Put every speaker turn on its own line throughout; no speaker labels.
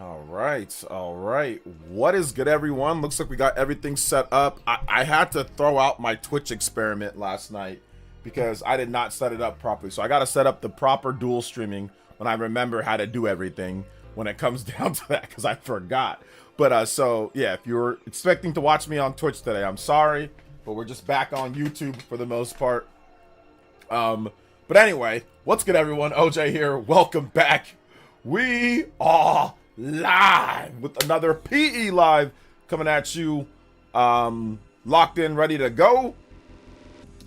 All right. What is good, everyone? Looks like we got everything set up. I had to throw out my Twitch experiment last night because I did not set it up properly. So I got to set up the proper dual streaming when I remember how to do everything when it comes down to that because I forgot. But so yeah, if you were expecting to watch me on Twitch today, I'm sorry, but we're just back on YouTube for the most part. But anyway, what's good, everyone? OJ here. Welcome back. We are live with another PE Live coming at you, locked in, ready to go.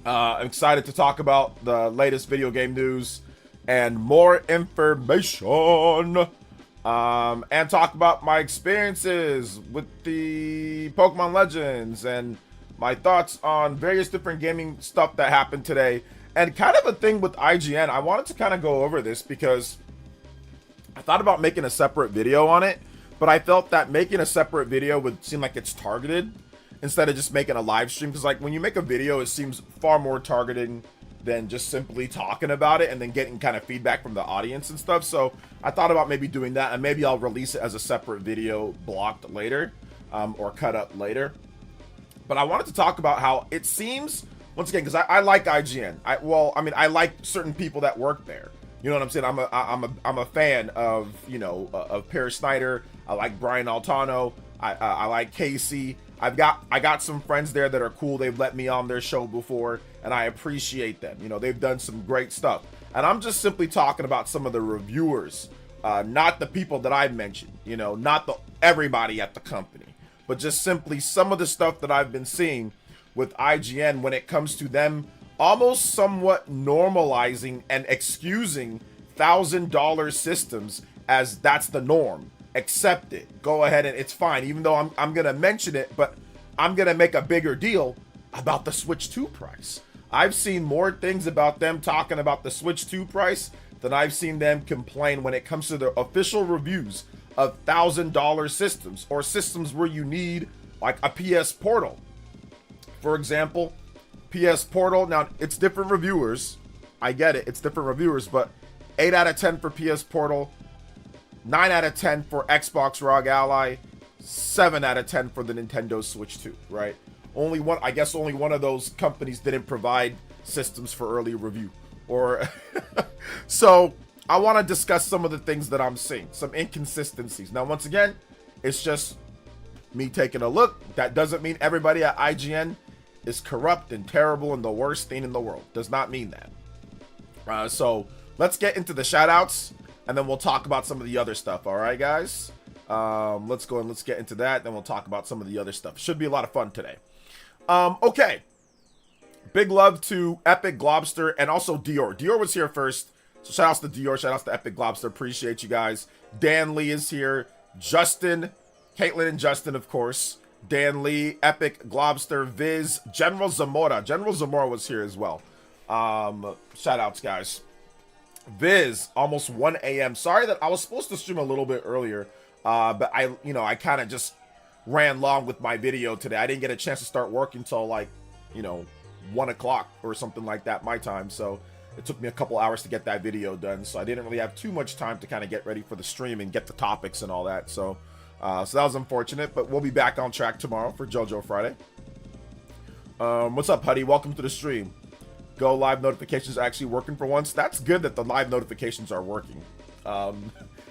I'm excited to talk about the latest video game news and more information, and talk about my experiences with the Pokemon Legends and my thoughts on various different gaming stuff that happened today, and kind of a thing with IGN. I wanted to kind of go over this because I thought about making a separate video on it, but I felt that making a separate video would seem like it's targeted instead of just making a live stream. Because like when you make a video, it seems far more targeting than just simply talking about it and then getting kind of feedback from the audience and stuff. So I thought about maybe doing that, and maybe I'll release it as a separate video blocked later, or cut up later. But I wanted to talk about how it seems, once again, because I like IGN. I like certain people that work there. You know what I'm saying? I'm a fan of, of Paris Snyder. I like Brian Altano. I like Casey. I got some friends there that are cool. They've let me on their show before, and I appreciate them. They've done some great stuff. And I'm just simply talking about some of the reviewers, not the people that I mentioned. Not everybody at the company, but just simply some of the stuff that I've been seeing with IGN when it comes to them almost somewhat normalizing and excusing $1,000 systems as that's the norm. Accept it. Go ahead, and it's fine. Even though I'm gonna mention it, but I'm gonna make a bigger deal about the Switch 2 price. I've seen more things about them talking about the Switch 2 price than I've seen them complain when it comes to the official reviews of $1,000 systems, or systems where you need like a PS Portal. For example, PS Portal, now it's different reviewers. I get it, it's different reviewers, but 8 out of 10 for PS Portal, 9 out of 10 for Xbox ROG Ally, 7 out of 10 for the Nintendo Switch 2, right? Only one of those companies didn't provide systems for early review. Or so I want to discuss some of the things that I'm seeing, some inconsistencies. Now, once again, it's just me taking a look. That doesn't mean everybody at IGN is corrupt and terrible and the worst thing in the world. Does not mean that. So let's get into the shout outs, and then we'll talk about some of the other stuff. All right, guys, let's go and let's get into that. Then we'll talk about some of the other stuff. Should be a lot of fun today. Okay, big love to Epic Globster and also Dior. Dior was here first, so shout outs to Dior, shout outs to Epic Globster. Appreciate you guys. Dan Lee is here, Justin, Caitlin and Justin, of course. Dan Lee, Epic, Globster, Viz, General Zamora. General Zamora was here as well. Shout outs, guys. Viz, almost 1 a.m. Sorry that I was supposed to stream a little bit earlier, but I kind of just ran long with my video today. I didn't get a chance to start working until 1 o'clock or something like that my time. So it took me a couple hours to get that video done. So I didn't really have too much time to kind of get ready for the stream and get the topics and all that. So that was unfortunate, but we'll be back on track tomorrow for JoJo Friday. What's up, Huddy? Welcome to the stream. Go live notifications are actually working for once. That's good that the live notifications are working,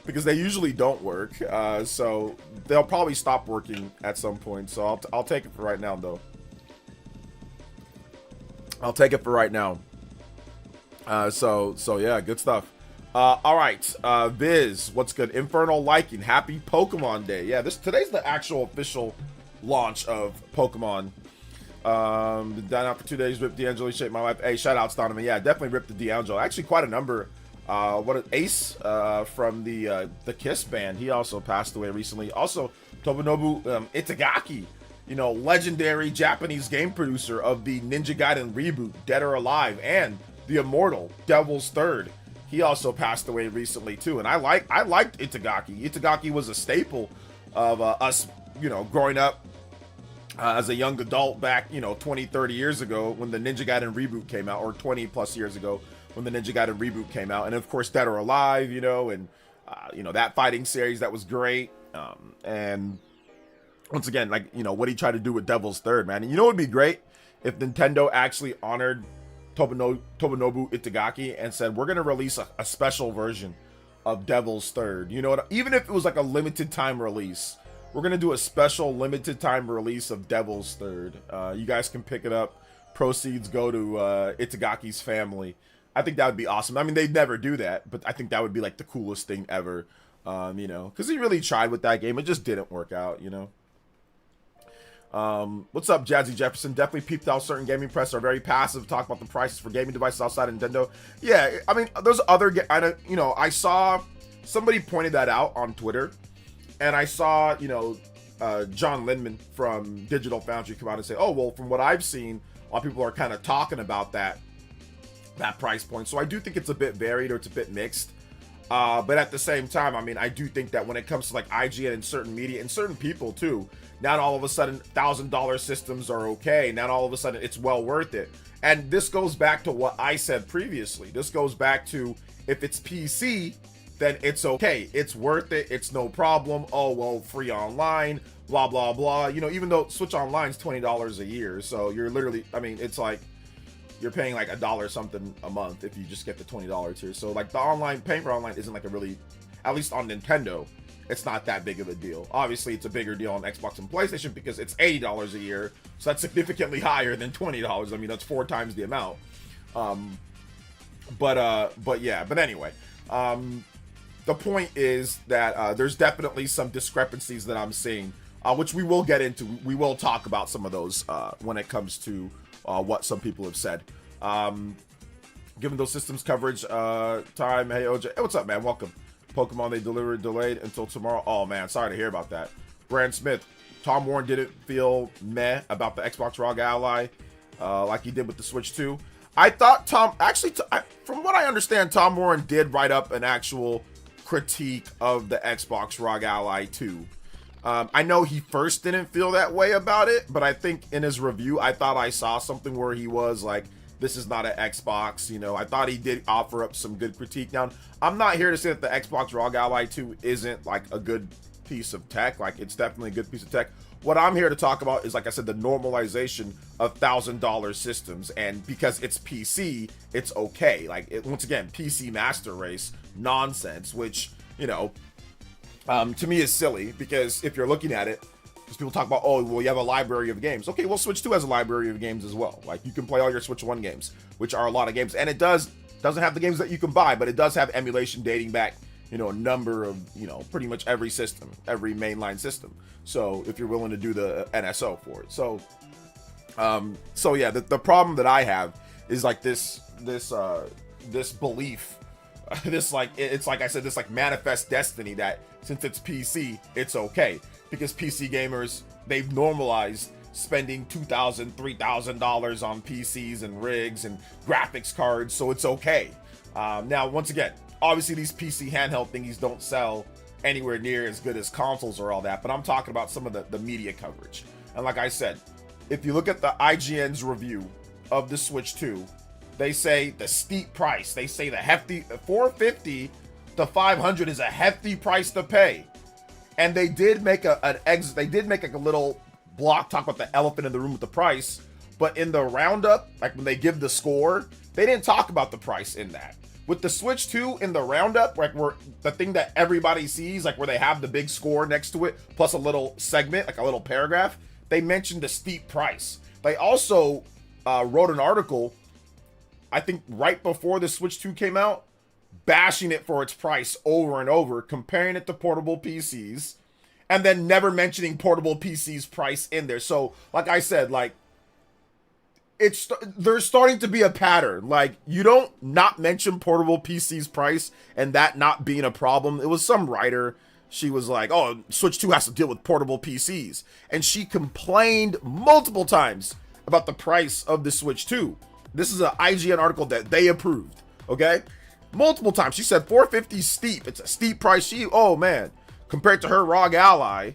because they usually don't work. So they'll probably stop working at some point. So I'll take it for right now, though. I'll take it for right now. So yeah, good stuff. All right, Viz, what's good? Infernal Liking, happy Pokemon Day. Yeah, today's the actual official launch of Pokemon. Down out for 2 days, ripped D'Angelo, shaped my life. Hey, shout outs, Donovan. Yeah, definitely ripped the D'Angelo. Actually, quite a number. Ace from the Kiss band. He also passed away recently. Also, Tomonobu Itagaki, legendary Japanese game producer of the Ninja Gaiden reboot, Dead or Alive, and the immortal Devil's Third. He also passed away recently too, and I liked Itagaki. Itagaki was a staple of us, growing up as a young adult back, 20, 30 years ago when the Ninja Gaiden reboot came out, or 20 plus years ago when the Ninja Gaiden reboot came out, and of course Dead or Alive, and You know, that fighting series, that was great. And once again, like, you know, what he tried to do with Devil's Third, man. And you know, it would be great if Nintendo actually honored Tomonobu Itagaki and said, we're going to release a special version of Devil's Third. You know what? Even if it was like a limited time release, we're going to do a special limited time release of Devil's Third. You guys can pick it up. Proceeds go to Itagaki's family. I think that would be awesome. I mean, they'd never do that, but I think that would be like the coolest thing ever. You know, because he really tried with that game. It just didn't work out, you know. What's up, Jazzy Jefferson? Definitely peeped out certain gaming press are very passive, talk about the prices for gaming devices outside of Nintendo. Yeah, I mean, there's other, you know, I saw somebody pointed that out on Twitter, and I saw, you know, John Lindman from Digital Foundry come out and say, oh, well, from what I've seen, a lot of people are kind of talking about that price point. So I do think it's a bit varied, or it's a bit mixed. But at the same time, I mean, I do think that when it comes to like IGN and certain media and certain people too, not all of a sudden $1,000 systems are okay. Not all of a sudden it's well worth it. And this goes back to what I said previously. This goes back to, if it's PC, then it's okay. It's worth it. It's no problem. Oh, well, free online, blah, blah, blah. You know, even though Switch Online is $20 a year. So you're literally, I mean, it's like, you're paying like $1 something a month if you just get the $20 tier. So like the online, paying for online isn't like a really, at least on Nintendo, it's not that big of a deal. Obviously it's a bigger deal on Xbox and PlayStation because it's $80 a year. So that's significantly higher than $20. I mean, that's 4 times the amount. But yeah, but anyway, the point is that there's definitely some discrepancies that I'm seeing, which we will get into. We will talk about some of those when it comes to what some people have said. Given those systems coverage time, hey OJ, hey, what's up, man? Welcome. Pokemon, they delivered delayed until tomorrow. Oh man, sorry to hear about that. Brand Smith, Tom Warren didn't feel meh about the Xbox ROG Ally like he did with the Switch 2. I thought from what I understand, Tom Warren did write up an actual critique of the Xbox ROG Ally 2. I know he first didn't feel that way about it, but I think in his review, I thought I saw something where he was like, this is not an Xbox, you know. I thought he did offer up some good critique. Now, I'm not here to say that the Xbox ROG Ally 2 isn't like a good piece of tech. Like, it's definitely a good piece of tech. What I'm here to talk about is, like I said, the normalization of $1,000 systems. And because it's PC, it's okay. Like, once again, PC master race nonsense, which, you know, to me is silly, because if you're looking at it, because people talk about, oh, well, you have a library of games. Okay, well, Switch 2 has a library of games as well. Like, you can play all your Switch 1 games, which are a lot of games. And it doesn't have the games that you can buy, but it does have emulation dating back, you know, a number of, you know, pretty much every system, every mainline system. So if you're willing to do the NSO for it. So yeah, the problem that I have is like this belief, this, like, it's like I said, this like manifest destiny that since it's PC, it's okay. Because PC gamers, they've normalized spending $2,000, $3,000 on PCs and rigs and graphics cards, so it's okay. Now, once again, obviously these PC handheld thingies don't sell anywhere near as good as consoles or all that, but I'm talking about some of the media coverage. And like I said, if you look at the IGN's review of the Switch 2, they say the steep price, they say the hefty $450 to $500 is a hefty price to pay. And they did make they did make a little block talk about the elephant in the room with the price, but in the roundup, like when they give the score, they didn't talk about the price in that. With the Switch 2 in the roundup, like where the thing that everybody sees, like where they have the big score next to it, plus a little segment, like a little paragraph, they mentioned the steep price. They also wrote an article, I think right before the Switch 2 came out, bashing it for its price over and over, comparing it to portable PCs, and then never mentioning portable PCs price in there. So, like I said, like, there's starting to be a pattern. Like, you don't not mention portable PCs price and that not being a problem. It was some writer, she was like, oh, Switch 2 has to deal with portable PCs. And she complained multiple times about the price of the Switch 2. This is an IGN article that they approved, okay? Multiple times. She said $450 steep. It's a steep price. Oh man, compared to her ROG Ally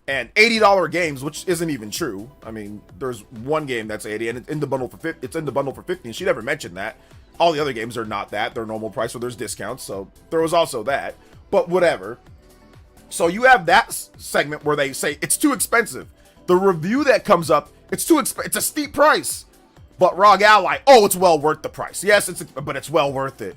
and $80 games, which isn't even true. I mean, there's one game that's 80 and it's in the bundle for 50. It's in the bundle for 50, and she never mentioned that. All the other games are not that. They're normal price, so there's discounts. So there was also that. but whatever. So you have that segment where they say it's too expensive. The review that comes up, it's too expensive. It's a steep price. But ROG Ally, oh, it's well worth the price. Yes, but it's well worth it.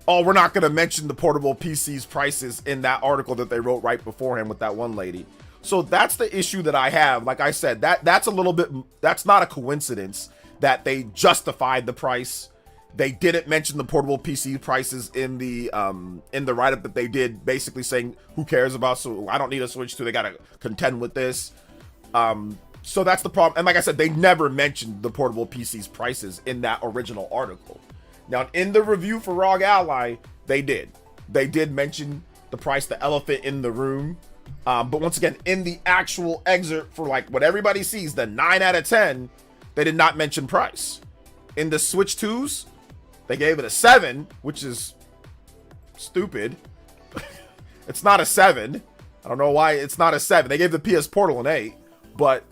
Oh, we're not going to mention the portable PC's prices in that article that they wrote right beforehand with that one lady. So that's the issue that I have. Like I said, that's a little bit, that's not a coincidence that they justified the price. They didn't mention the portable PC prices in the write-up that they did, basically saying, who cares about, so I don't need a Switch 2, they gotta contend with this. So that's the problem. And like I said, they never mentioned the portable PC's prices in that original article. Now, in the review for ROG Ally, they did. They did mention the price, the elephant in the room. But once again, in the actual excerpt for like what everybody sees, the 9 out of 10, they did not mention price. In the Switch 2s, they gave it a 7, which is stupid. It's not a 7. I don't know why it's not a 7. They gave the PS Portal an 8, but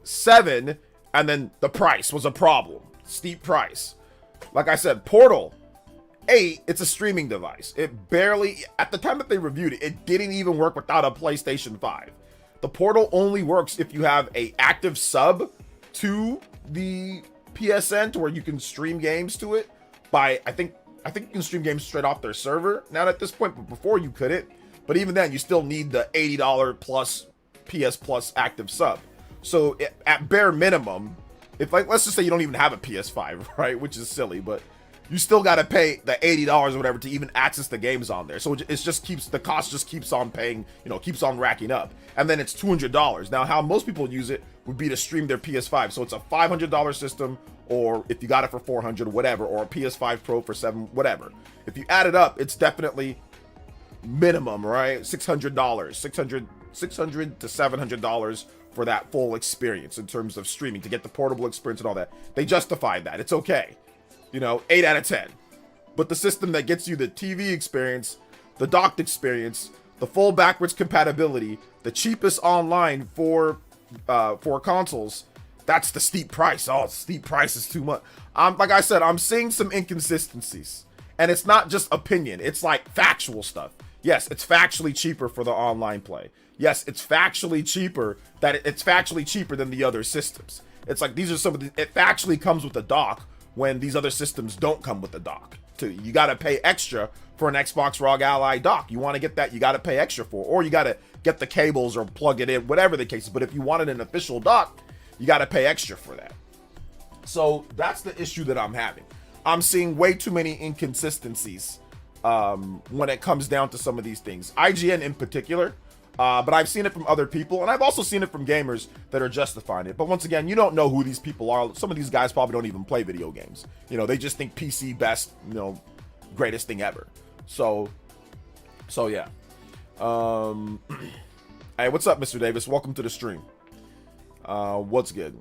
7, and then the price was a problem. Steep price. Like I said, Portal 8, it's a streaming device. It barely, at the time that they reviewed it, it didn't even work without a PlayStation 5. The Portal only works if you have a active sub to the PSN to where you can stream games to it by, I think you can stream games straight off their server now at this point, but before you couldn't. But even then, you still need the $80 plus PS Plus active sub. So at bare minimum, if like, let's just say you don't even have a PS5, right? Which is silly, but you still got to pay the $80 or whatever to even access the games on there. So it just keeps, the cost just keeps on paying, keeps on racking up. And then it's $200. Now, how most people use it would be to stream their PS5. So it's a $500 system, or if you got it for $400 or whatever, or a PS5 Pro for $700, whatever. If you add it up, it's definitely minimum, right? $600, $600 to $700 for that full experience in terms of streaming, to get the portable experience and all that. They justified that. It's okay. 8 out of 10. But the system that gets you the TV experience, the docked experience, the full backwards compatibility, the cheapest online for consoles, that's the steep price. Oh, steep price is too much. Like I said, I'm seeing some inconsistencies. And it's not just opinion. It's like factual stuff. Yes, it's factually cheaper for the online play. Yes, it's factually cheaper it's factually cheaper than the other systems. It's like these are some of the, it factually comes with a dock when these other systems don't come with the dock. You got to pay extra for an Xbox ROG Ally dock. You want to get that, you got to pay extra for, or you got to get the cables or plug it in, whatever the case is. But if you wanted an official dock, you got to pay extra for that. So that's the issue that I'm having. I'm seeing way too many inconsistencies when it comes down to some of these things. IGN in particular, but I've seen it from other people, and I've also seen it from gamers that are justifying it. But once again, you don't know who these people are. Some of these guys probably don't even play video games. They just think PC best, greatest thing ever. So yeah. Hey, what's up, Mr. Davis? Welcome to the stream. What's good?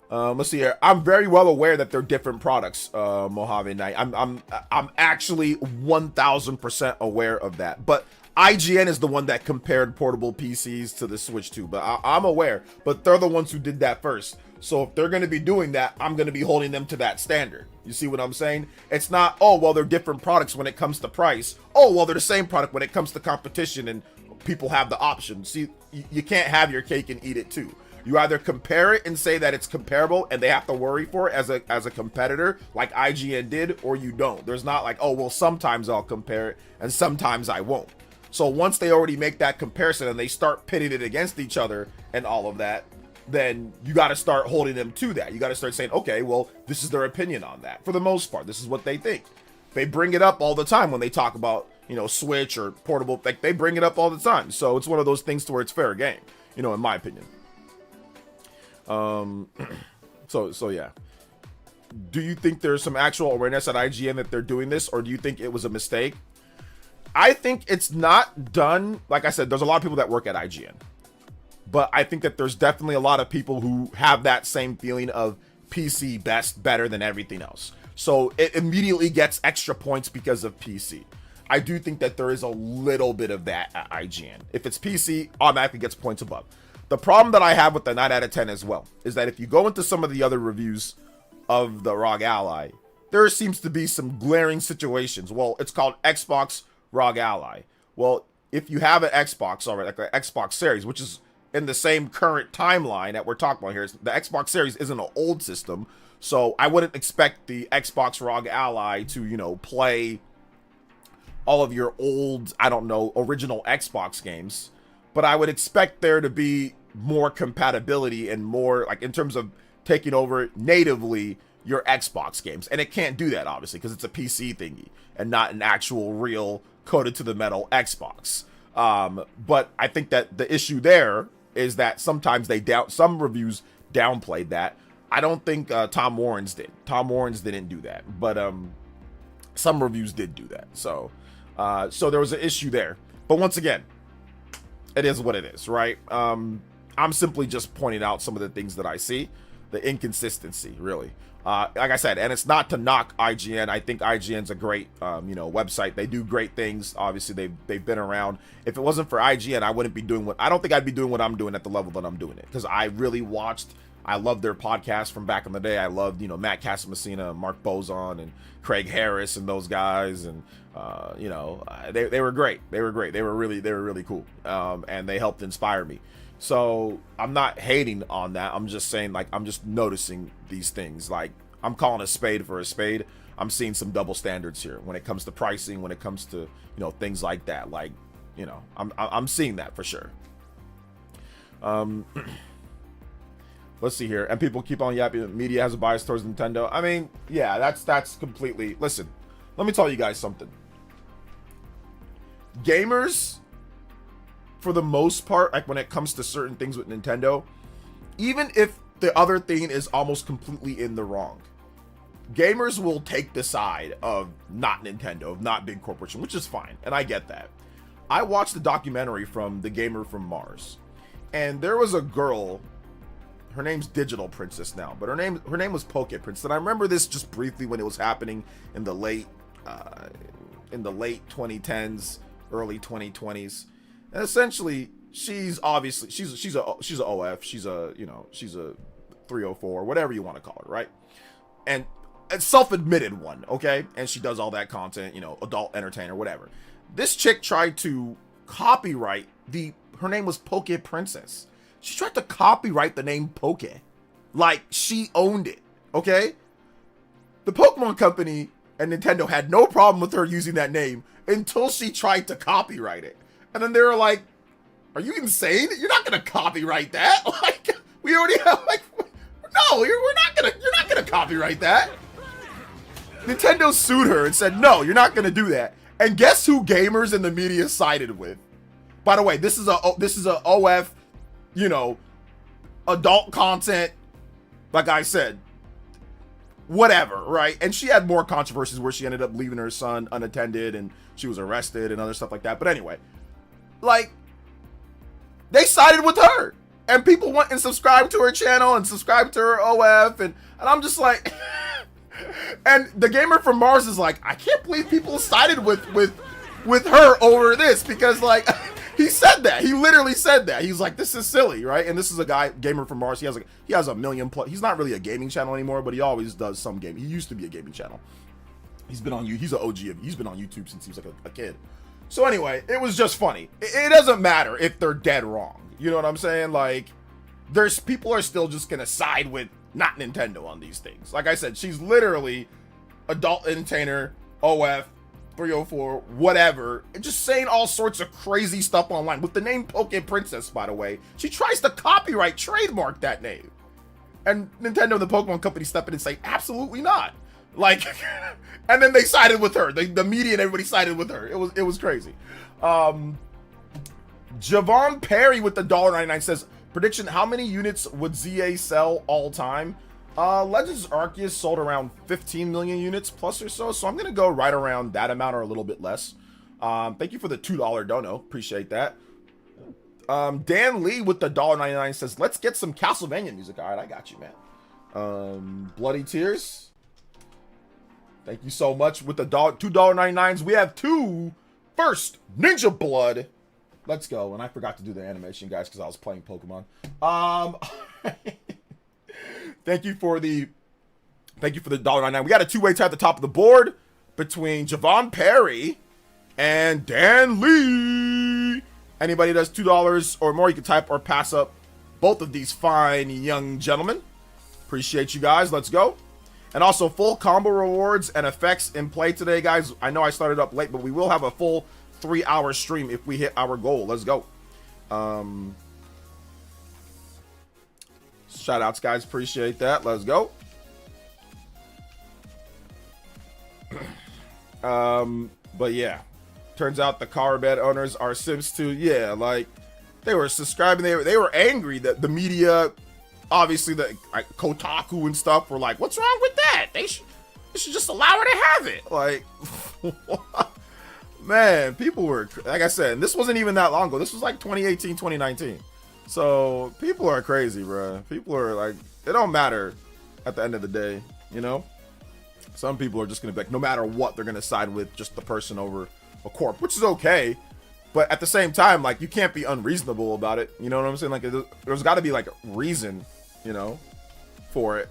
Let's see here. I'm very well aware that they're different products, Mojave Knight. I'm actually 1000% aware of that. But IGN is the one that compared portable PCs to the Switch 2. But I'm aware. But they're the ones who did that first. So if they're going to be doing that, I'm going to be holding them to that standard. You see what I'm saying? It's not, oh, well, they're different products when it comes to price. Oh, well, they're the same product when it comes to competition and people have the option. See, you can't have your cake and eat it too. You either compare it and say that it's comparable and they have to worry for it as a competitor like IGN did, or you don't. There's not like, oh, well, sometimes I'll compare it and sometimes I won't. So once they already make that comparison and they start pitting it against each other and all of that, then you got to start holding them to that. You got to start saying, okay, well, this is their opinion on that. For the most part, this is what they think. They bring it up all the time when they talk about, Switch or portable, like they bring it up all the time. So it's one of those things to where it's fair game, in my opinion. So yeah. Do you think there's some actual awareness at IGN that they're doing this, or do you think it was a mistake? I think it's not done. Like I said, there's a lot of people that work at IGN, but I think that there's definitely a lot of people who have that same feeling of PC best, better than everything else. So it immediately gets extra points because of PC. I do think that there is a little bit of that at IGN. If it's PC, automatically gets points above. The problem that I have with the 9 out of 10 as well is that if you go into some of the other reviews of the ROG Ally, there seems to be some glaring situations. Well, it's called Xbox ROG Ally. Well, if you have an Xbox already, like an Xbox Series, which is in the same current timeline that we're talking about here, the Xbox Series isn't an old system, so I wouldn't expect the Xbox ROG Ally to, you know, play all of your old, I don't know, original Xbox games. But I would expect there to be more compatibility and more, like, in terms of taking over natively your Xbox games. And it can't do that, obviously, because it's a PC thingy and not an actual real coded to the metal Xbox. But I think that the issue there is that sometimes some reviews downplayed that. I don't think Tom Warren's did. Tom Warren's didn't do that, but some reviews did do that. So there was an issue there. But once again, it is what it is, right? I'm simply just pointing out some of the things that I see, the inconsistency, really. Like I said, and it's not to knock IGN. I think IGN's a great, website. They do great things. Obviously, they've been around. If it wasn't for IGN, I wouldn't be doing I don't think I'd be doing what I'm doing at the level that I'm doing it, because I really I loved their podcast from back in the day. I loved, Matt Casamassina, Mark Bozon, and Craig Harris, and those guys, and they were great. They were great. They were really cool, and they helped inspire me. So I'm not hating on that. I'm just saying, like, I'm just noticing these things. Like, I'm calling a spade for a spade. I'm seeing some double standards here when it comes to pricing, when it comes to, things like that. Like, I'm seeing that for sure. Let's see here. And people keep on yapping. Media has a bias towards Nintendo. I mean, yeah, that's completely. Listen, let me tell you guys something. Gamers, for the most part, like when it comes to certain things with Nintendo, even if the other thing is almost completely in the wrong, gamers will take the side of not Nintendo, of not big corporation, which is fine, and I get that. I watched the documentary from The Gamer from Mars, and there was a girl. Her name's Digital Princess now, but her name was Poke Princess, and I remember this just briefly when it was happening in the late 2010s, early 2020s. And essentially, she's obviously she's a OF, she's a 304, whatever you want to call her, right? And a self-admitted one, okay? And she does all that content, adult entertainer, whatever. This chick tried to copyright her name was Poke Princess. She tried to copyright the name Poke, like she owned it, okay? The Pokemon Company and Nintendo had no problem with her using that name until she tried to copyright it. And then they were like, are you insane? You're not gonna copyright that. Like, we already have, like, no, you're not gonna copyright that. Nintendo sued her and said, no, you're not gonna do that. And guess who gamers in the media sided with? By the way, this is a OF, adult content, like I said, whatever, right? And she had more controversies where she ended up leaving her son unattended and she was arrested and other stuff like that. But anyway, like, they sided with her, and people went and subscribed to her channel and subscribed to her OF, and I'm just like, and the Gamer from Mars is like, I can't believe people sided with her over this, because, like, he said that. He literally said that. He's like, this is silly, right? And this is a guy, Gamer from Mars. He has a million plus. He's not really a gaming channel anymore, but he always does some gaming. He used to be a gaming channel. He's been on He's an OG. He's been on YouTube since he was like a kid. So anyway, it was just funny. It doesn't matter if they're dead wrong. You know what I'm saying? Like, people are still just gonna side with not Nintendo on these things. Like I said, she's literally adult entertainer, OF, 304, whatever, and just saying all sorts of crazy stuff online with the name Poke Princess, by the way. She tries to copyright, trademark that name. And Nintendo and the Pokemon Company step in and say, absolutely not. Like, and then they sided with her. The media and everybody sided with her. It was crazy. Javon Perry with the $1.99 says, prediction, how many units would ZA sell all time? Legends Arceus sold around 15 million units plus or so, so I'm gonna go right around that amount or a little bit less. Thank you for the $2 dono, appreciate that. Dan Lee with the $1.99 says, let's get some Castlevania music. All right, I got you, man. Bloody Tears, thank you so much with the $2.99s. We have two. First, Ninja Blood. Let's go. And I forgot to do the animation, guys, because I was playing Pokemon. Thank you for the Thank you for the $1.99. We got a two-way tie at the top of the board between Javon Perry and Dan Lee. Anybody does $2 or more, you can type or pass up both of these fine young gentlemen. Appreciate you guys. Let's go. And also full combo rewards and effects in play today, guys. I know I started up late, but we will have a full 3-hour stream if we hit our goal. Let's go. Shout outs, guys. Appreciate that. Let's go. But yeah, turns out the car bed owners are Sims too. Yeah, like they were subscribing. They were angry that the media, obviously the like Kotaku and stuff, were like, "What's wrong with that? They should just allow her to have it." Like, man, people were, like I said, and this wasn't even that long ago. This was like 2018, 2019. So people are crazy, bro. People are like, it don't matter at the end of the day, you know. Some people are just gonna be like, no matter what, they're gonna side with just the person over a corp, which is okay. But at the same time, like, you can't be unreasonable about it. You know what I'm saying? Like, there's got to be like a reason, you know, for it.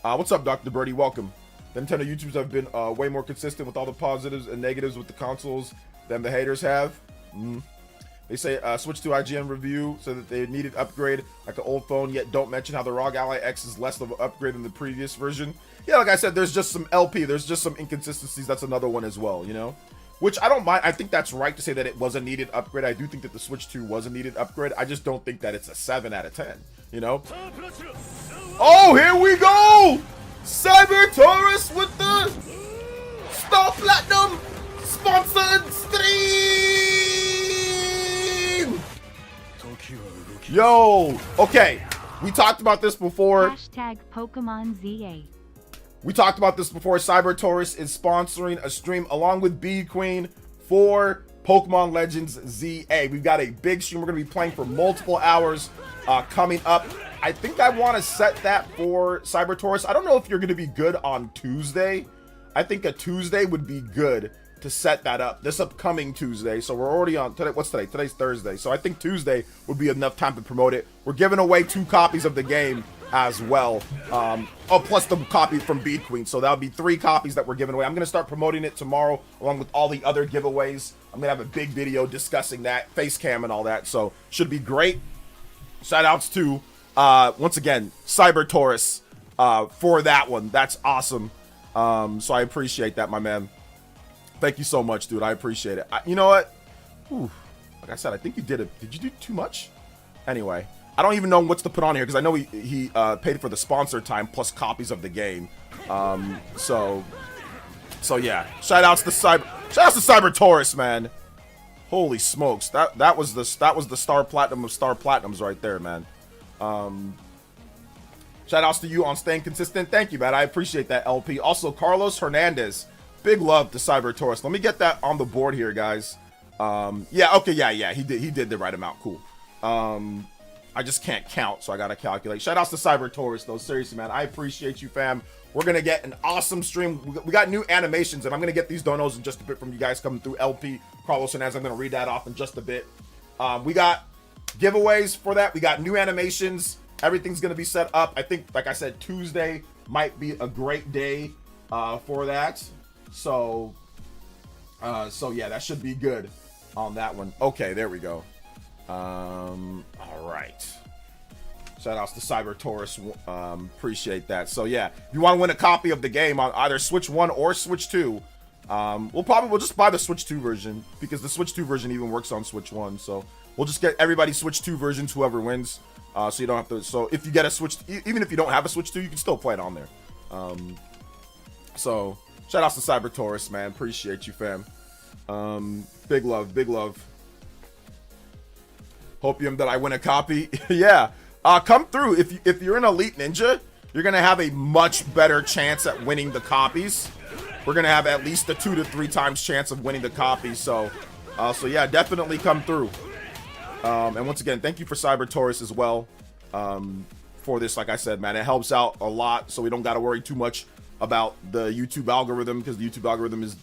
What's up, Dr. Birdie? Welcome. The Nintendo YouTubers have been way more consistent with all the positives and negatives with the consoles than the haters have. They say switch to IGN review so that they needed upgrade like an old phone, yet don't mention how the ROG Ally X is less of an upgrade than the previous version. Yeah, like I said, there's just some LP. There's just some inconsistencies. That's another one as well, you know? Which I don't mind. I think that's right to say that it was a needed upgrade. I do think that the Switch 2 was a needed upgrade. I just don't think that it's a 7 out of 10, you know? Oh, here we go! Cyber Taurus with the Star Platinum sponsored stream! Yo, okay. We talked about this before.
Hashtag Pokemon ZA.
We talked about this before. Cyber Taurus is sponsoring a stream along with B Queen for Pokemon Legends ZA. We've got a big stream. We're going to be playing for multiple hours coming up. I think I want to set that for Cyber Taurus. I don't know if you're going to be good on Tuesday. I think a Tuesday would be good to set that up this upcoming Tuesday. So we're already on today. What's today? Today's Thursday. So I think Tuesday would be enough time to promote it. We're giving away 2 copies of the game as well. Plus the copy from Bead Queen. So that'll be 3 copies that we're giving away. I'm going to start promoting it tomorrow along with all the other giveaways. I'm going to have a big video discussing that, face cam and all that. So should be great. Shout outs to, once again, Cyber Taurus for that one. That's awesome. So I appreciate that, my man. Thank you so much, dude. I appreciate it. You know what? Whew. Like I said, I think you did it. Did you do too much? Anyway, I don't even know what's to put on here because I know he paid for the sponsor time plus copies of the game. So yeah. Shout outs to Cyber Taurus, man. Holy smokes. That was the Star Platinum of Star Platinums right there, man. Shout outs to you on staying consistent. Thank you, man. I appreciate that, LP. Also, Carlos Hernandez. Big love to Cyber Taurus. Let me get that on the board here, guys. Yeah, okay, yeah. He did the right amount. Cool. I just can't count, so I gotta calculate. Shout outs to Cyber Taurus, though. Seriously, man. I appreciate you, fam. We're gonna get an awesome stream. We got new animations, and I'm gonna get these donos in just a bit from you guys coming through. LP, Carlos Hernandez. I'm gonna read that off in just a bit. We got giveaways for that. We got new animations. Everything's gonna be set up. I think, like I said, Tuesday might be a great day for that. So yeah, that should be good on that one. Okay, there we go. All right. Shout outs to Cyber Taurus. Appreciate that. So yeah, if you want to win a copy of the game on either Switch 1 or Switch 2, we'll just buy the Switch 2 version because the Switch 2 version even works on Switch 1. So we'll just get everybody Switch 2 versions, whoever wins. So you don't have to. So if you get a Switch, even if you don't have a Switch 2, you can still play it on there. So shout outs to Cyber Taurus, man. Appreciate you, fam. Big love, big love. Hopium that I win a copy. Yeah. Come through. If you're an Elite Ninja, you're gonna have a much better chance at winning the copies. We're gonna have at least a 2 to 3 times chance of winning the copies. So yeah, definitely come through. And once again, thank you for Cyber Taurus as well. For this, like I said, man, it helps out a lot, so we don't gotta worry too much about the YouTube algorithm because the YouTube algorithm is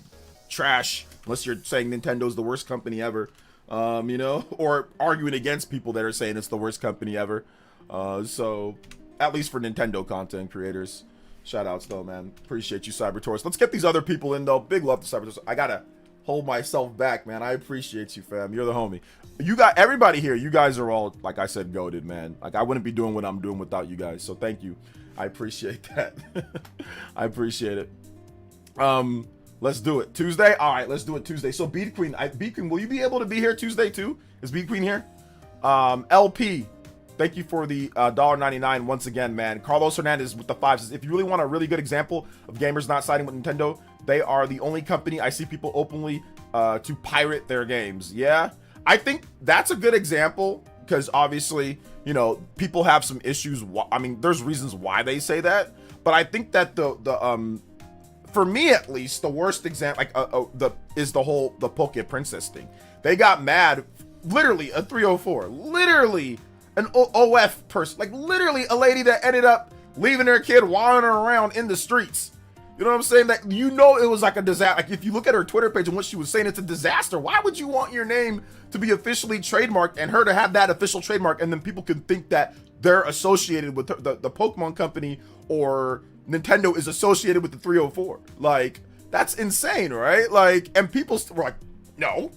trash unless you're saying Nintendo's the worst company ever. You know, or arguing against people that are saying it's the worst company ever. So at least for Nintendo content creators. Shout outs though, man. Appreciate you, Cybertaurus. Let's get these other people in though. Big love to Cybertaurus. I gotta hold myself back, man. I appreciate you, fam. You're the homie. You got everybody here. You guys are all, like I said, goated, man. Like I wouldn't be doing what I'm doing without you guys. So thank you. I appreciate that. I appreciate it. Let's do it. Tuesday? All right, let's do it Tuesday. So Beat Queen, Beat Queen, will you be able to be here Tuesday too? Is Beat Queen here? LP, thank you for the $1.99 once again, man. Carlos Hernandez with the 5 says, if you really want a really good example of gamers not siding with Nintendo, they are the only company I see people openly to pirate their games. Yeah, I think that's a good example because obviously, you know, people have some issues. I mean, there's reasons why they say that, but I think that for me at least, the worst example, like is the whole Poke Princess thing. They got mad, literally a 304, literally an OF person, like literally a lady that ended up leaving her kid wandering around in the streets. You know what I'm saying? That, you know, it was like a disaster. Like if you look at her Twitter page and what she was saying, it's a disaster. Why would you want your name to be officially trademarked and her to have that official trademark, and then people can think that they're associated with the Pokemon company or Nintendo is associated with the 304. Like, that's insane, right? Like, and people were like, no.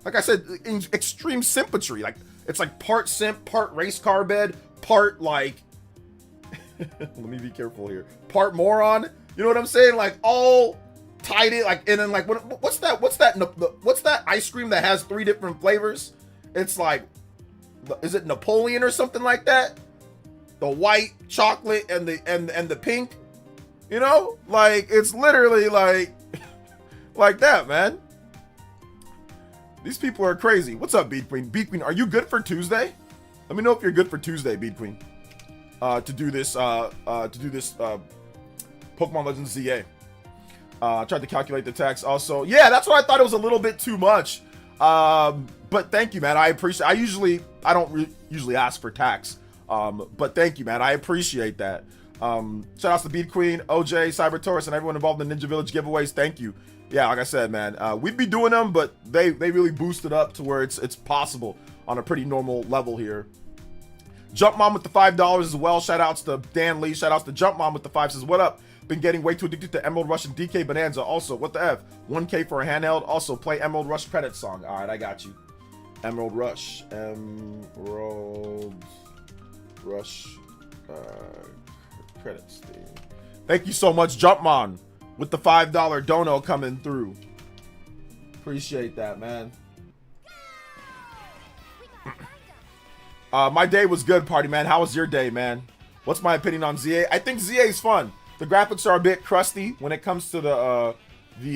Like I said, in extreme sympatry. Like, it's like part simp, part race car bed, part like, let me be careful here, part moron. You know what I'm saying? Like, all tied in, like, and then like, what's that ice cream that has 3 different flavors? It's like, is it Napoleon or something like that? The white chocolate and the pink, you know, like it's literally like like that, man. These people are crazy. What's up, Beat Queen? Beat Queen, are you good for Tuesday? Let me know if you're good for Tuesday, Beat Queen. To do this Pokemon Legends ZA. Tried to calculate the tax also. Yeah, that's what I thought. It was a little bit too much. But thank you, man. I appreciate. I don't usually ask for tax. But thank you, man. I appreciate that. Shout outs to Beat Queen, OJ, Cybertaurus, and everyone involved in the Ninja Village giveaways. Thank you. Yeah, like I said, man, we'd be doing them, but they really boosted up to where it's possible on a pretty normal level here. Jumpmon with the $5 as well. Shout outs to Dan Lee. Shout outs to Jumpmon with the 5 says, what up? Been getting way too addicted to Emerald Rush and DK Bonanza. Also, what the F? 1K for a handheld. Also, play Emerald Rush credit song. All right, I got you. Emerald Rush. Emerald Rush credits thing. Thank you so much, Jumpmon, with the $5 dono coming through. Appreciate that, man. My day was good, party man. How was your day, man? What's my opinion on ZA? I think ZA is fun. The graphics are a bit crusty when it comes to the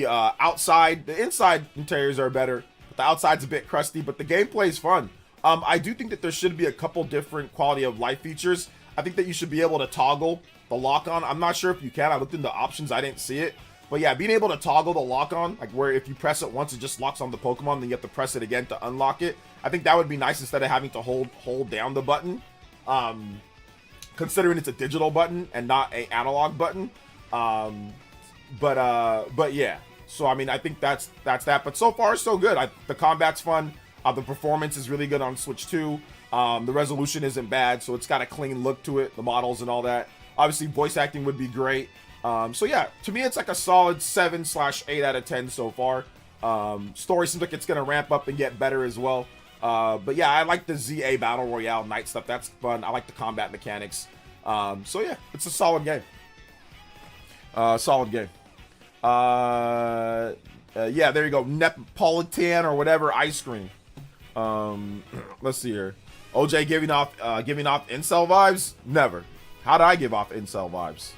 outside. The inside interiors are better, but the outside's a bit crusty. But the gameplay is fun. I do think that there should be a couple different quality of life features. I think that you should be able to toggle the lock on. I'm not sure if you can. I looked in the options. I didn't see it. But yeah, being able to toggle the lock on, like where if you press it once, it just locks on the Pokemon, then you have to press it again to unlock it. I think that would be nice instead of having to hold down the button. Considering it's a digital button and not a analog button. But yeah. So I mean, I think that's that. But so far, so good. The combat's fun. The performance is really good on Switch 2. The resolution isn't bad, so it's got a clean look to it. The models and all that. Obviously, voice acting would be great. So yeah, to me, it's like a solid 7/8 out of 10 so far. Story seems like it's gonna ramp up and get better as well. But yeah, I like the ZA Battle Royale night stuff. That's fun. I like the combat mechanics. So yeah, it's a solid game. Solid game. Yeah, there you go. Neapolitan or whatever ice cream. Let's see here. OJ giving off incel vibes? Never. How did I give off incel vibes?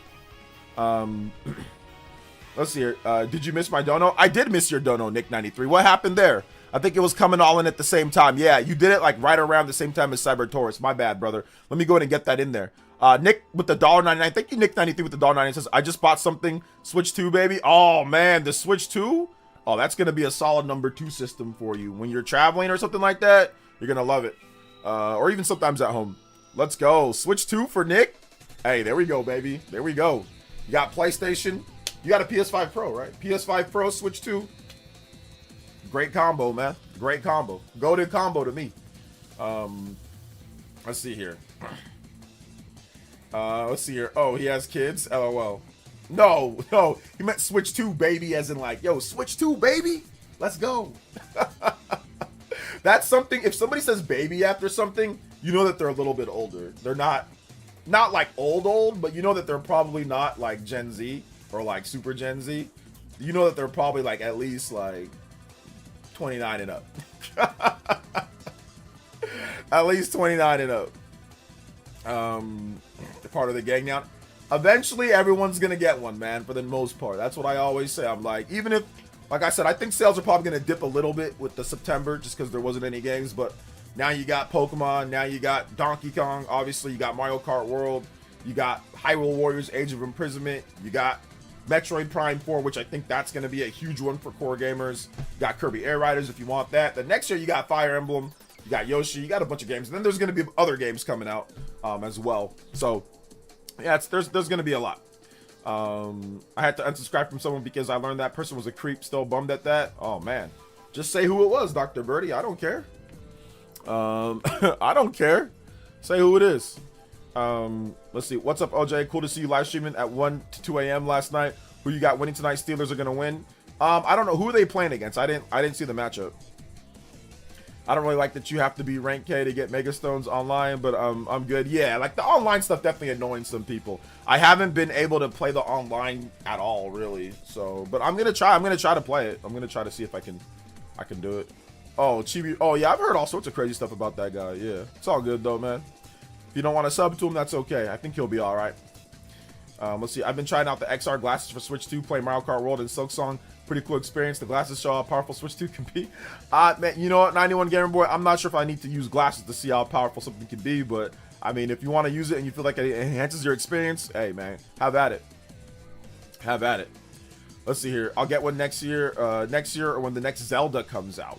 Let's see here. Did you miss my dono? I did miss your dono, Nick93. What happened there? I think it was coming all in at the same time. Yeah, you did it like right around the same time as Cybertaurus. My bad, brother. Let me go ahead and get that in there. Nick with the $1.99. Thank you, Nick93 with the $1.99. Says, I just bought something. Switch 2, baby. Oh, man, the Switch 2? Oh, that's going to be a solid number 2 system for you. When you're traveling or something like that, you're going to love it. Or even sometimes at home. Let's go. Switch 2 for Nick. Hey, there we go, baby. There we go. You got PlayStation. You got a PS5 Pro, right? PS5 Pro, Switch 2. Great combo, man. Great combo. Goated combo to me. Let's see here. Let's see here. Oh, he has kids? LOL. No, no. He meant Switch 2, baby, as in like, yo, Switch 2, baby? Let's go. That's something, if somebody says baby after something, you know that they're a little bit older. They're not like old, but you know that they're probably not like Gen Z or like Super Gen Z. You know that they're probably like at least like 29 and up. At least 29 and up. They're part of the gang now. Eventually, everyone's gonna get one, man, for the most part. That's what I always say. I'm like, even if, like I said, I think sales are probably gonna dip a little bit with the September just because there wasn't any games, but now you got Pokemon, now you got Donkey Kong, obviously you got Mario Kart World, you got Hyrule Warriors Age of Imprisonment, you got Metroid Prime 4, which I think that's going to be a huge one for core gamers. You got Kirby Air Riders if you want that. The next year you got Fire Emblem, you got Yoshi, you got a bunch of games. And then there's going to be other games coming out as well. So yeah, there's going to be a lot. I had to unsubscribe from someone because I learned that person was a creep. Still bummed at that. Oh man, just say who it was, Dr. Birdie. I don't care. I don't care. Say who it is. Let's see. What's up, OJ? Cool to see you live streaming at 1 to 2 a.m. last night. Who you got winning tonight? Steelers are gonna win. I don't know who are they playing against. I didn't see the matchup. I don't really like that you have to be rank K to get Mega Stones online, but I'm good. Yeah, like the online stuff definitely annoying some people. I haven't been able to play the online at all, really. So, but I'm gonna try. I'm gonna try to play it. I'm gonna try to see if I can do it. Oh, Chibi. Oh yeah, I've heard all sorts of crazy stuff about that guy. Yeah, it's all good though, man. If you don't want to sub to him, that's okay. I think he'll be all right. Let's see. I've been trying out the XR glasses for Switch 2, play Mario Kart World and Silksong. Pretty cool experience. The glasses show how powerful Switch 2 can be. Man, you know what, 91 Gamer Boy, I'm not sure if I need to use glasses to see how powerful something can be, but I mean, if you want to use it and you feel like it enhances your experience, hey man, have at it. Have at it. Let's see here. I'll get one next year or when the next Zelda comes out.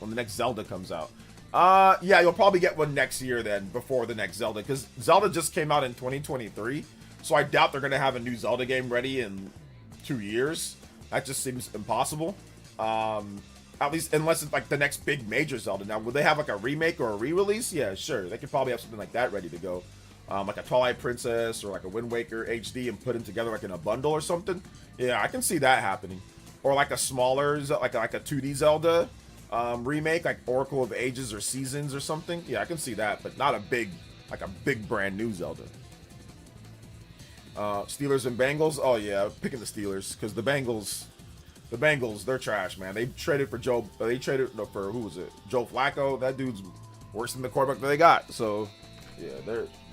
Yeah, you'll probably get one next year then, before the next Zelda, because Zelda just came out in 2023, so I doubt they're going to have a new Zelda game ready in 2 years. That just seems impossible. At least unless it's like the next big major Zelda. Now, will they have like a remake or a re-release? Yeah, sure. They could probably have something like that ready to go. Like a Twilight Princess or like a Wind Waker HD and put them together like in a bundle or something. Yeah, I can see that happening. Or like a smaller, like a 2D Zelda remake, like Oracle of Ages or Seasons or something. Yeah, I can see that, but not a big brand new Zelda. Steelers and Bengals. Oh yeah, picking the Steelers because the Bengals, they're trash, man. They traded for Joe who was it? Joe Flacco. That dude's worse than the quarterback that they got. So yeah,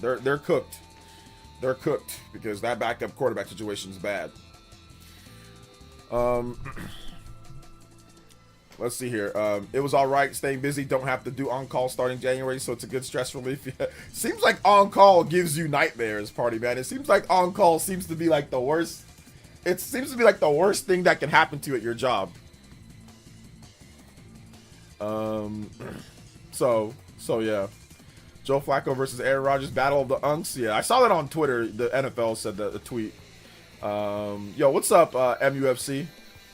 they're cooked. They're cooked because that backup quarterback situation is bad. Let's see here. It was all right staying busy. Don't have to do on-call starting January, so it's a good stress relief. Yeah. Seems like on-call gives you nightmares, party man. It seems like on-call seems to be like the worst. It seems to be like the worst thing that can happen to you at your job. So yeah. Joe Flacco versus Aaron Rodgers, battle of the unks. Yeah, I saw that on Twitter. The NFL said the tweet. Yo, what's up, MUFC?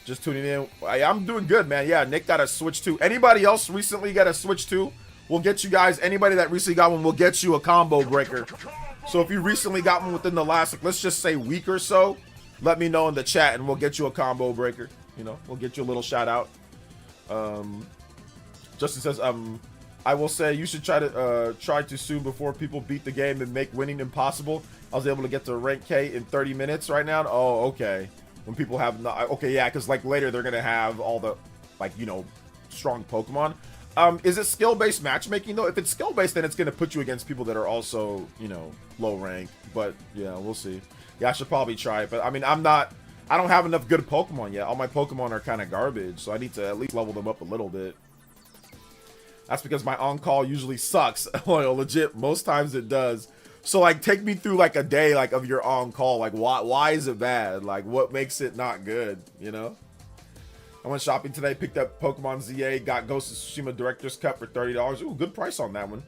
Just tuning in. I'm doing good, man. Yeah, Nick got a Switch 2. Anybody else recently got a Switch 2? We'll get you guys, anybody that recently got one, we'll get you a combo breaker. So if you recently got one within the last, like, let's just say week or so, let me know in the chat and we'll get you a combo breaker. You know, we'll get you a little shout out. Justin says, I will say you should try to soon before people beat the game and make winning impossible. I was able to get to rank K in 30 minutes right now. Oh, okay. When people have not, okay, yeah, because like later they're gonna have all the, like, you know, strong Pokemon. Is it skill-based matchmaking though? If it's skill-based, then it's gonna put you against people that are also, you know, low rank. But yeah, we'll see. Yeah, I should probably try it. But I mean, I don't have enough good Pokemon yet. All my Pokemon are kind of garbage, so I need to at least level them up a little bit. That's because my on-call usually sucks. Legit, most times it does. So like, take me through like a day like of your on-call. Like, why is it bad? Like, what makes it not good? You know. I went shopping today, picked up Pokemon ZA, got Ghost of Tsushima Director's Cut for $30. Ooh, good price on that one.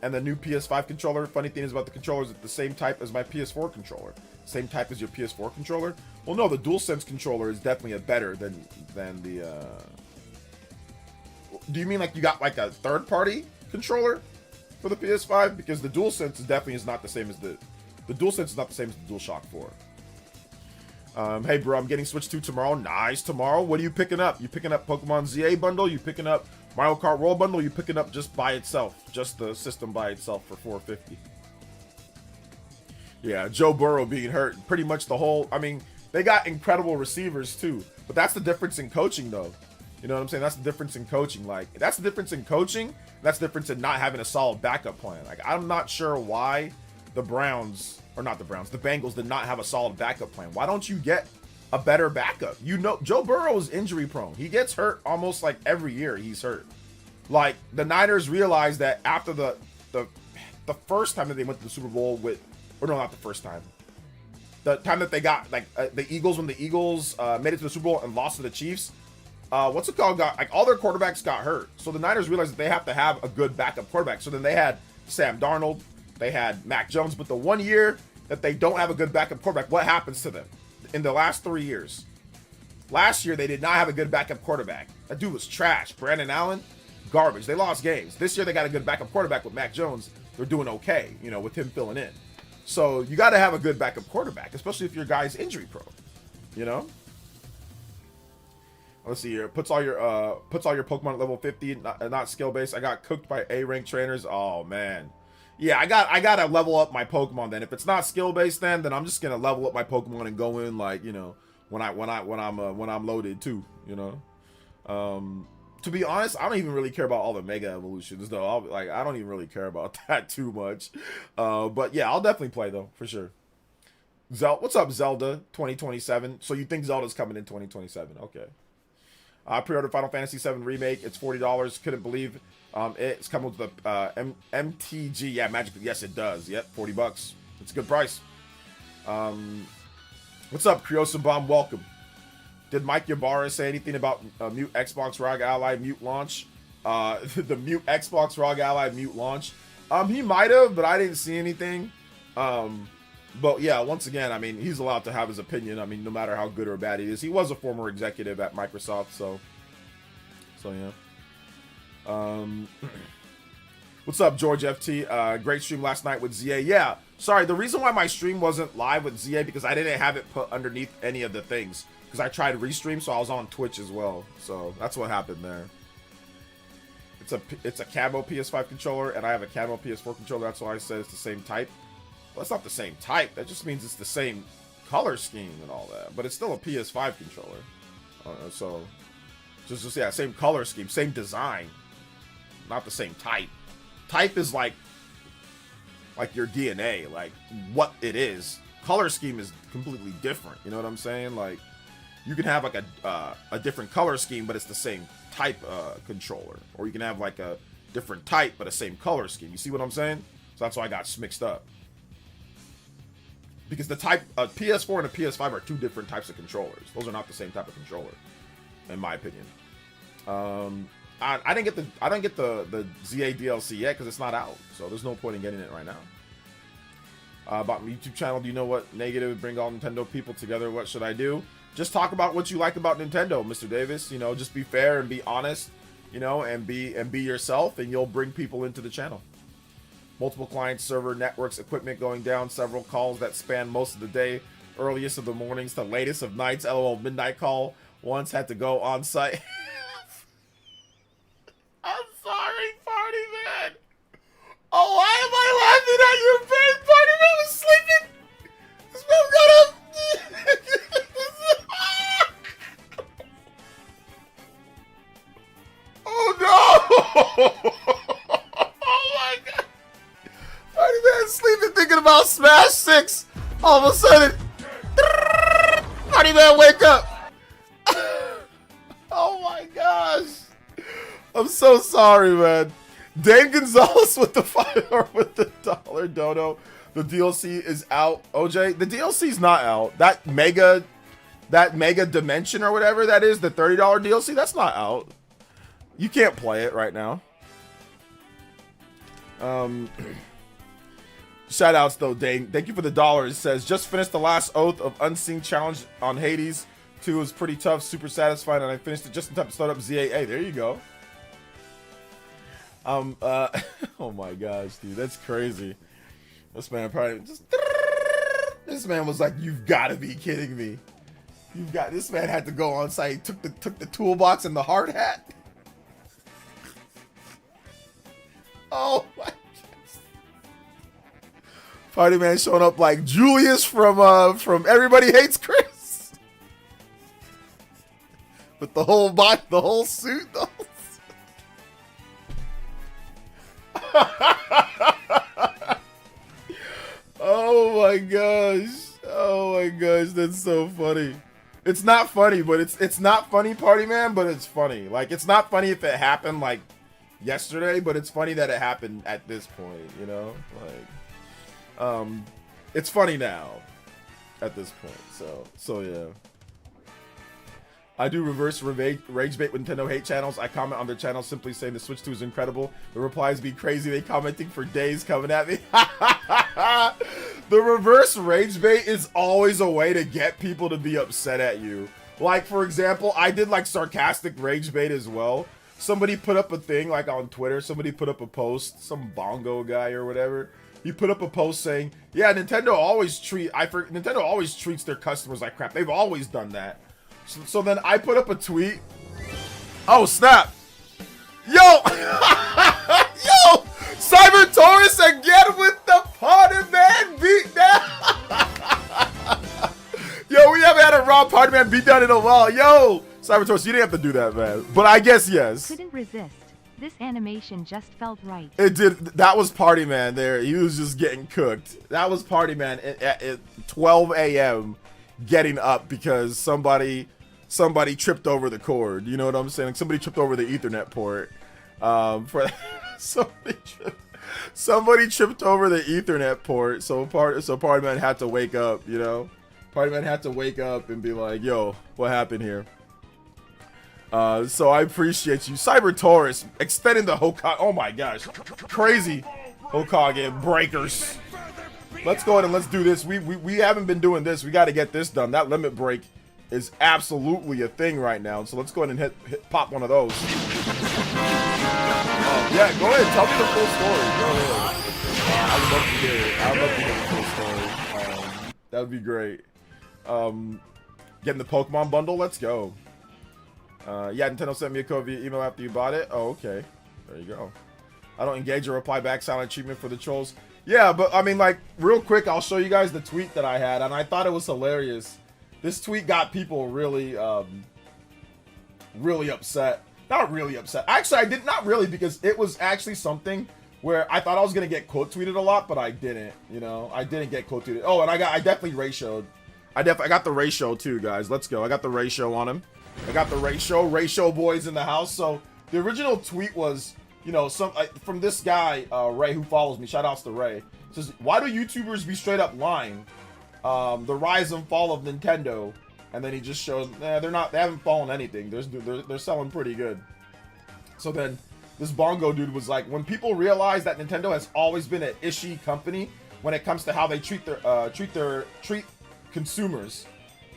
And the new PS5 controller. Funny thing is about the controllers, it's the same type as my PS4 controller. Same type as your PS4 controller. Well, no, the DualSense controller is definitely a better than the. Do you mean like you got like a third-party controller for the PS5? Because the DualSense is definitely not the same as The DualSense is not the same as the DualShock 4. Hey, bro, I'm getting Switch 2 tomorrow. Nice, tomorrow. What are you picking up? You picking up Pokemon ZA bundle? You picking up Mario Kart World bundle? You picking up just by itself? Just the system by itself for $450? Yeah, Joe Burrow being hurt. Pretty much the whole... I mean, they got incredible receivers, too. But that's the difference in coaching, though. You know what I'm saying? That's the difference in coaching. Like, that's the difference in coaching. That's the difference in not having a solid backup plan. Like, I'm not sure why the Browns... Or not the Browns. The Bengals did not have a solid backup plan. Why don't you get a better backup? You know, Joe Burrow is injury prone. He gets hurt almost like every year he's hurt. Like, the Niners realized that after the first time that they went to the Super Bowl with... Or no, not the first time. The time that they got, like, the Eagles, when the Eagles made it to the Super Bowl and lost to the Chiefs, what's it called? Like, all their quarterbacks got hurt. So the Niners realized that they have to have a good backup quarterback. So then they had Sam Darnold, they had Mac Jones, but the one year that they don't have a good backup quarterback, what happens to them in the last 3 years? Last year, they did not have a good backup quarterback. That dude was trash. Brandon Allen, garbage. They lost games. This year, they got a good backup quarterback with Mac Jones. They're doing okay, you know, with him filling in. So you got to have a good backup quarterback, especially if your guy's injury prone, you know? Let's see here. Puts all your Pokemon at level 50, not skill based. I got cooked by A rank trainers. Oh man. Yeah, I gotta level up my Pokemon then. If it's not skill based then I'm just gonna level up my Pokemon and go in, like, you know, when I'm loaded too, you know. To be honest, I don't even really care about all the Mega Evolutions though. I don't even really care about that too much. But yeah, I'll definitely play though, for sure. What's up, Zelda 2027? So you think Zelda's coming in 2027? Okay. I pre-ordered Final Fantasy VII Remake. It's $40. Couldn't believe it's coming with the MTG. Yeah, Magic. Yes, it does. Yep, $40. It's a good price. What's up, Kriosa Bomb? Welcome. Did Mike Ybarra say anything about Mute Xbox ROG Ally Mute launch? The Mute Xbox ROG Ally Mute launch? He might have, but I didn't see anything. But yeah, once again, I mean, he's allowed to have his opinion. I mean, no matter how good or bad he is. He was a former executive at Microsoft, so yeah. What's up, George FT? Great stream last night with ZA. Yeah, sorry, the reason why my stream wasn't live with ZA because I didn't have it put underneath any of the things. Because I tried to restream, so I was on Twitch as well. So that's what happened there. It's a camo PS5 controller, and I have a camo PS4 controller. That's why I said it's the same type. Well, it's not the same type. That just means it's the same color scheme and all that. But it's still a PS5 controller. So, just yeah, same color scheme, same design. Not the same type. Type is like your DNA, like what it is. Color scheme is completely different. You know what I'm saying? Like, you can have like a different color scheme, but it's the same type controller. Or you can have like a different type, but the same color scheme. You see what I'm saying? So that's why I got mixed up. Because the type PS4 and a PS5 are two different types of controllers. Those are not the same type of controller, in my opinion. I didn't get the ZA DLC yet because it's not out, so there's no point in getting it right now. About my YouTube channel, do you know what negative would bring all Nintendo people together? What should I do? Just talk about what you like about Nintendo, Mr. Davis. You know, just be fair and be honest. You know, and be yourself, and you'll bring people into the channel. Multiple clients, server, networks, equipment going down, several calls that span most of the day, earliest of the mornings to latest of nights. LOL, midnight call. Once had to go on site. I'm sorry, Party Man. Oh, why am I laughing at your face? Party Man was sleeping. This man got up. Oh no! Oh my god! Party Man sleeping thinking about Smash 6. All of a sudden, Party Man wake up. Oh my gosh! I'm so sorry, man. Dan Gonzalez with the $5 with the $1 dono. The DLC is out. OJ, the DLC's not out. That mega dimension or whatever that is, the $30 DLC, that's not out. You can't play it right now. Shout outs though, Dane. Thank you for the $. It says, just finished the last Oath of Unseen challenge on Hades. 2 was pretty tough, super satisfied, and I finished it just in time to start up ZAA. There you go. Oh my gosh, dude, that's crazy. This man probably just This man was like, "You've got to be kidding me! You've got." This man had to go on site, took the toolbox and the hard hat. Oh my gosh. Party man showing up like Julius from Everybody Hates Chris. With the whole body, the whole suit though. Oh my gosh. Oh my gosh, that's so funny. It's not funny, but it's not funny, Party Man, but it's funny. Like, it's not funny if it happened like yesterday, but it's funny that it happened at this point, you know? Like, it's funny now at this point. So yeah. I do reverse rage bait with Nintendo hate channels. I comment on their channel simply saying the Switch 2 is incredible. The replies be crazy. They commenting for days coming at me. The reverse rage bait is always a way to get people to be upset at you. Like, for example, I did like sarcastic rage bait as well. Somebody put up a thing like on Twitter. Somebody put up a post, some bongo guy or whatever. He put up a post saying, yeah, Nintendo always treats their customers like crap. They've always done that. So then I put up a tweet. Oh, snap. Yo! Yo! Cyber Taurus again with the Party Man beatdown. Yo, we haven't had a raw Party Man beatdown in a while. Yo! Cyber Taurus, you didn't have to do that, man. But I guess yes.
Couldn't resist. This animation just felt right.
It did. That was Party Man there. He was just getting cooked. That was Party Man at 12 a.m. getting up because somebody tripped over the cord. You know what I'm saying? Like somebody tripped over the Ethernet port. Somebody tripped over the Ethernet port. So Party Man had to wake up. You know, Party Man had to wake up and be like, "Yo, what happened here?" So I appreciate you, Cyber Taurus, extending the Hokage. Oh my gosh, crazy Hokage breakers. Let's go ahead and let's do this. We haven't been doing this. We got to get this done. That limit break is absolutely a thing right now. So let's go ahead and pop one of those. Yeah, go ahead. Tell me the full story. Go ahead. I would love to hear it. I would love to hear the full story. That would be great. Getting the Pokemon bundle. Let's go. Yeah, Nintendo sent me a code via email after you bought it. Oh, okay. There you go. I don't engage or reply back. Silent treatment for the trolls. Yeah, but I mean, like, real quick, I'll show you guys the tweet that I had, and I thought it was hilarious. This tweet got people really, really upset. Not really upset. Actually, I did not really, because it was actually something where I thought I was gonna get quote tweeted a lot, but I didn't. You know, I didn't get quote tweeted. Oh, and I definitely ratioed. I got the ratio too, guys. Let's go. I got the ratio on him. I got the ratio boys in the house. So the original tweet was, you know, from this guy, Ray, who follows me. Shout outs to Ray. It says, why do YouTubers be straight up lying? The rise and fall of Nintendo. And then he just shows, they haven't fallen anything. They're selling pretty good. So then this bongo dude was like, when people realize that Nintendo has always been an ishy company when it comes to how they treat consumers.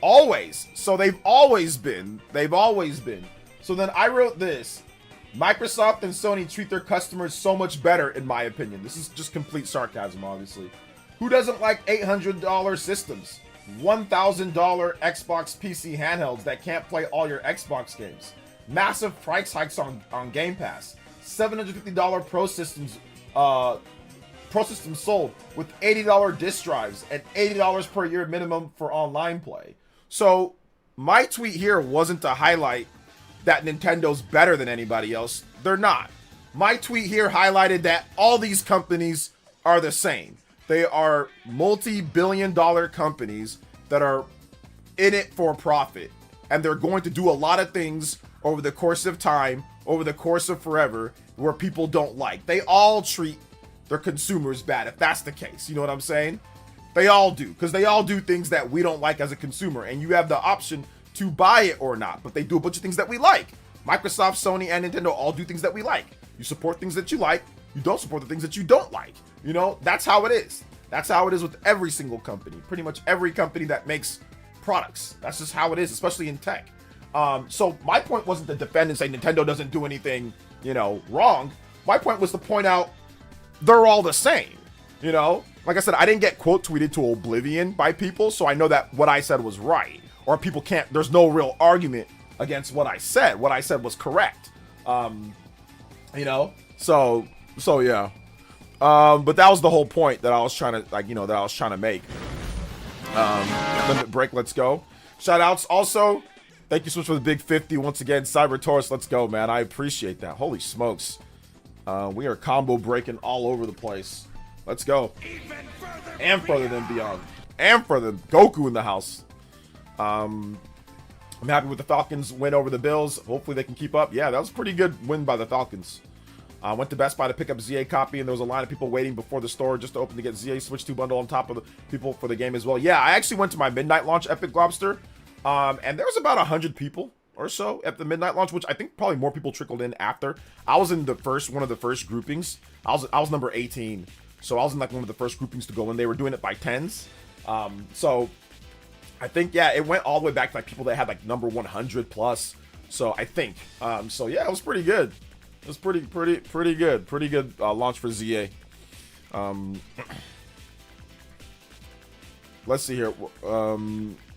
Always. So they've always been. So then I wrote this. Microsoft and Sony treat their customers so much better, in my opinion. This is just complete sarcasm, obviously. Who doesn't like $800 systems? $1,000 Xbox PC handhelds that can't play all your Xbox games. Massive price hikes on Game Pass. $750 Pro Systems sold with $80 disc drives and $80 per year minimum for online play. So my tweet here wasn't to highlight that Nintendo's better than anybody else. They're not. My tweet here highlighted that all these companies are the same. They are multi-billion-dollar companies that are in it for profit. And they're going to do a lot of things over the course of time, over the course of forever, where people don't like. They all treat their consumers bad, if that's the case. You know what I'm saying? They all do, because they all do things that we don't like as a consumer, and you have the option to buy it or not, but they do a bunch of things that we like. Microsoft, Sony, and Nintendo all do things that we like. You support things that you like, you don't support the things that you don't like. You know, that's how it is. That's how it is with every single company. Pretty much every company that makes products. That's just how it is, especially in tech. So my point wasn't to defend and say Nintendo doesn't do anything, you know, wrong. My point was to point out they're all the same. You know, like I said, I didn't get quote tweeted to oblivion by people, so I know that what I said was right, or people can't. There's no real argument against what I said. What I said was correct. You know, so yeah. But that was the whole point that I was trying to, like, you know, that I was trying to make. Limit break, let's go. Shout outs also. Thank you, Switch, for the big 50 once again. Cyber Taurus, let's go, man. I appreciate that. Holy smokes. We are combo breaking all over the place. Let's go. And further than beyond. And further. Goku in the house. I'm happy with the Falcons win over the Bills. Hopefully they can keep up. Yeah, that was a pretty good win by the Falcons. I went to Best Buy to pick up ZA copy, and there was a line of people waiting before the store just to open to get ZA Switch 2 bundle on top of the people for the game as well. Yeah, I actually went to my midnight launch Epic Lobster, and there was about 100 people or so at the midnight launch, which I think probably more people trickled in after. I was in the one of the first groupings. I was number 18, so I was in like one of the first groupings to go in. They were doing it by tens, so I think, yeah, it went all the way back to like people that had like number 100 plus. So I think, so yeah, it was pretty good. It was pretty good. Pretty good launch for ZA. Let's see here.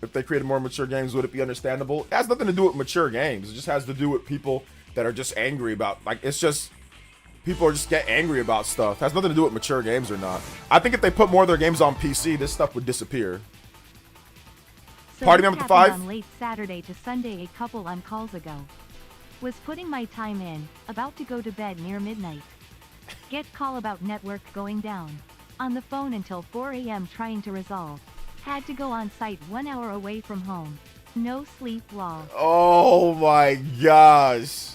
If they created more mature games, would it be understandable? It has nothing to do with mature games. It just has to do with people that are just angry about, like, it's just, people are just get angry about stuff. It has nothing to do with mature games or not. I think if they put more of their games on PC, this stuff would disappear.
So
Party member 5?
On late Saturday to Sunday, a couple on calls ago. Was putting my time in, about to go to bed near midnight. Get call about network going down. On the phone until 4 a.m. trying to resolve. Had to go on site 1 hour away from home. No sleep lol.
Oh my gosh.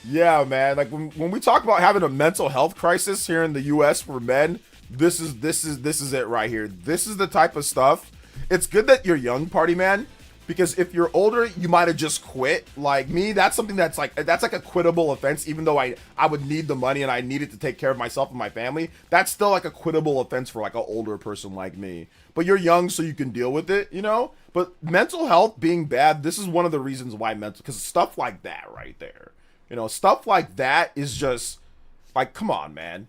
Yeah, man. Like when we talk about having a mental health crisis here in the US for men, this is it right here. This is the type of stuff. It's good that you're young, party man. Because if you're older, you might have just quit. Like me, that's something that's like a quittable offense, even though I would need the money and I needed to take care of myself and my family. That's still like a quittable offense for like an older person like me. But you're young, so you can deal with it, you know? But mental health being bad, this is one of the reasons why because stuff like that right there, you know, stuff like that is just like, come on, man.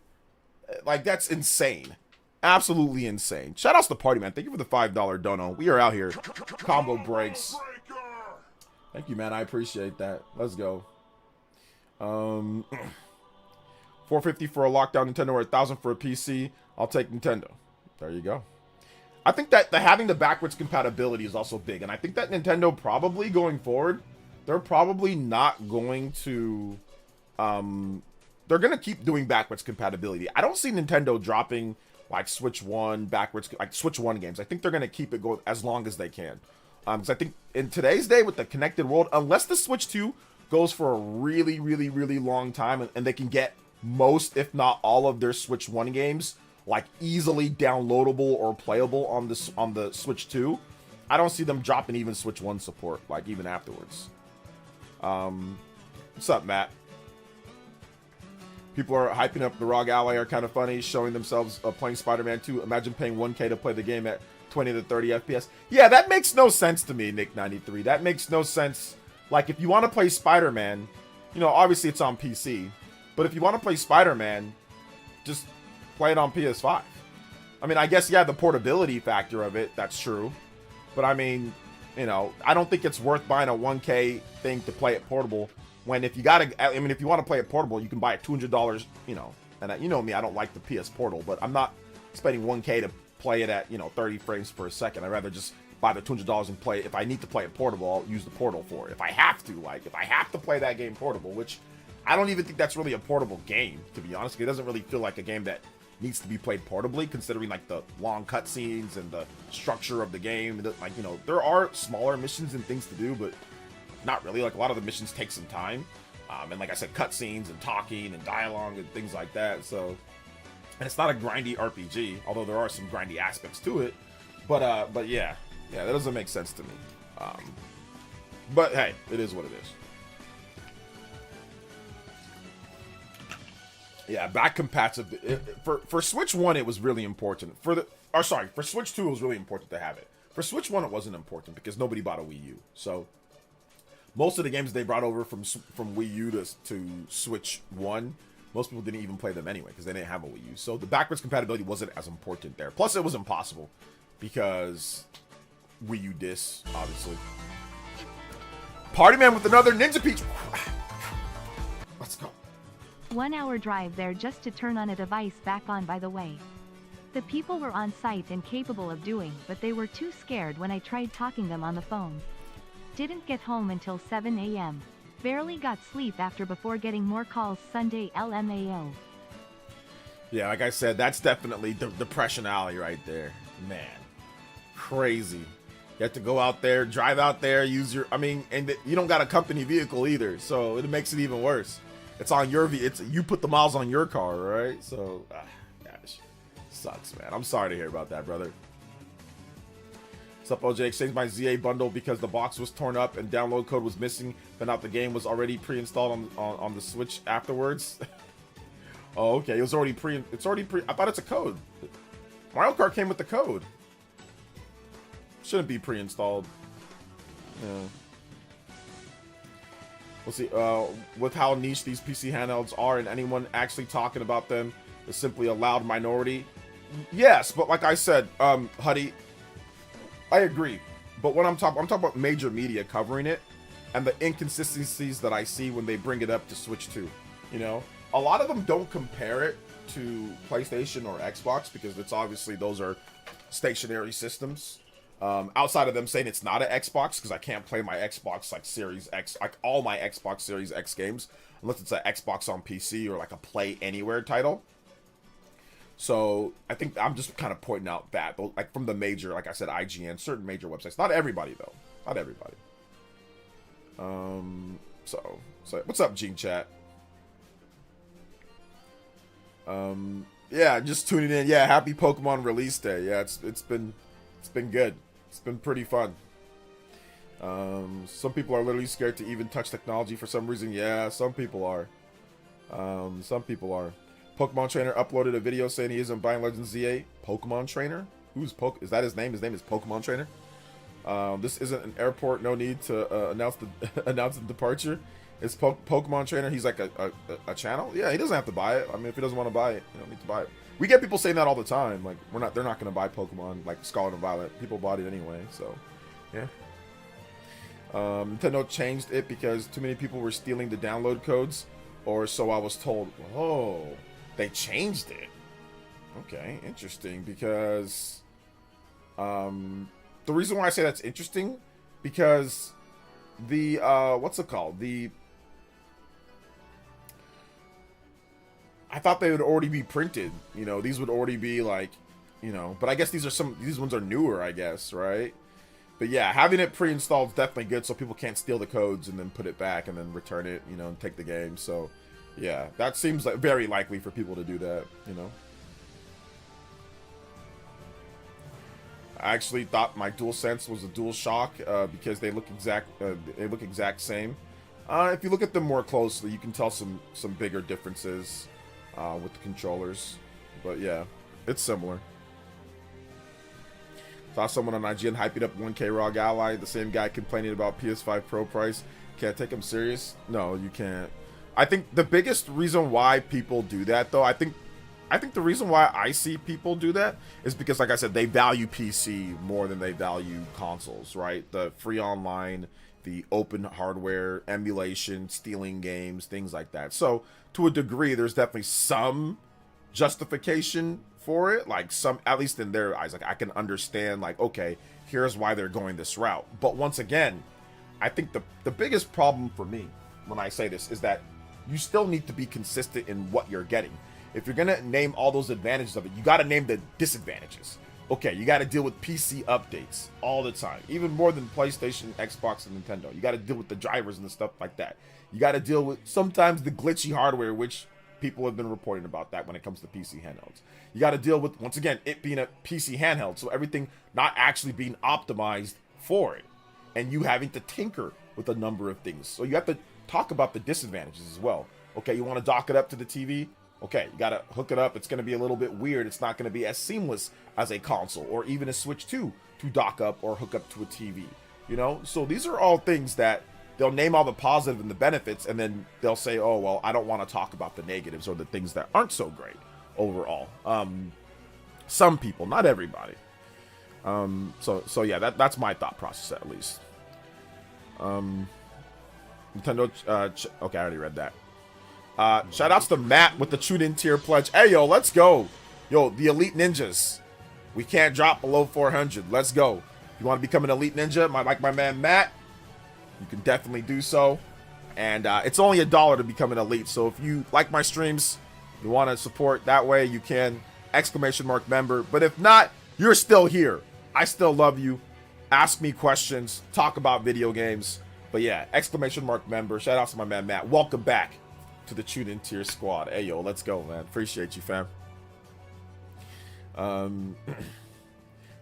Like, that's insane. Absolutely insane. Shout outs to Party Man. Thank you for the $5 dono. We are out here. Combo breaks. Thank you, man. I appreciate that. Let's go. $450 for a lockdown Nintendo or $1,000 for a PC. I'll take Nintendo. There you go. I think that having the backwards compatibility is also big, and I think that Nintendo probably going forward, they're probably not going to. They're gonna keep doing backwards compatibility. I don't see Nintendo dropping like Switch 1 backwards, like Switch 1 games. I think they're going to keep it going as long as they can. Because I think in today's day with the connected world, unless the Switch 2 goes for a really, really, really long time and they can get most, if not all of their Switch 1 games, like easily downloadable or playable on the Switch 2, I don't see them dropping even Switch 1 support, like even afterwards. What's up, Matt? People are hyping up the ROG Ally are kind of funny, showing themselves playing Spider-Man 2. Imagine paying 1K to play the game at 20 to 30 FPS. Yeah, that makes no sense to me, Nick93. That makes no sense. Like, if you want to play Spider-Man, you know, obviously it's on PC. But if you want to play Spider-Man, just play it on PS5. I mean, I guess, yeah, the portability factor of it, that's true. But, I mean, you know, I don't think it's worth buying a 1K thing to play it portable. When if you if you want to play it portable, you can buy it $200, you know. And you know me, I don't like the PS Portal, but I'm not spending 1K to play it at, you know, 30 frames per second. I'd rather just buy the $200 and play it. If I need to play it portable, I'll use the Portal for it. If I have to play that game portable, which I don't even think that's really a portable game, to be honest. It doesn't really feel like a game that needs to be played portably, considering like the long cutscenes and the structure of the game. Like, you know, there are smaller missions and things to do, but not really. Like, a lot of the missions take some time, and like I said, cutscenes and talking and dialogue and things like that. So, and it's not a grindy RPG, although there are some grindy aspects to it. But yeah, that doesn't make sense to me. But hey, it is what it is. Yeah, back compatibility for Switch 1, it was really important. For Switch 2, it was really important to have it. For Switch 1, it wasn't important because nobody bought a Wii U. So most of the games they brought over from Wii U to Switch 1 most people didn't even play them anyway because they didn't have a Wii U. So the backwards compatibility wasn't as important there. Plus, it was impossible because Wii U disc, obviously. Party Man with another Ninja Peach. Let's go.
1 hour drive there just to turn on a device back on, by the way. The people were on site and capable of doing, but they were too scared when I tried talking them on the phone. Didn't get home until 7 a.m. Barely got sleep after before getting more calls Sunday LMAO.
Yeah, like I said, that's definitely the depression alley right there. Man, crazy. You have to go out there, drive out there, use your, and you don't got a company vehicle either, so it makes it even worse. It's on your, you put the miles on your car, right? So, gosh, sucks, man. I'm sorry to hear about that, brother. What's up, OJ? Exchanged my ZA bundle because the box was torn up and download code was missing, but out the game was already pre-installed on the Switch afterwards. Oh, okay. It was already I thought it's a code. Mario Kart came with the code. Shouldn't be pre-installed. Yeah. We'll see. With how niche these PC handhelds are and anyone actually talking about them is simply a loud minority. Yes, but like I said, Huddy, I agree. But when I'm talking about major media covering it and the inconsistencies that I see when they bring it up to Switch 2. You know, a lot of them don't compare it to PlayStation or Xbox because it's obviously those are stationary systems. Outside of them saying it's not an Xbox because I can't play my Xbox like Series X, like all my Xbox Series X games, unless it's an Xbox on PC or like a Play Anywhere title. So I think I'm just kind of pointing out that, like from the major, like I said, IGN, certain major websites. Not everybody though, not everybody. So what's up, Gene Chat? Yeah, just tuning in. Yeah, happy Pokemon release day. Yeah, it's been good. It's been pretty fun. Some people are literally scared to even touch technology for some reason. Yeah, some people are. Pokemon Trainer uploaded a video saying he isn't buying Legends ZA. Pokemon Trainer? Is that his name? His name is Pokemon Trainer. This isn't an airport. No need to announce the departure. It's Pokemon Trainer. He's like a channel. Yeah, he doesn't have to buy it. I mean, if he doesn't want to buy it, you don't need to buy it. We get people saying that all the time. Like they're not going to buy Pokemon like Scarlet and Violet. People bought it anyway. So, yeah. Nintendo changed it because too many people were stealing the download codes, or so I was told. Oh, they changed it. Okay, interesting. Because, the reason why I say that's interesting, because the what's it called? I thought they would already be printed. You know, these would already be like, you know, but I guess these ones are newer, I guess, right? But yeah, having it pre-installed is definitely good so people can't steal the codes and then put it back and then return it, you know, and take the game. So yeah, that seems like very likely for people to do that, you know. I actually thought my DualSense was a DualShock because they look exact same. If you look at them more closely, you can tell some bigger differences with the controllers, but yeah, it's similar. Saw someone on IGN hyping up 1K ROG Ally, the same guy complaining about PS5 Pro price. Can't take him serious? No, you can't. I think the biggest reason why people do that, though, I think the reason why I see people do that is because, like I said, they value PC more than they value consoles, right? The free online, the open hardware, emulation, stealing games, things like that. So, to a degree, there's definitely some justification for it, like some, at least in their eyes. Like, I can understand, like, okay, here's why they're going this route. But once again, I think the biggest problem for me when I say this is that you still need to be consistent in what you're getting. If you're gonna name all those advantages of it, you gotta name the disadvantages. Okay, you gotta deal with PC updates all the time, even more than PlayStation, Xbox, and Nintendo. You gotta deal with the drivers and the stuff like that. You gotta deal with sometimes the glitchy hardware, which people have been reporting about that when it comes to PC handhelds. You gotta deal with, once again, it being a PC handheld, so everything not actually being optimized for it, and you having to tinker with a number of things. So you have to talk about the disadvantages as well. Okay, you want to dock it up to the TV? Okay, you gotta hook it up. It's gonna be a little bit weird. It's not gonna be as seamless as a console or even a Switch 2 to dock up or hook up to a TV. You know, so these are all things that they'll name all the positive and the benefits, and then they'll say, oh, well, I don't want to talk about the negatives or the things that aren't so great overall. Some people, not everybody. So yeah, that's my thought process at least. Nintendo, okay, I already read that. Shout outs to Matt with the Tune-In tier pledge. Hey, yo, let's go. Yo, the Elite Ninjas. We can't drop below 400. Let's go. If you want to become an Elite Ninja, like my man Matt, you can definitely do so. And it's only $1 to become an Elite. So if you like my streams, you want to support that way, you can. ! member. But if not, you're still here. I still love you. Ask me questions. Talk about video games. But yeah, ! member. Shout out to my man Matt. Welcome back to the Tune-In tier squad. Hey, yo, let's go, man. Appreciate you, fam.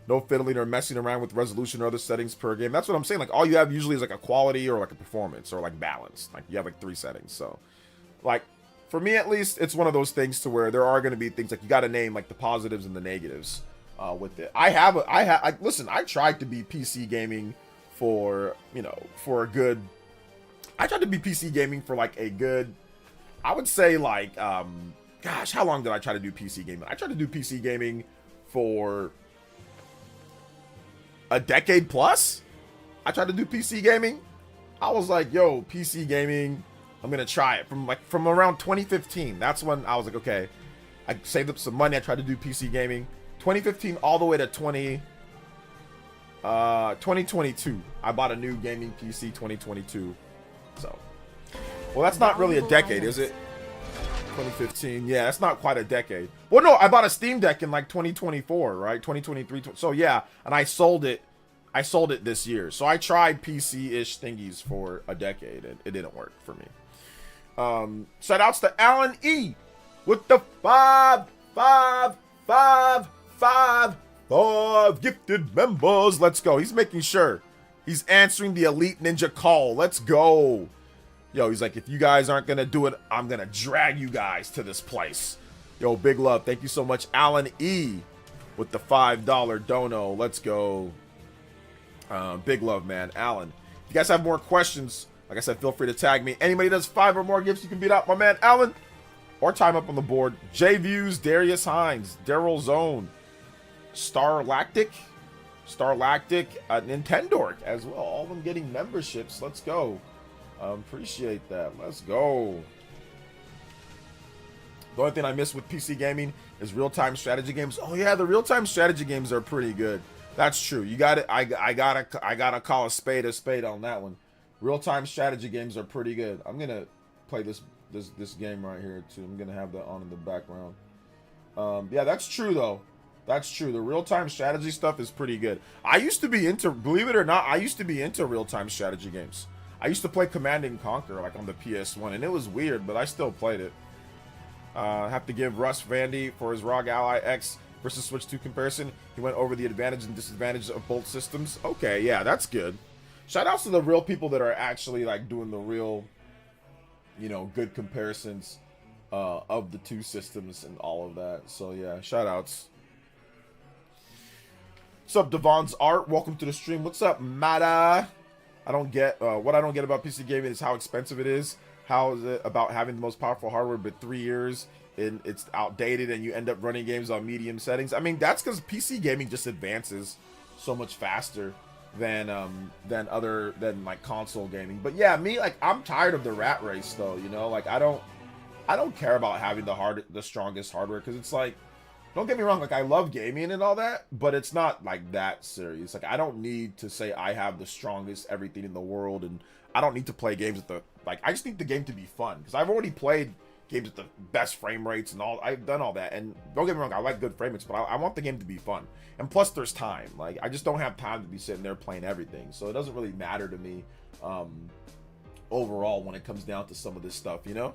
No fiddling or messing around with resolution or other settings per game. That's what I'm saying. Like, all you have usually is like a quality or like a performance or like balance. Like, you have like 3 settings. So, like, for me at least, it's one of those things to where there are going to be things like you got to name like the positives and the negatives with it. Listen, I tried to be PC gaming for, you know, for a good, I tried to be PC gaming for like a good, I would say like, gosh, how long did I try to do PC gaming? I tried to do PC gaming for a decade plus. I tried to do PC gaming. I was like, yo, PC gaming, I'm gonna try it from around 2015. That's when I was like, okay, I saved up some money. I tried to do PC gaming. 2015 all the way to 2022. I bought a new gaming PC 2022. So, well, that's not really a decade, is it? 2015. Yeah, that's not quite a decade. Well, no, I bought a Steam Deck in like 2024, right? 2023. So yeah, and I sold it this year. So I tried PC-ish thingies for a decade and it didn't work for me. Shout outs to Alan E with the 5 gifted members. Let's go. He's making sure he's answering the Elite Ninja call. Let's go. Yo, he's like, if you guys aren't gonna do it, I'm gonna drag you guys to this place. Yo, big love. Thank you so much, Alan E with the $5 dono. Let's go. Big love, man. Alan, if you guys have more questions, like I said, feel free to tag me. Anybody does 5 or more gifts, you can beat out my man Alan, or time up on the board. J Views, Darius Hines, Daryl Zone, Starlactic, Nintendork as well. All of them getting memberships. Let's go. Appreciate that. Let's go. The only thing I miss with PC gaming is real-time strategy games. Oh yeah, the real-time strategy games are pretty good. That's true. You got it. I gotta call a spade on that one. Real-time strategy games are pretty good. I'm gonna play this game right here too. I'm gonna have that on in the background. Yeah, that's true though. That's true. The real-time strategy stuff is pretty good. I used to be into, believe it or not, I used to be into real-time strategy games. I used to play Command & Conquer like on the PS1, and it was weird, but I still played it. Have to give Russ Vandy for his ROG Ally X versus Switch 2 comparison. He went over the advantage and disadvantage of both systems. Okay, yeah, that's good. Shout outs to the real people that are actually like doing the real, you know, good comparisons of the two systems and all of that. So yeah, shout outs. What's up, Devon's Art? Welcome to the stream. What's up, Mata? I don't get what I don't get about PC gaming is how expensive it is. How is it about having the most powerful hardware, but 3 years and it's outdated and you end up running games on medium settings? I mean, that's because PC gaming just advances so much faster than like console gaming. But yeah, me, like, I'm tired of the rat race though, you know? Like, I don't care about having the strongest hardware, because it's like, don't get me wrong, like, I love gaming and all that, but it's not like that serious. Like, I don't need to say I have the strongest everything in the world, and I don't need to play games with the, like, I just need the game to be fun, because I've already played games with the best frame rates and all. I've done all that, and don't get me wrong, I like good frame rates, but I want the game to be fun. And plus, there's time. Like, I just don't have time to be sitting there playing everything, so it doesn't really matter to me overall when it comes down to some of this stuff, you know?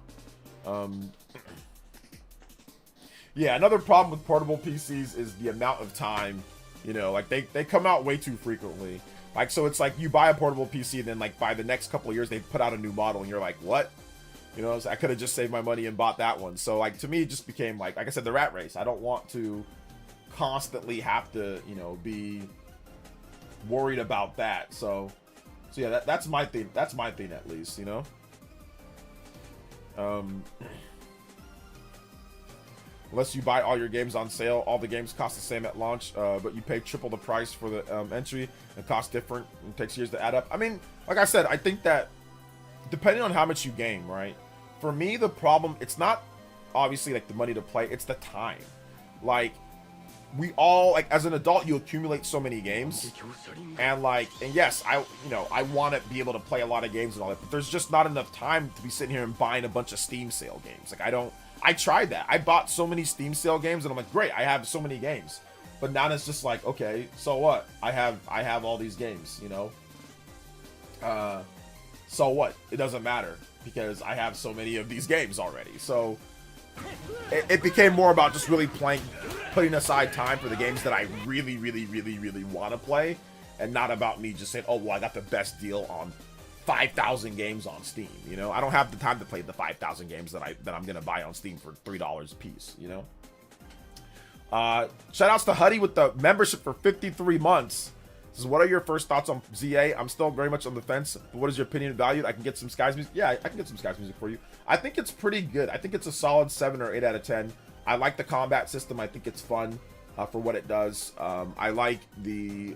Yeah, another problem with portable PCs is the amount of time, you know, like they come out way too frequently. Like, so it's like you buy a portable PC and then like by the next couple of years they put out a new model and you're like, what? You know, so I could have just saved my money and bought that one. So like, to me, it just became like I said, the rat race. I don't want to constantly have to, you know, be worried about that. So So yeah, that's my thing. That's my thing at least, you know. Unless you buy all your games on sale, all the games cost the same at launch, but you pay triple the price for the entry and cost different and takes years to add up. I mean, like I said, I think that depending on how much you game, right? For me, the problem, it's not obviously like the money to play, it's the time. Like, we all, like, as an adult, you accumulate so many games, and like, and yes, I want to be able to play a lot of games and all that, but there's just not enough time to be sitting here and buying a bunch of Steam sale games. Like, I tried that. I bought so many Steam sale games, and I'm like, great, I have so many games. But now it's just like, okay, so what? I have all these games, you know? So what? It doesn't matter, because I have so many of these games already. So it became more about just really putting aside time for the games that I really, really, really, really want to play, and not about me just saying, oh, well, I got the best deal on 5,000 games on Steam. You know, I don't have the time to play the 5,000 games that I'm gonna buy on Steam for $3 a piece. You know. Shout outs to Huddy with the membership for 53 months. This is, what are your first thoughts on ZA? I'm still very much on the fence, but what is your opinion and value? I can get some Skies music. Yeah, I can get some Skies music for you. I think it's pretty good. I think it's a solid 7 or 8 out of 10. I like the combat system. I think it's fun for what it does. I like the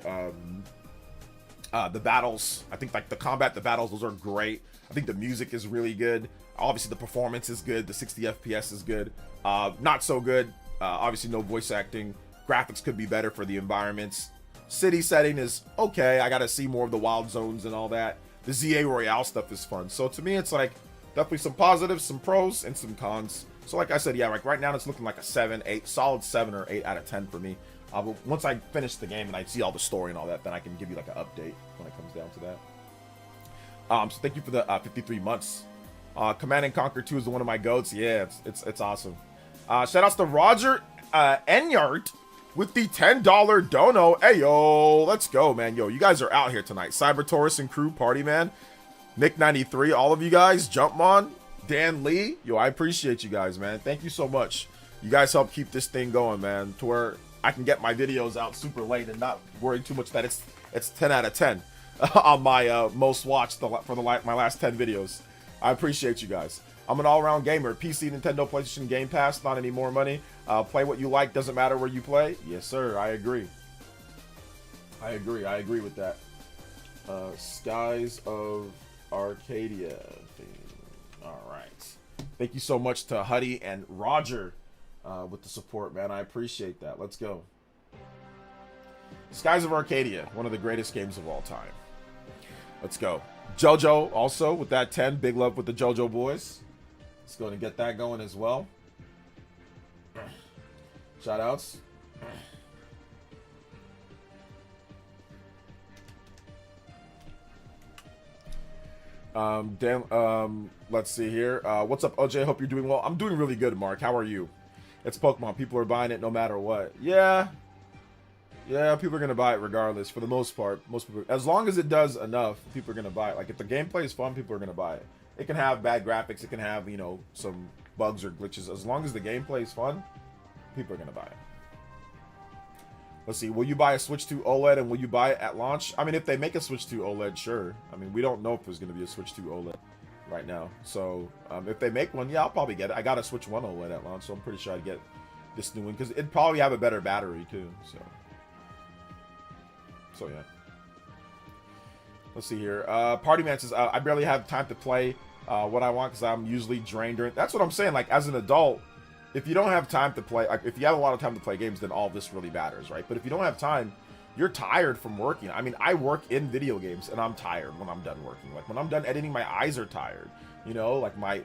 battles. I think like the combat, the battles, those are great. I think the music is really good. Obviously the performance is good. The 60 FPS is good. Not so good. Obviously no voice acting. Graphics could be better for the environments. City setting is okay. I gotta see more of the wild zones and all that. The ZA Royale stuff is fun. So to me, it's like definitely some positives, some pros, and some cons. So like I said, yeah, like right now it's looking like a 7, 8, solid 7 or 8 out of 10 for me. But once I finish the game and I see all the story and all that, then I can give you like an update when it comes down to that. So thank you for the 53 months. Command and Conquer 2 is one of my goats. Yeah, it's awesome. Shout outs to Roger Enyart with the $10 dono. Hey yo, let's go, man. Yo, you guys are out here tonight. Cyber Taurus and crew party, man. Nick93, all of you guys, Jumpmon, Dan Lee. Yo, I appreciate you guys, man. Thank you so much. You guys help keep this thing going, man, to where I can get my videos out super late and not worry too much that it's 10 out of 10 on my most watched for my last 10 videos. I appreciate you guys. I'm an all-around gamer. PC, Nintendo, PlayStation, Game Pass, not any more money. Play what you like, doesn't matter where you play. Yes, sir, I agree. I agree with that. Skies of Arcadia thing. All right. Thank you so much to Huddy and Roger with the support, man. I appreciate that. Let's go. Skies of Arcadia, one of the greatest games of all time. Let's go. JoJo also with that 10. Big love with the JoJo boys. Let's go and get that going as well. Shout outs. Let's see here. What's up, OJ? Hope you're doing well. I'm doing really good, Mark. How are you? It's Pokemon. People are buying it no matter what. Yeah, people are gonna buy it regardless. For the most part, most people, as long as it does enough, people are gonna buy it. Like if the gameplay is fun, people are gonna buy it. It can have bad graphics. It can have, you know, some bugs or glitches. As long as the gameplay is fun, people are gonna buy it. Let's see. Will you buy a Switch 2 OLED, and will you buy it at launch? I mean, if they make a Switch 2 OLED, sure. I mean, we don't know if there's gonna be a Switch 2 OLED right now. So if they make one, yeah, I'll probably get it. I got a Switch 1 OLED at launch, so I'm pretty sure I'd get this new one because it'd probably have a better battery too. So yeah. Let's see here. Party Man says, I barely have time to play what I want because I'm usually drained during. That's what I'm saying. Like as an adult, if you don't have time to play, like if you have a lot of time to play games, then all this really matters, right? But if you don't have time, you're tired from working. I mean, I work in video games and I'm tired when I'm done working. Like when I'm done editing, my eyes are tired. You know, like my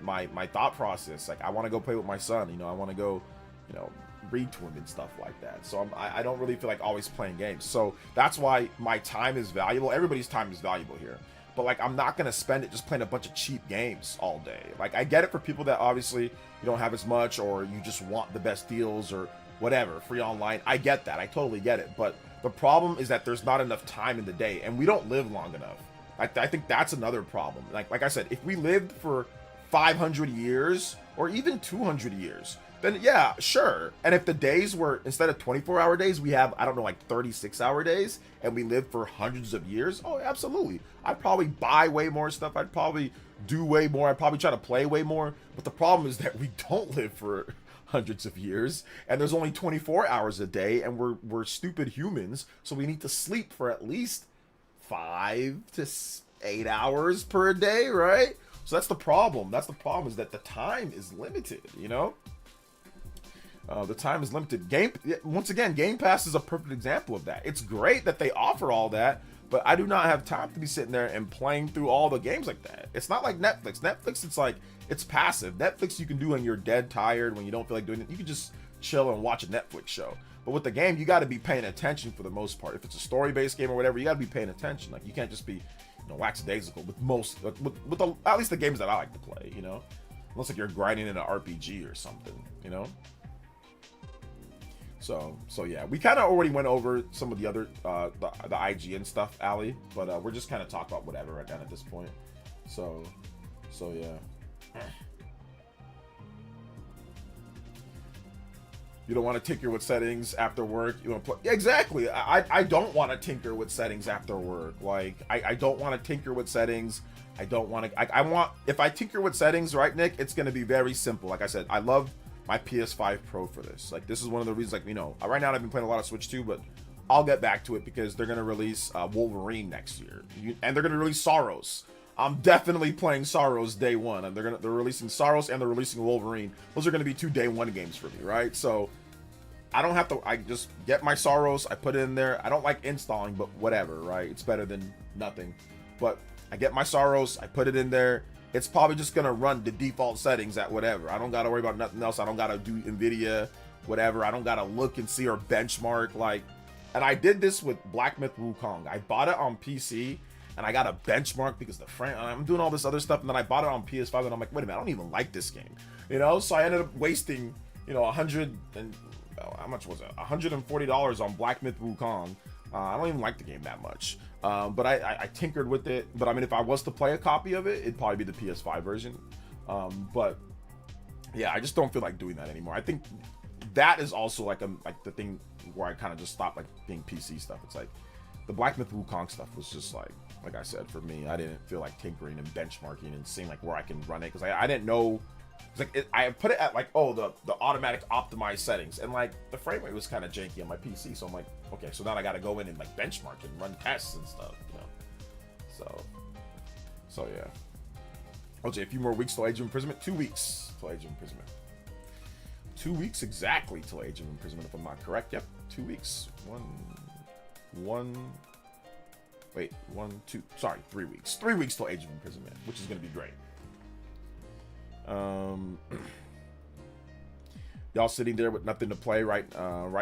thought process. Like I want to go play with my son. You know, I want to go, you know, read to him and stuff like that. So I don't really feel like always playing games. So that's why my time is valuable. Everybody's time is valuable here. But like I'm not gonna spend it just playing a bunch of cheap games all day. Like I get it for people that obviously you don't have as much, or you just want the best deals or whatever, free online. I get that. I totally get it. But the problem is that there's not enough time in the day, and we don't live long enough. I think that's another problem. Like I said, if we lived for 500 years or even 200 years, then yeah, sure. And if the days were, instead of 24-hour days, we have, I don't know, like 36-hour days, and we live for hundreds of years, oh, absolutely. I'd probably buy way more stuff. I'd probably do way more. I'd probably try to play way more. But the problem is that we don't live for hundreds of years, and there's only 24 hours a day, and we're stupid humans, so we need to sleep for at least 5 to 8 hours per day, right? So that's the problem. That's the problem, is that the time is limited, you know? The time is limited. Once again, Game Pass is a perfect example of that. It's great that they offer all that, but I do not have time to be sitting there and playing through all the games like that. It's not like Netflix. Netflix, it's like, it's passive. Netflix you can do when you're dead tired, when you don't feel like doing it. You can just chill and watch a Netflix show. But with the game, you got to be paying attention for the most part. If it's a story-based game or whatever, you got to be paying attention. Like, you can't just be, lackadaisical with most, at least the games that I like to play, Unless like you're grinding in an RPG or something, So yeah, we kind of already went over some of the other, the IGN stuff, Ali, but we're just kind of talking about whatever right now at this point. So yeah. You don't want to tinker with settings after work. You want to play. Exactly. I don't want to tinker with settings after work. Like, I don't want to tinker with settings. I don't want to. I want, if I tinker with settings, right, Nick, it's going to be very simple. Like I said, I love my PS5 Pro for this. Like, this is one of the reasons, like, right now I've been playing a lot of Switch 2, but I'll get back to it because they're going to release Wolverine next year. And they're going to release Sorrows. I'm definitely playing Sorrows day one, and they're releasing Sorrows and they're releasing Wolverine. Those are going to be 2 day one games for me, right? So I don't have to. I just get my Sorrows, I put it in there. I don't like installing, but whatever, right? It's better than nothing. But I get my Sorrows, I put it in there. It's probably just gonna run the default settings at whatever. I don't gotta worry about nothing else. I don't gotta do NVIDIA, whatever. I don't gotta look and see or benchmark, like. And I did this with Black Myth Wukong. I bought it on PC. And I got a benchmark because I'm doing all this other stuff, and then I bought it on PS5, and I'm like, wait a minute, I don't even like this game, So I ended up wasting, how much was it? $140 on Black Myth Wukong. I don't even like the game that much, but I tinkered with it. But I mean, if I was to play a copy of it, it'd probably be the PS5 version. But yeah, I just don't feel like doing that anymore. I think that is also like the thing where I kind of just stopped like being PC stuff. It's like the Black Myth Wukong stuff was just like I said, for me, I didn't feel like tinkering and benchmarking and seeing like where I can run it, because I didn't know. It's like I put it at like, the automatic optimized settings, and like the frame rate was kind of janky on my PC, so I'm like, okay, so now I got to go in and like benchmark and run tests and stuff, So yeah. OJ, a few more weeks till age of imprisonment. 2 weeks till age of imprisonment. 2 weeks exactly till age of imprisonment, if I'm not correct. Yep, 2 weeks. 3 weeks. 3 weeks till age of imprisonment, which is going to be great. Y'all sitting there with nothing to play right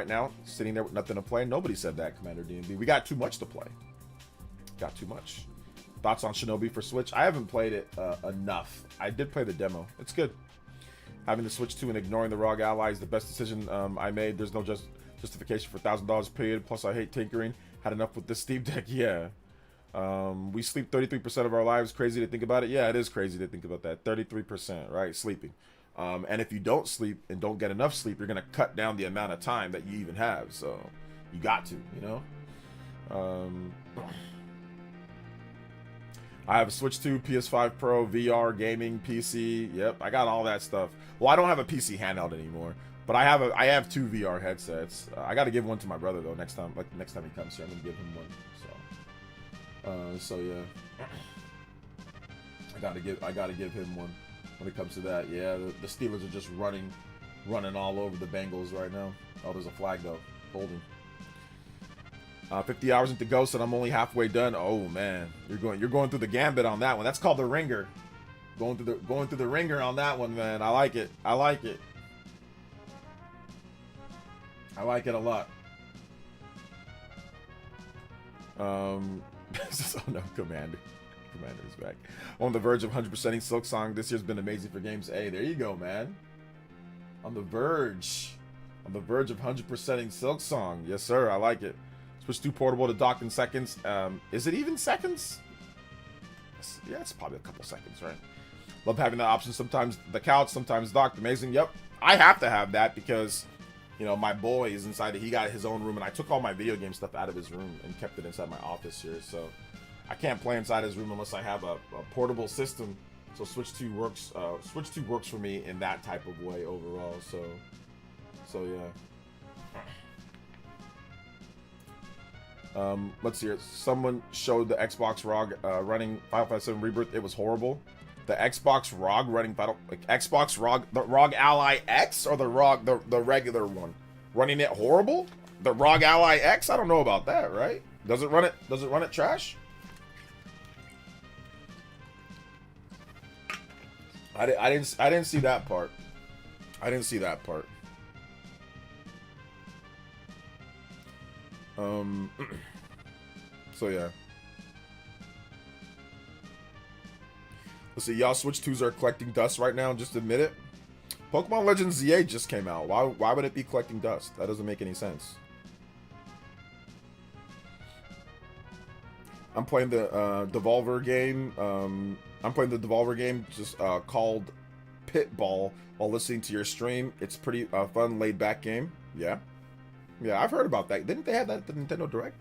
now? Sitting there with nothing to play? Nobody said that, Commander DMB. We got too much to play. Got too much. Thoughts on Shinobi for Switch? I haven't played it enough. I did play the demo. It's good. Having to Switch 2 and ignoring the ROG Ally is the best decision I made. There's no justification for $1,000 period. Plus, I hate tinkering. Had enough with this Steam Deck. Yeah. We sleep 33% of our lives. Crazy to think about it. Yeah, it is crazy to think about that. 33%, right? Sleeping. And if you don't sleep and don't get enough sleep, you're going to cut down the amount of time that you even have. So you got to, I have a Switch 2, PS5 Pro, VR, gaming, PC. Yep, I got all that stuff. Well, I don't have a PC handheld anymore, but I have 2 VR headsets. I got to give one to my brother though next time he comes here. I'm gonna give him one. So yeah, I gotta give him one when it comes to that. Yeah, the Steelers are just running all over the Bengals right now. Oh, there's a flag though, holding. 50 hours into Ghost, and I'm only halfway done. Oh man, you're going through the gambit on that one. That's called the ringer. Going through the ringer on that one, man. I like it. I like it a lot. Oh no, Commander's back. On the verge of 100%ing Silk Song. This year's been amazing for games. Hey, there you go, man. On the verge of 100%ing Silk Song. Yes, sir. I like it. Switch 2 portable to dock in seconds. Is it even seconds? Yeah, it's probably a couple seconds, right? Love having that option. Sometimes the couch, sometimes docked. Amazing. Yep. I have to have that because, you know, my boy is inside. He got his own room, and I took all my video game stuff out of his room and kept it inside my office here. So I can't play inside his room unless I have a portable system. So Switch 2 works. Switch 2 works for me in that type of way overall. So yeah. Let's see here. Someone showed the Xbox ROG running Final Fantasy VII Rebirth. It was horrible. The Xbox ROG running Xbox ROG, the ROG Ally X or the ROG, the regular one, running it horrible. The ROG Ally X, I don't know about that, right? Does it run it trash? I didn't see that part. I didn't see that part. So yeah. Let's see, y'all Switch 2s are collecting dust right now, just admit it. Pokemon Legends ZA just came out. Why would it be collecting dust? That doesn't make any sense. I'm playing the Devolver game. I'm playing the Devolver game just called Pitball while listening to your stream. It's pretty fun, laid back game. Yeah. Yeah, I've heard about that. Didn't they have that at the Nintendo Direct?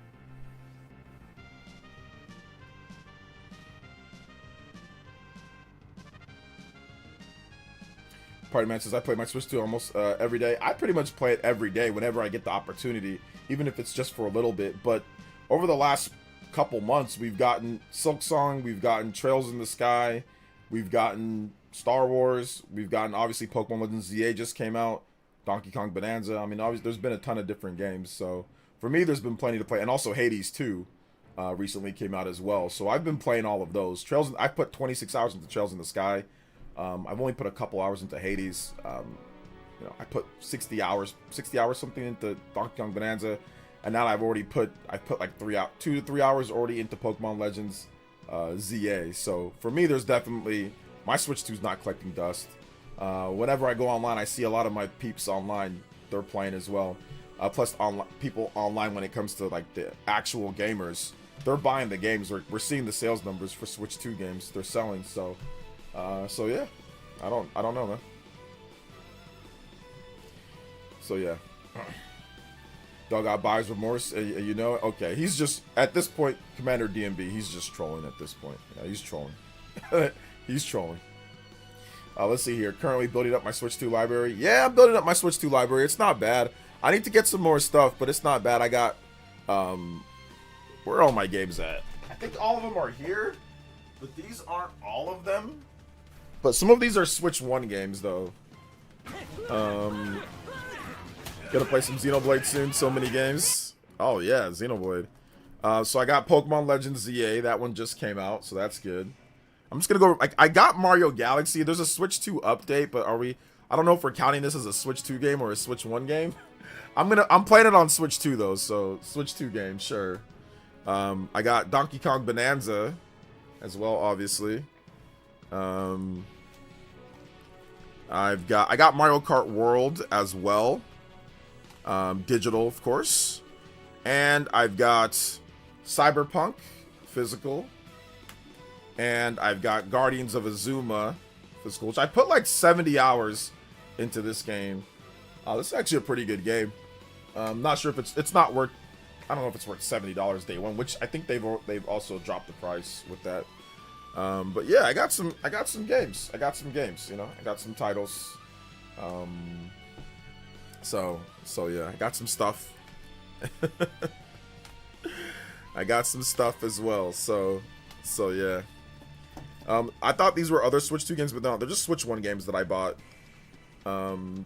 Party Man says, I play my Switch 2 almost every day. I pretty much play it every day whenever I get the opportunity, even if it's just for a little bit. But over the last couple months, we've gotten Silksong, we've gotten Trails in the Sky, we've gotten Star Wars, we've gotten, obviously, Pokemon Legends ZA just came out, Donkey Kong Bonanza. I mean, obviously, there's been a ton of different games. So for me, there's been plenty to play. And also Hades 2 recently came out as well. So I've been playing all of those. I put 26 hours into Trails in the Sky. I've only put a couple hours into Hades. You know, I put 60 hours something into Donkey Kong Bonanza, and now I put like 2 to 3 hours already into Pokemon Legends ZA. So for me, there's definitely, my Switch 2 is not collecting dust. Whenever I go online, I see a lot of my peeps online, they're playing as well. Plus people online, when it comes to like the actual gamers, they're buying the games. We're seeing the sales numbers for Switch 2 games they're selling. So yeah, I don't know, man. So yeah, dog got buyer's remorse. You know, okay, he's just at this point, Commander DMB. He's just trolling at this point. Yeah, he's trolling. He's trolling. Let's see here. Currently building up my Switch 2 library. Yeah, I'm building up my Switch 2 library. It's not bad. I need to get some more stuff, but it's not bad. I got where are all my games at? I think all of them are here, but these aren't all of them. But some of these are Switch 1 games, though. Gonna play some Xenoblade soon. So many games. Oh, yeah, Xenoblade. So I got Pokemon Legends ZA. That one just came out, so that's good. I'm just gonna go... I got Mario Galaxy. There's a Switch 2 update, but are we... I don't know if we're counting this as a Switch 2 game or a Switch 1 game. I'm playing it on Switch 2, though, so Switch 2 game, sure. I got Donkey Kong Bonanza as well, obviously. I got Mario Kart World as well, digital of course, and I've got Cyberpunk physical, and I've got Guardians of Azuma physical, which I put like 70 hours into this game. This is actually a pretty good game. I'm not sure if it's not worth. I don't know if it's worth $70 day one, which I think they've also dropped the price with that. But yeah, I got some games. You know, I got some titles. So yeah, I got some stuff. I got some stuff as well. So yeah. I thought these were other Switch 2 games, but no, they're just Switch 1 games that I bought. And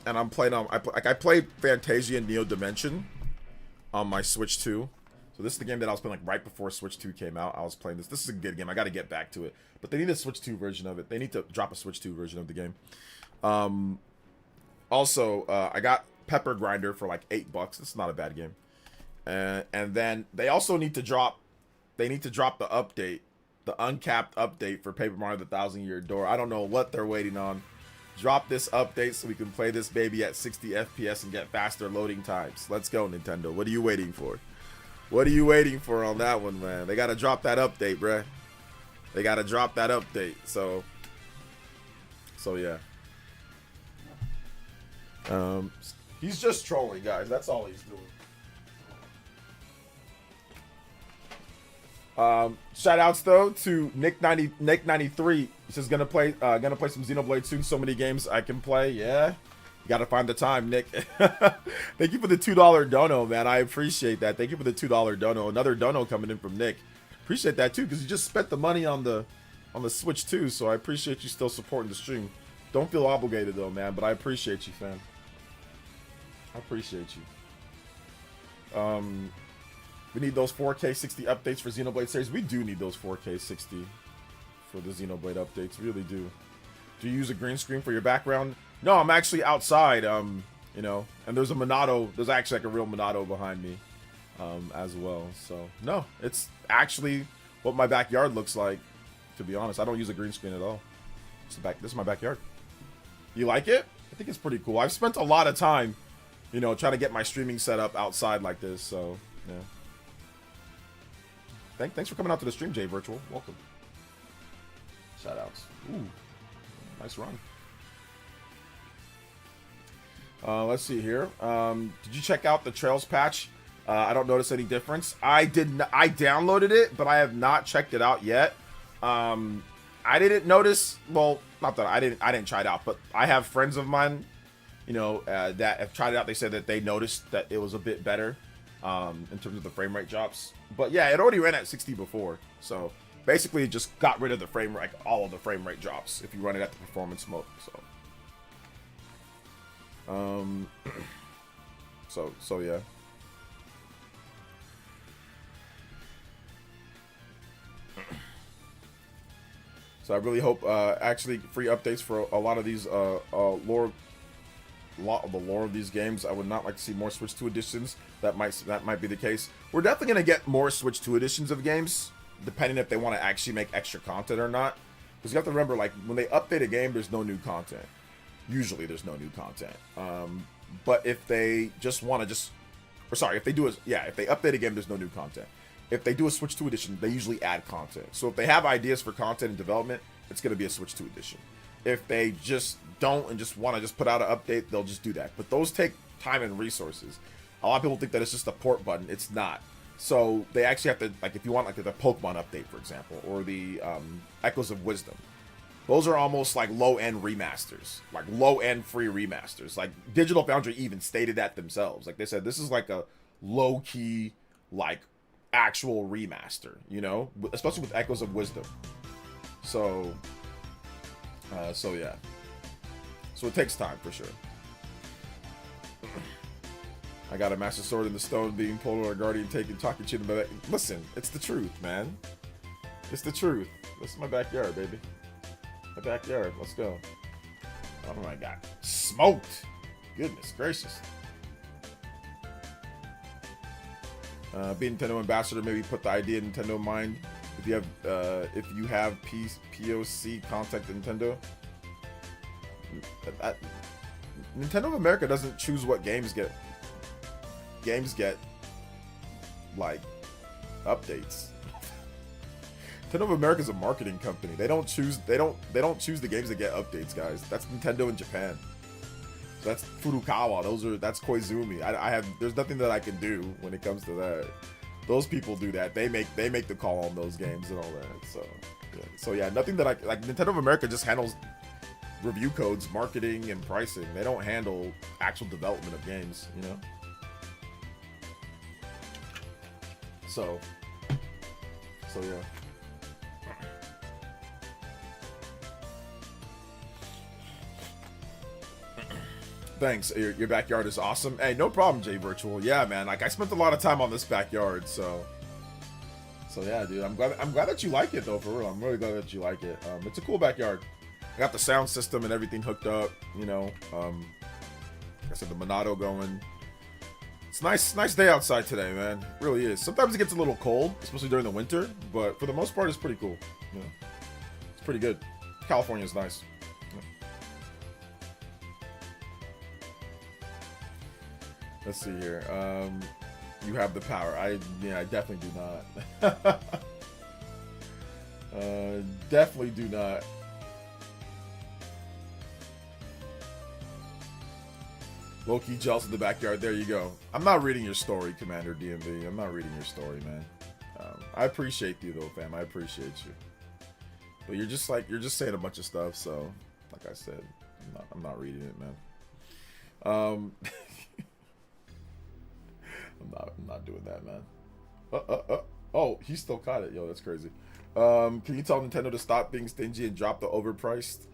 I'm playing on. I played Fantasia and Neo Dimension on my Switch 2. So this is the game that I was playing like right before Switch 2 came out. I was playing this. This is a good game. I got to get back to it. But they need a Switch 2 version of it. They need to drop a Switch 2 version of the game. Also, I got Pepper Grinder for like $8. It's not a bad game. And then they also need to drop. They need to drop the update, the uncapped update for Paper Mario: The Thousand Year Door. I don't know what they're waiting on. Drop this update so we can play this baby at 60 FPS and get faster loading times. Let's go, Nintendo. What are you waiting for? What are you waiting for on that one, man? They gotta drop that update, bruh. They got to drop that update. So yeah. He's just trolling, guys. That's all he's doing. Shout outs though to Nick93. He says gonna play some Xenoblade soon. So many games I can play. Yeah, you gotta find the time, Nick. Thank you for the $2 dono, man. I appreciate that. Thank you for the $2 dono. Another dono coming in from Nick. Appreciate that too, because you just spent the money on the Switch too. So I appreciate you still supporting the stream. Don't feel obligated though, man. But I appreciate you, fam. I appreciate you. We need those 4K 60 updates for Xenoblade series. We do need those 4K 60 for the Xenoblade updates. We really do. Do you use a green screen for your background? No, I'm actually outside. You know, and there's a Monado. There's actually like a real Monado behind me, as well. So no, it's actually what my backyard looks like. To be honest, I don't use a green screen at all. This is my backyard. You like it? I think it's pretty cool. I've spent a lot of time, you know, trying to get my streaming set up outside like this. So yeah. Thanks for coming out to the stream, Jay Virtual. Welcome. Shout outs. Ooh, nice run. Let's see here. Did you check out the Trails patch? I don't notice any difference. I downloaded it, but I have not checked it out yet. I didn't notice. Well, not that I didn't try it out, but I have friends of mine, you know, that have tried it out. They said that they noticed that it was a bit better, in terms of the frame rate drops. But yeah, it already ran at 60 before, so basically it just got rid of the frame rate, all of the frame rate drops if you run it at the performance mode. So yeah. So I really hope actually free updates for a lot of these the lore of these games. I would not like to see more Switch 2 editions. That might be the case. We're definitely gonna get more Switch 2 editions of games, depending if they want to actually make extra content or not. Because you have to remember, like, when they update a game, there's no new content. Usually there's no new content. But if they just want to if they update a game, there's no new content. If they do a Switch 2 edition, they usually add content. So if they have ideas for content and development, it's going to be a Switch 2 edition. If they just don't and just want to just put out an update, they'll just do that. But those take time and resources. A lot of people think that it's just a port button. It's not. So they actually have to, like, if you want like the Pokemon update, for example, or the Echoes of Wisdom, those are almost like low-end remasters, like low-end free remasters. Like Digital Foundry even stated that themselves. Like they said, this is like a low-key, like, actual remaster, you know, especially with Echoes of Wisdom. So yeah. So it takes time for sure. I got a Master Sword in the Stone being pulled on a Guardian talking shit about it. Listen, it's the truth, man. It's the truth. This is my backyard, baby. My backyard. Let's go. Oh my god. Smoked. Goodness gracious. Be Nintendo ambassador, maybe put the idea in Nintendo mind. If you have POC, contact Nintendo. Nintendo of America doesn't choose what games get like updates. Nintendo of America is a marketing company. They don't choose the games that get updates, guys. That's Nintendo in Japan. So that's Furukawa. That's Koizumi. There's nothing that I can do when it comes to that. Those people do that. They make the call on those games and all that. So yeah, nothing that like Nintendo of America just handles review codes, marketing, and pricing. They don't handle actual development of games, you know? So yeah. Thanks. Your backyard is awesome. Hey, no problem, Jay Virtual. Yeah, man. Like, I spent a lot of time on this backyard, so yeah, dude. I'm glad that you like it, though. For real, I'm really glad that you like it. It's a cool backyard. I got the sound system and everything hooked up. You know, like I said, the Monado going. It's nice day outside today, man. It really is. Sometimes it gets a little cold, especially during the winter, but for the most part, it's pretty cool. Yeah, it's pretty good. California's nice. Let's see here. You have the power. I definitely do not. Definitely do not. Loki jealous in the backyard. There you go. I'm not reading your story, Commander DMV. I'm not reading your story, man. I appreciate you though, fam. I appreciate you. But you're just saying a bunch of stuff. So, like I said, I'm not reading it, man. I'm not doing that, man. Oh, he still caught it. Yo, that's crazy. Can you tell Nintendo to stop being stingy and drop the overpriced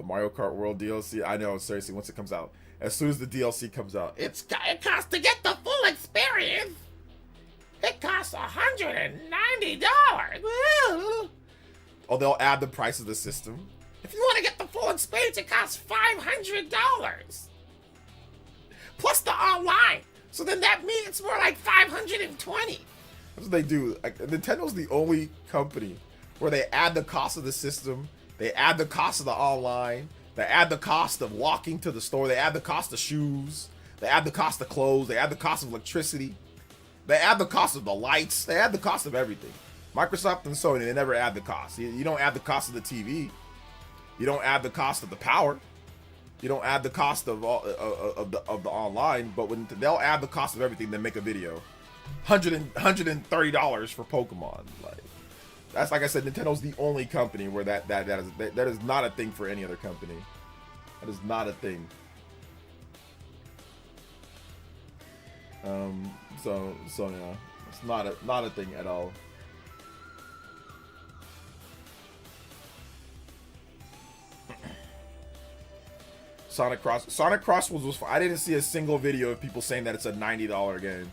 Mario Kart World DLC? I know, seriously, once it comes out. As soon as the DLC comes out.
It costs to get the full experience. It costs $190.
Oh, they'll add the price of the system?
If you want to get the full experience, it costs $500. Plus the online. So then that means it's more like $520.
That's what they do. Like, Nintendo's the only company where they add the cost of the system, they add the cost of the online, they add the cost of walking to the store, they add the cost of shoes, they add the cost of clothes, they add the cost of electricity, they add the cost of the lights, they add the cost of everything. Microsoft and Sony, they never add the cost. You don't add the cost of the TV. You don't add the cost of the power. You don't add the cost of all of the online, but when they'll add the cost of everything, then make a video. $130 for Pokemon. Like, that's, like I said, Nintendo's the only company where that is not a thing for any other company. That is not a thing. So yeah, it's not a thing at all. Sonic Cross was fun. I didn't see a single video of people saying that it's a $90 game.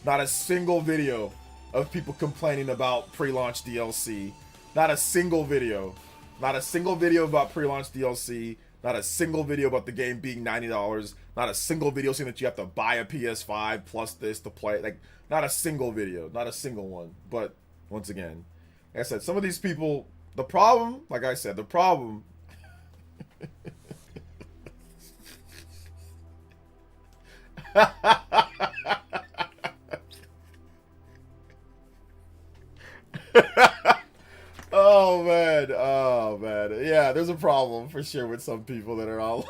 Not a single video of people complaining about pre-launch DLC. Not a single video. Not a single video about pre-launch DLC. Not a single video about the game being $90. Not a single video saying that you have to buy a PS5 plus this to play. Like, not a single video. Not a single one. But, once again, like I said, some of these people, the problem, like I said, the problem... Oh man, yeah, there's a problem for sure with some people that are online.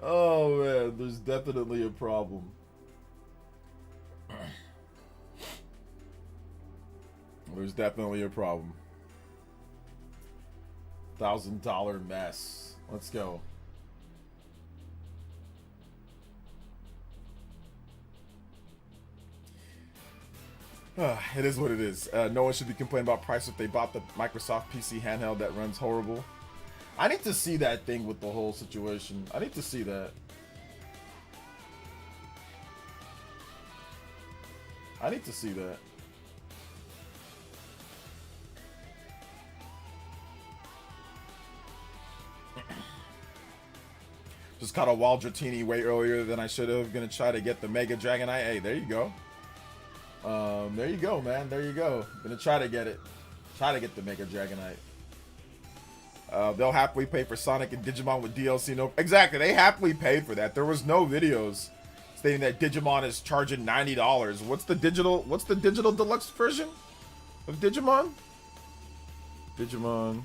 Oh man, there's definitely a problem. There's definitely a problem. $1,000 mess. Let's go. It is what it is. No one should be complaining about price if they bought the Microsoft PC handheld that runs horrible. I need to see that thing with the whole situation. I need to see that. I need to see that. Just caught a Waldratini way earlier than I should have. Gonna try to get the Mega Dragonite. Hey, there you go. There you go, man. There you go. Gonna try to get it. Try to get the Mega Dragonite. They'll happily pay for Sonic and Digimon with DLC. No, exactly. They happily paid for that. There was no videos stating that Digimon is charging $90. What's the digital deluxe version of Digimon? Digimon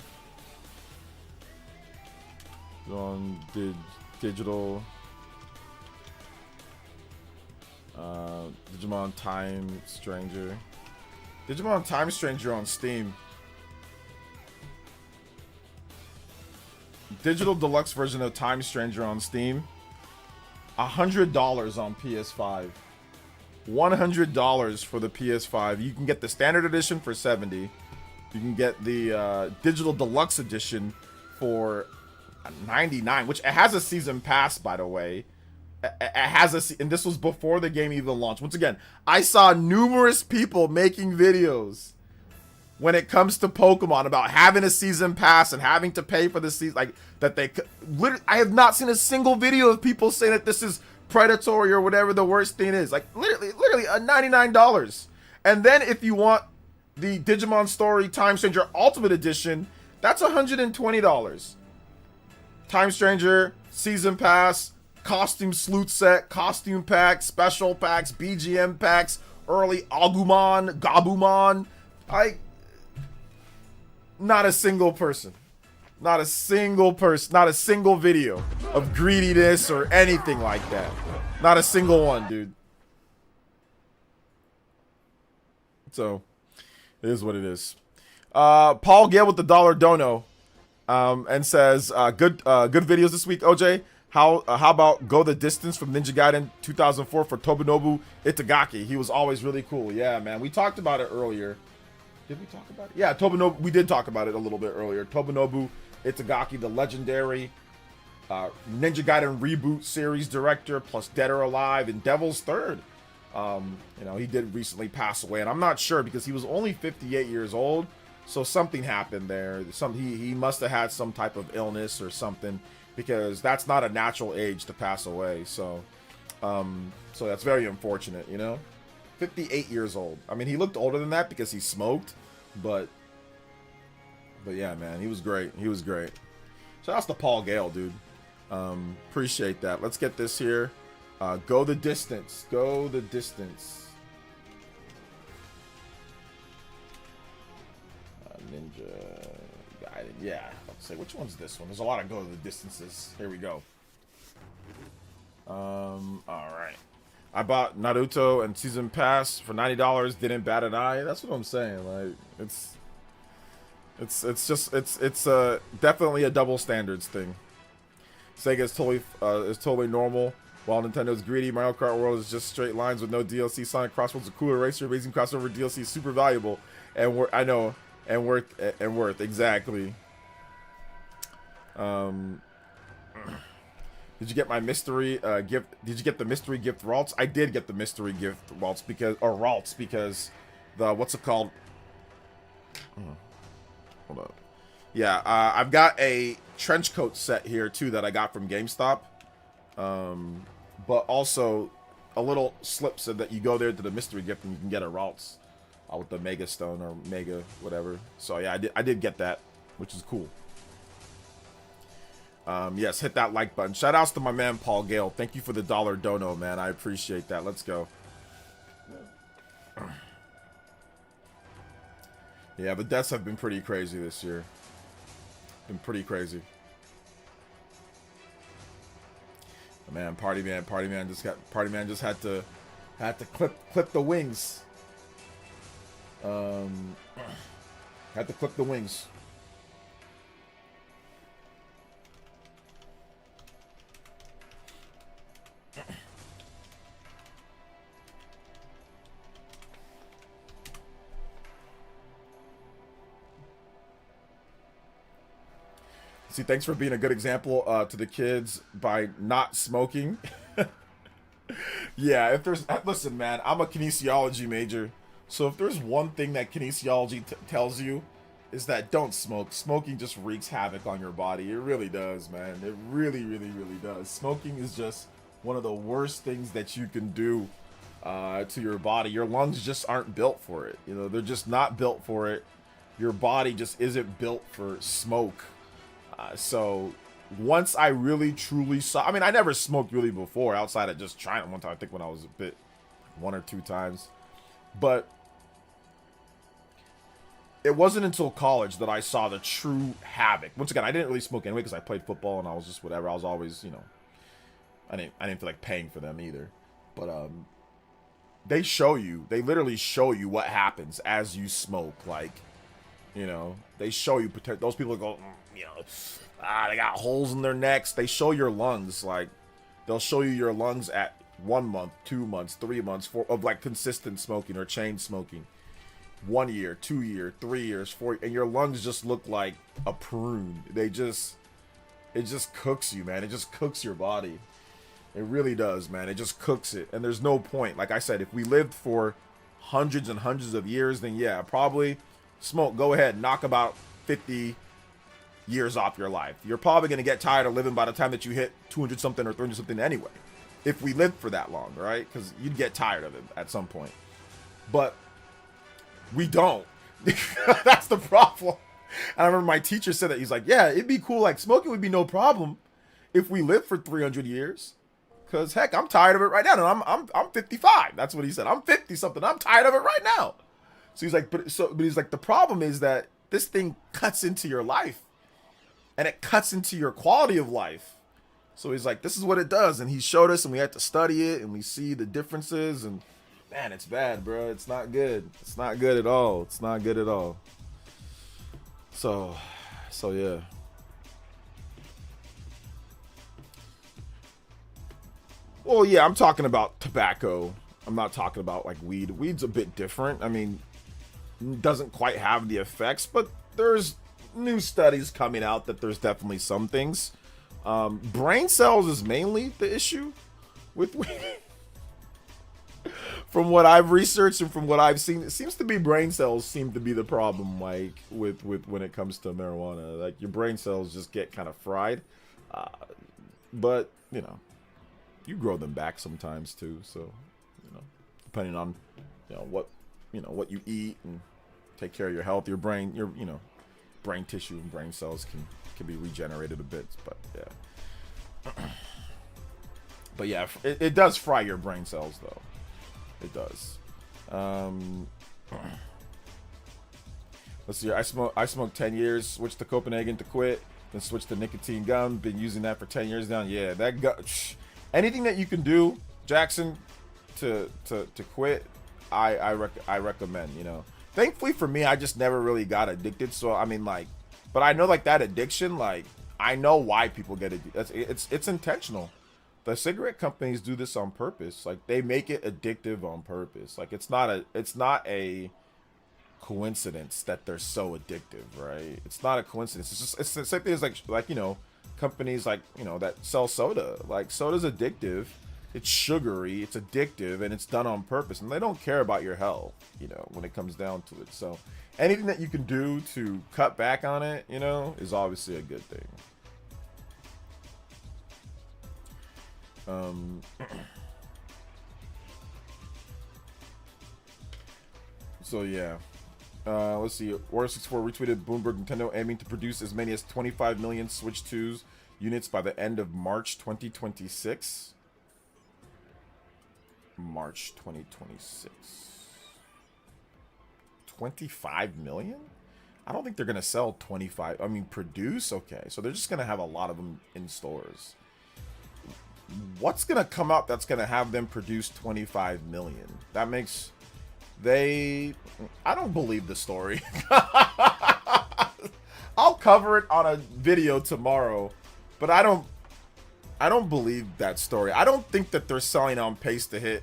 on digital. Digimon Time Stranger. Digimon Time Stranger on Steam. Digital deluxe version of Time Stranger on Steam. $100 on PS5. $100 for the PS5. You can get the standard edition for $70. You can get the digital deluxe edition for $99, which it has a season pass, by the way. It has and this was before the game even launched. Once again, I saw numerous people making videos when it comes to Pokemon about having a season pass and having to pay for the season, like that they literally. I have not seen a single video of people saying that this is predatory or whatever the worst thing is. Like literally a $99. And then if you want the Digimon Story Time Stranger Ultimate Edition, that's $120. Time Stranger season pass, costume salute set, costume packs, special packs, BGM packs, early Gabumon. Not a single person. Not a single person. Not a single video of greediness or anything like that. Not a single one, dude. So, it is what it is. Paul Gale with the $1 dono. And says, good videos this week, OJ. How about Go the Distance from Ninja Gaiden 2004 for Tobunobu Itagaki? He was always really cool. Yeah, man. We talked about it earlier. Did we talk about it? Yeah, Tobunobu. We did talk about it a little bit earlier. Tobunobu Itagaki, the legendary Ninja Gaiden reboot series director, plus Dead or Alive and Devil's Third. You know, he did recently pass away, and I'm not sure because he was only 58 years old. So something happened there. He must have had some type of illness or something, because that's not a natural age to pass away. So so that's very unfortunate, you know. 58 years old. I mean, he looked older than that because he smoked, but yeah, man, he was great. He was great. So that's the Paul Gale, dude. Appreciate that. Let's get this here. Go the distance. Go the distance. Ninja Gaiden. Yeah. Let's say, which one's this one? There's a lot of go the distances. Here we go. Alright. I bought Naruto and Season Pass for $90. Didn't bat an eye. That's what I'm saying. Like, it's definitely a double standards thing. Sega is totally normal, while Nintendo's greedy. Mario Kart World is just straight lines with no DLC. Sonic Crossroads is a cooler racer. Amazing crossover DLC is super valuable, and worth exactly. Did you get my mystery gift? Did you get the mystery gift Ralts? I did get the mystery gift Ralts because the what's it called? Hold up. Yeah, I've got a trench coat set here too that I got from GameStop. But also a little slip said that you go there to the mystery gift and you can get a Ralts with the Mega Stone or Mega whatever. So yeah, I did get that, which is cool. Yes, hit that like button. Shout outs to my man Paul Gale. Thank you for the $1 dono, man. I appreciate that. Let's go. Yeah, the deaths have been pretty crazy this year. Been pretty crazy. Man, Party Man just had to clip the wings. Had to clip the wings. See, thanks for being a good example to the kids by not smoking. Yeah, listen, man, I'm a kinesiology major. So if there's one thing that kinesiology tells you, is that don't smoke. Smoking just wreaks havoc on your body. It really does, man. It really, really, really does. Smoking is just one of the worst things that you can do to your body. Your lungs just aren't built for it. You know, they're just not built for it. Your body just isn't built for smoke. So once I really truly saw, I mean, I never smoked really before outside of just trying it one time. I think when I was a bit, 1 or 2 times, but it wasn't until college that I saw the true havoc. Once again, I didn't really smoke anyway because I played football and I was just whatever. I was always, you know, I didn't feel like paying for them either. But they literally show you what happens as you smoke. Like, you know, they show you those people go, you know, they got holes in their necks. They show your lungs, like they'll show you your lungs at 1 month, 2 months, 3 months of like consistent smoking or chain smoking. 1 year, 2 year, 3 years, 4, and your lungs just look like a prune. It just cooks you, man. It just cooks your body. It really does, man. It just cooks it. And there's no point. Like I said, if we lived for hundreds and hundreds of years, then yeah, probably smoke. Go ahead, knock about 50 years off your life. You're probably going to get tired of living by the time that you hit 200 something or 300 something anyway. If we lived for that long, right? Because you'd get tired of it at some point. But we don't. That's the problem. And I remember my teacher said that. He's like, yeah, it'd be cool. Like, smoking would be no problem if we lived for 300 years. Cause heck, I'm tired of it right now. And I'm 55. That's what he said. I'm 50 something. I'm tired of it right now. So he's like, but he's like, the problem is that this thing cuts into your life, and it cuts into your quality of life. So he's like, this is what it does, and he showed us, and we had to study it, and we see the differences, and man, it's bad, bro. It's not good. It's not good at all. It's not good at all. So yeah. Well, yeah, I'm talking about tobacco. I'm not talking about like weed. Weed's a bit different. I mean, it doesn't quite have the effects, but there's new studies coming out that there's definitely some things. Brain cells is mainly the issue with weed. From what I've researched and from what I've seen, it seems to be brain cells seem to be the problem, like with when it comes to marijuana. Like your brain cells just get kind of fried. But you know, you grow them back sometimes too. So you know, depending on what you eat and take care of your health, your brain, your brain tissue and brain cells can be regenerated a bit. But yeah, but yeah, it does fry your brain cells though. It does. Let's see. I smoked 10 years. Switched to Copenhagen to quit. Then switched to nicotine gum. Been using that for 10 years now. Yeah, that anything that you can do, Jackson, to quit, I recommend. Thankfully for me, I just never really got addicted. So I mean, like, but I know like that addiction, like I know why people get addicted. It's intentional. The cigarette companies do this on purpose. Like they make it addictive on purpose. Like it's not a coincidence that they're so addictive, right? It's not a coincidence. It's the same thing as like companies like that sell soda. Like soda's addictive. It's sugary. It's addictive, and it's done on purpose. And they don't care about your health, when it comes down to it. So anything that you can do to cut back on it, is obviously a good thing. So yeah, let's see. Order64 retweeted Bloomberg Nintendo aiming to produce as many as 25 million Switch 2's units by the end of March 2026. March 2026. 25 million? I don't think they're gonna sell 25. I mean, produce, okay. So they're just gonna have a lot of them in stores. What's gonna come out that's gonna have them produce 25 million? That makes I don't believe the story. I'll cover it on a video tomorrow, but I don't believe that story. I don't think that they're selling on pace to hit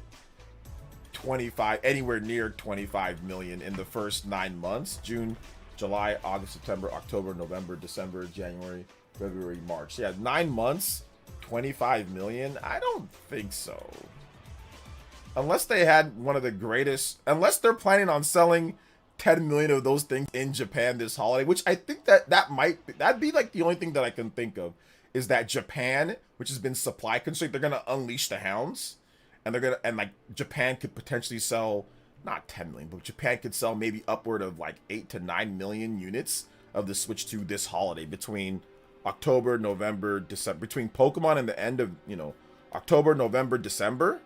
anywhere near 25 million in the first 9 months. June, July, August, September, October, November, December, January, February, March. Yeah, 9 months. 25 million? I don't think so. Unless they had one of the greatest, unless they're planning on selling 10 million of those things in Japan this holiday, which I think that'd be like the only thing that I can think of is that Japan, which has been supply constrained, they're gonna unleash the hounds, and like Japan could potentially sell not 10 million, but Japan could sell maybe upward of like 8 to 9 million units of the Switch 2 this holiday between October, November, December, between Pokemon and the end of, October, November, December,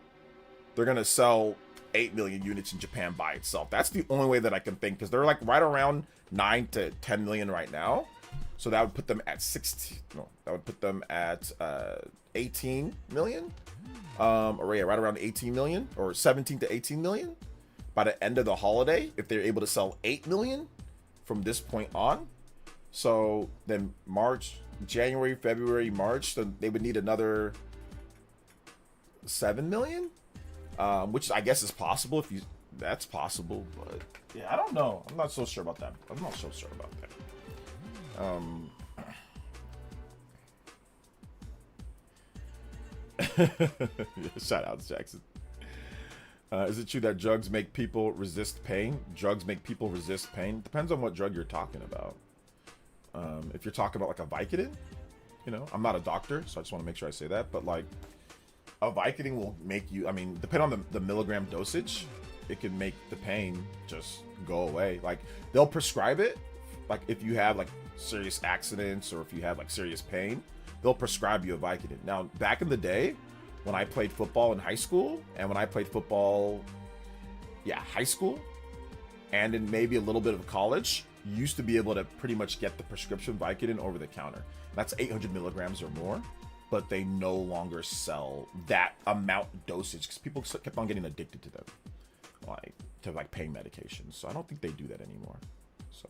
they're going to sell 8 million units in Japan by itself. That's the only way that I can think, because they're like right around 9 to 10 million right now. So that would put them at 18 million. Or yeah, right around 18 million or 17 to 18 million by the end of the holiday, if they're able to sell 8 million from this point on. So then January, February, March, then they would need another 7 million, which I guess is possible that's possible, but yeah, I don't know. I'm not so sure about that. Shout out to Jackson. Is it true that drugs make people resist pain? Drugs make people resist pain? Depends on what drug you're talking about. If you're talking about like a Vicodin, I'm not a doctor, so I just want to make sure I say that, but like a Vicodin will make you, depending on the milligram dosage, it can make the pain just go away. Like they'll prescribe it, like if you have like serious accidents or if you have like serious pain, they'll prescribe you a Vicodin. Now, back in the day, when I played football in high school, and when I played football, high school, and in maybe a little bit of college, you used to be able to pretty much get the prescription Vicodin over the counter. That's 800 milligrams or more, but they no longer sell that amount dosage because people kept on getting addicted to them, like pain medications. So I don't think they do that anymore. So.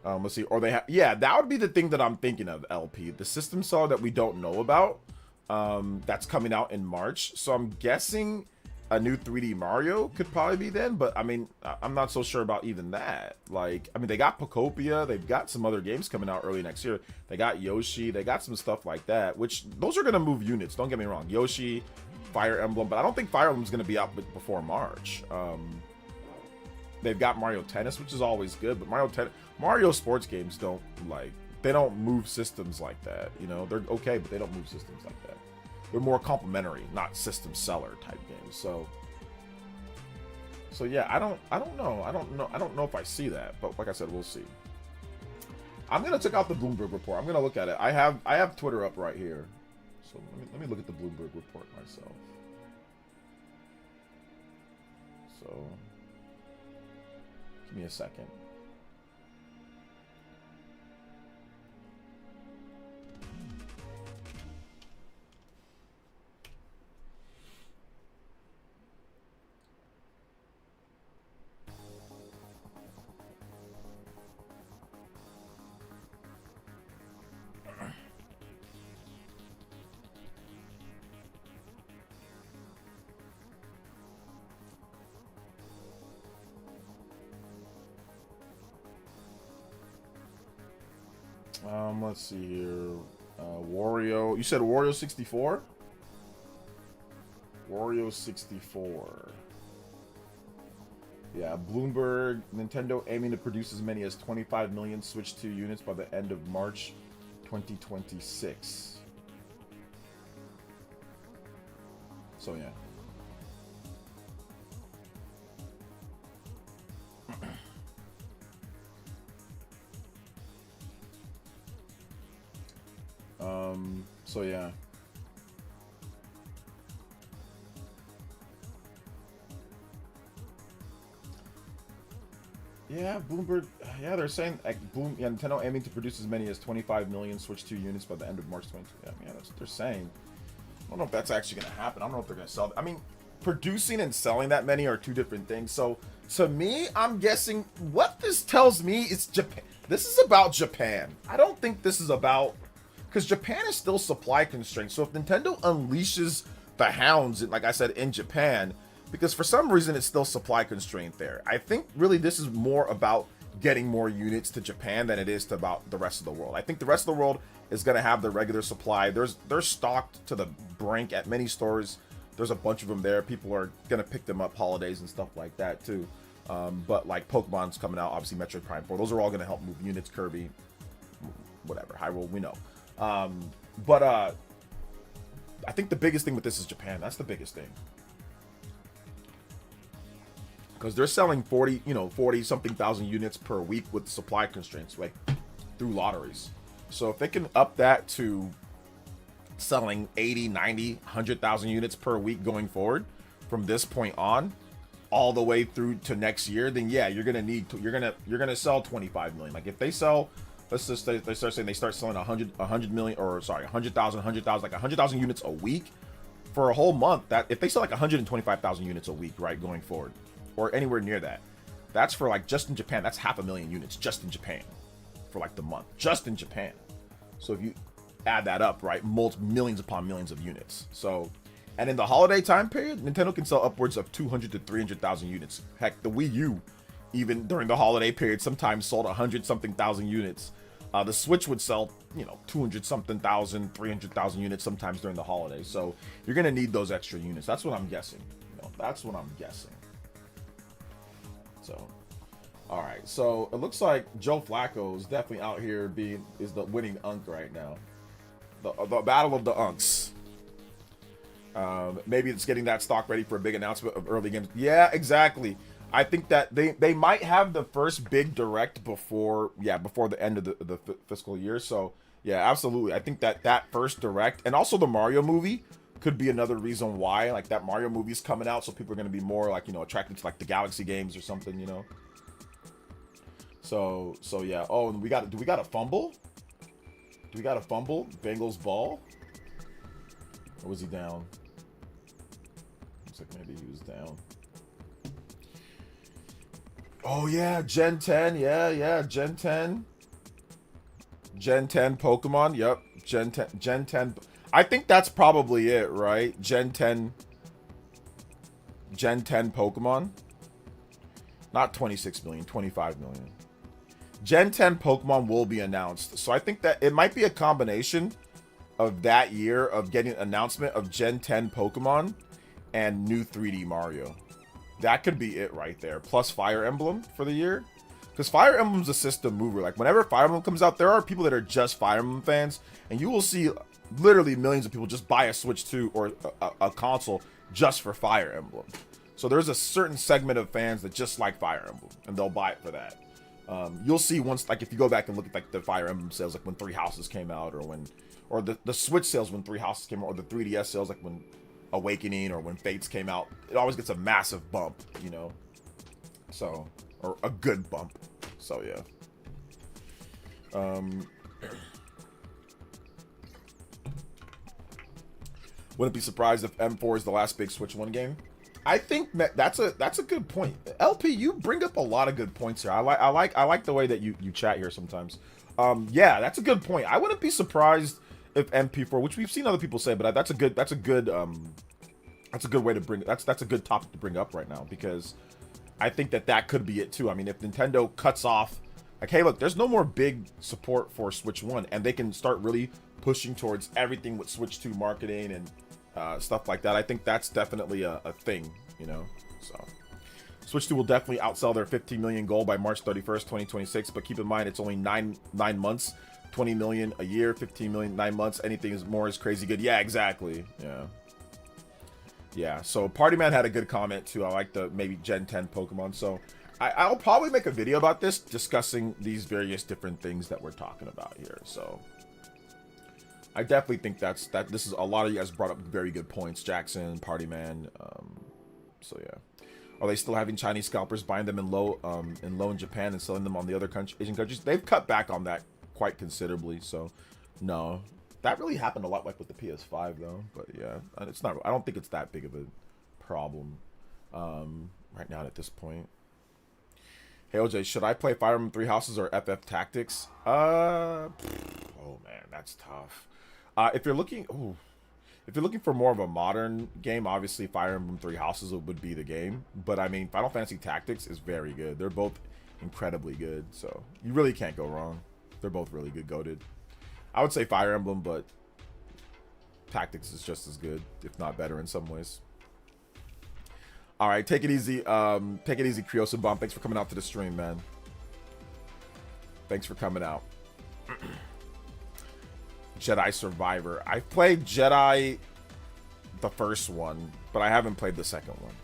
Let's see, or they have, that would be the thing that I'm thinking of, LP. The system seller that we don't know about, that's coming out in March. So I'm guessing a new 3D Mario could probably be then, but I mean, I'm not so sure about even that. Like, I mean, they got Pocopia, they've got some other games coming out early next year. They got Yoshi, they got some stuff like that, which those are going to move units, don't get me wrong. Yoshi, Fire Emblem, but I don't think Fire Emblem's going to be out before March. They've got Mario Tennis, which is always good, but Mario sports games they don't move systems like that. You know, they're okay, but they don't move systems like that. They're more complementary, not system seller type games. So yeah, I don't know. I don't know if I see that, but like I said, we'll see. I'm gonna check out the Bloomberg report. I'm gonna look at it. I have Twitter up right here, so let me look at the Bloomberg report myself. So give me a second. Let's see here. Wario. You said Wario 64? Wario 64. Yeah, Bloomberg. Nintendo aiming to produce as many as 25 million Switch 2 units by the end of March 2026. So, yeah. So yeah. Yeah, Bloomberg. Yeah, they're saying Nintendo aiming to produce as many as 25 million Switch 2 units by the end of March 2020. Yeah, that's what they're saying. I don't know if that's actually going to happen. I don't know if they're going to sell. I mean, producing and selling that many are two different things. So to me, I'm guessing what this tells me is Japan. This is about Japan. I don't think this is about. Because Japan is still supply constrained. So if Nintendo unleashes the hounds, like I said, in Japan, because for some reason it's still supply constrained there. I think really this is more about getting more units to Japan than it is to about the rest of the world. I think the rest of the world is going to have the regular supply. They're stocked to the brink at many stores. There's a bunch of them there. People are going to pick them up holidays and stuff like that too. But like Pokemon's coming out, obviously Metroid Prime 4. Those are all going to help move units. Kirby, whatever, Hyrule, we know. But I think the biggest thing with this is Japan. That's the biggest thing. Because they're selling 40 something thousand units per week with supply constraints, like through lotteries. So if they can up that to selling 80, 90, 100,000 units per week going forward from this point on, all the way through to next year, then yeah, you're gonna sell 25 million. Like if they sell, let's just say they start selling 100 million, or sorry, 100,000, like 100,000 units a week for a whole month. That if they sell like 125,000 units a week, right, going forward, or anywhere near that, that's for like just in Japan, that's 500,000 units just in Japan for like the month, just in Japan. So if you add that up, right, millions upon millions of units. So, and in the holiday time period, Nintendo can sell upwards of 200 to 300,000 units. Heck, the Wii U, even during the holiday period, sometimes sold 100-something thousand units. The Switch would sell, 200-something thousand, 300,000 units sometimes during the holidays. So you're gonna need those extra units. That's what I'm guessing. That's what I'm guessing. So, all right. So it looks like Joe Flacco is definitely out here is the winning unk right now. The battle of the unks. Maybe it's getting that stock ready for a big announcement of early games. Yeah, exactly. I think that they might have the first big direct before the end of the fiscal year. So Yeah, absolutely. I think that first direct and also the Mario movie could be another reason why. Like that Mario movie's coming out, so people are gonna be more like, you know, attracted to like the Galaxy games or something, you know. So yeah. Oh, and do we got a fumble? Do we got a fumble? Bengals ball? Or was he down? Looks like maybe he was down. Oh yeah, Gen 10. Yeah, Gen 10. Gen 10 Pokemon. Yep. Gen 10. I think that's probably it, right? Gen 10 Pokemon. Not 26 million, 25 million. Gen 10 Pokemon will be announced. So I think that it might be a combination of that year of getting an announcement of Gen 10 Pokemon and new 3D Mario. That could be it right there. Plus Fire Emblem for the year. Because Fire Emblem's a system mover. Like, whenever Fire Emblem comes out, there are people that are just Fire Emblem fans. And you will see literally millions of people just buy a Switch 2 or a console just for Fire Emblem. So there's a certain segment of fans that just like Fire Emblem. And they'll buy it for that. You'll see once, like, if you go back and look at, like, the Fire Emblem sales, like, when Three Houses came out. Or the Switch sales when Three Houses came out. Or the 3DS sales, like, when Awakening or when Fates came out. It always gets a massive bump, you know. So... or a good bump. So yeah. Wouldn't be surprised if M4 is the last big Switch 1 game. I think that's a good point. LP, you bring up a lot of good points here. I like the way that you chat here sometimes. Yeah, that's a good point. I wouldn't be surprised if MP4, which we've seen other people say, but that's a good way to bring. That's a good topic to bring up right now, because I think that could be it too. I mean, if Nintendo cuts off, like, hey, look, there's no more big support for Switch 1, and they can start really pushing towards everything with Switch 2 marketing and stuff like that. I think that's definitely a thing, you know. So Switch 2 will definitely outsell their 15 million goal by March 31st, 2026. But keep in mind, it's only nine months, 20 million a year, 15 million, 9 months. Anything is more is crazy good. Yeah, exactly. Yeah. So Party Man had a good comment too. I like the maybe Gen 10 Pokemon. So I'll probably make a video about this, discussing these various different things that we're talking about here. So I definitely think this is a lot of you guys brought up very good points. Jackson, Party Man. So yeah. Are they still having Chinese scalpers buying them in low in Japan and selling them on the other Asian countries? They've cut back on that quite considerably. So no, that really happened a lot, like with the PS5 though. But yeah, it's not. I don't think it's that big of a problem right now at this point. Hey OJ, should I play Fire Emblem Three Houses or FF Tactics? Oh man, that's tough. If you're looking for more of a modern game, obviously Fire Emblem Three Houses would be the game. But I mean, Final Fantasy Tactics is very good. They're both incredibly good, so you really can't go wrong. They're both really good, goated. I would say Fire Emblem, but Tactics is just as good, if not better in some ways. All right, take it easy. Take it easy, Kriosin Bomb. Thanks for coming out to the stream, man. Thanks for coming out. Jedi Survivor. I played Jedi, the first one, but I haven't played the second one.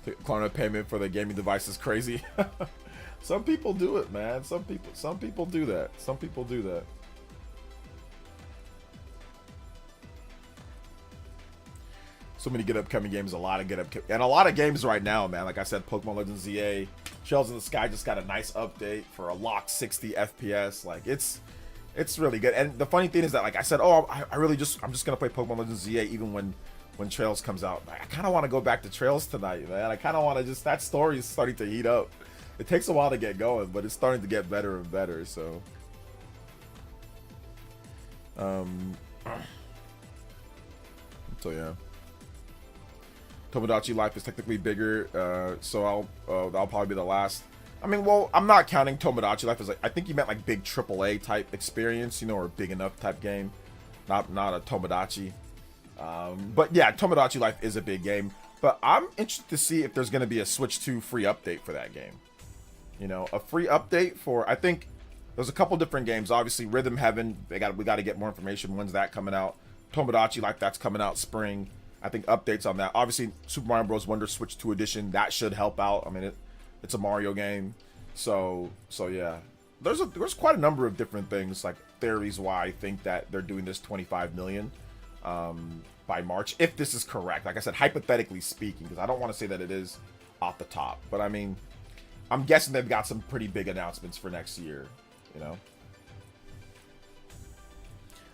The Klarna payment for the gaming device is crazy. Some people do it, man. Some people do that. Some people do that. So many good upcoming games, a lot of good upcoming, and a lot of games right now, man. Like I said, Pokemon Legends ZA, Shells in the Sky just got a nice update for a locked 60 FPS. Like it's really good. And the funny thing is that, like I said, I'm just gonna play Pokemon Legends ZA even when Trails comes out. I kind of want to go back to Trails tonight, man. I kind of want to that story is starting to heat up. It takes a while to get going, but it's starting to get better and better. So, yeah. Tomodachi Life is technically bigger, so that'll probably be the last. I mean, well, I'm not counting Tomodachi Life as I think you meant like big AAA type experience, you know, or big enough type game, not a Tomodachi. But yeah, Tomodachi Life is a big game. But I'm interested to see if there's going to be a Switch 2 free update for that game. You know, a free update for, I think there's a couple different games. Obviously, Rhythm Heaven, we got to get more information. When's that coming out? Tomodachi Life, that's coming out spring. I think updates on that. Obviously, Super Mario Bros. Wonder Switch 2 Edition, that should help out. I mean, it's a Mario game. So yeah. there's quite a number of different things, like theories why I think that they're doing this 25 million by March, if this is correct. Like I said, hypothetically speaking, because I don't want to say that it is off the top, but I mean, I'm guessing they've got some pretty big announcements for next year, you know.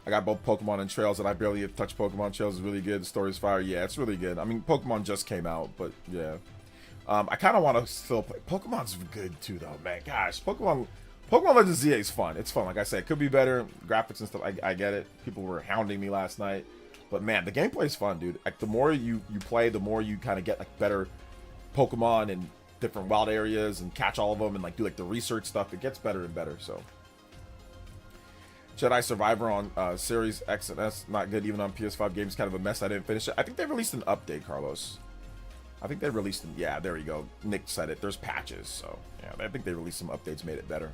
I got both Pokemon and Trails, and I barely have touched Pokemon. Trails is really good. The story's fire. Yeah, it's really good. I mean, Pokemon just came out, but yeah. I kind of want to still play. Pokemon's good too, though, man. Gosh, Pokemon Legends ZA is fun. It's fun. Like I said, it could be better. Graphics and stuff, I get it. People were hounding me last night. But man, the gameplay is fun, dude. Like, the more you play, the more you kind of get like better Pokemon and different wild areas and catch all of them and like do like the research stuff. It gets better and better, so. Jedi Survivor on Series X and S, not good. Even on PS5 games, kind of a mess. I didn't finish it. I think they released an update, Carlos. I think they released them. Yeah, there you go. Nick said it. There's patches, so yeah, I think they released some updates, made it better.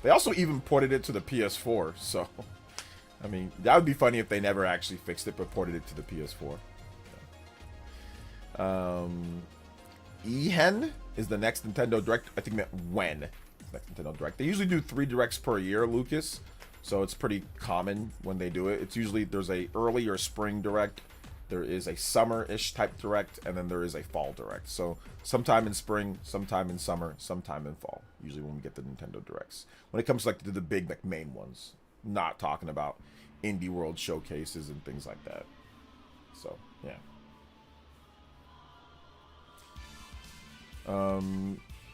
They also even ported it to the PS4, so I mean, that would be funny if they never actually fixed it, but ported it to the PS4. Yeah. IGN is the next Nintendo Direct. I think meant when next Nintendo Direct. They usually do 3 directs per year, Lucas. So it's pretty common when they do it. It's usually there's a early or spring direct, there is a summer-ish type direct, and then there is a fall direct. So sometime in spring, sometime in summer, sometime in fall. Usually when we get the Nintendo Directs. When it comes to like the big like main ones, not talking about indie world showcases and things like that. So yeah.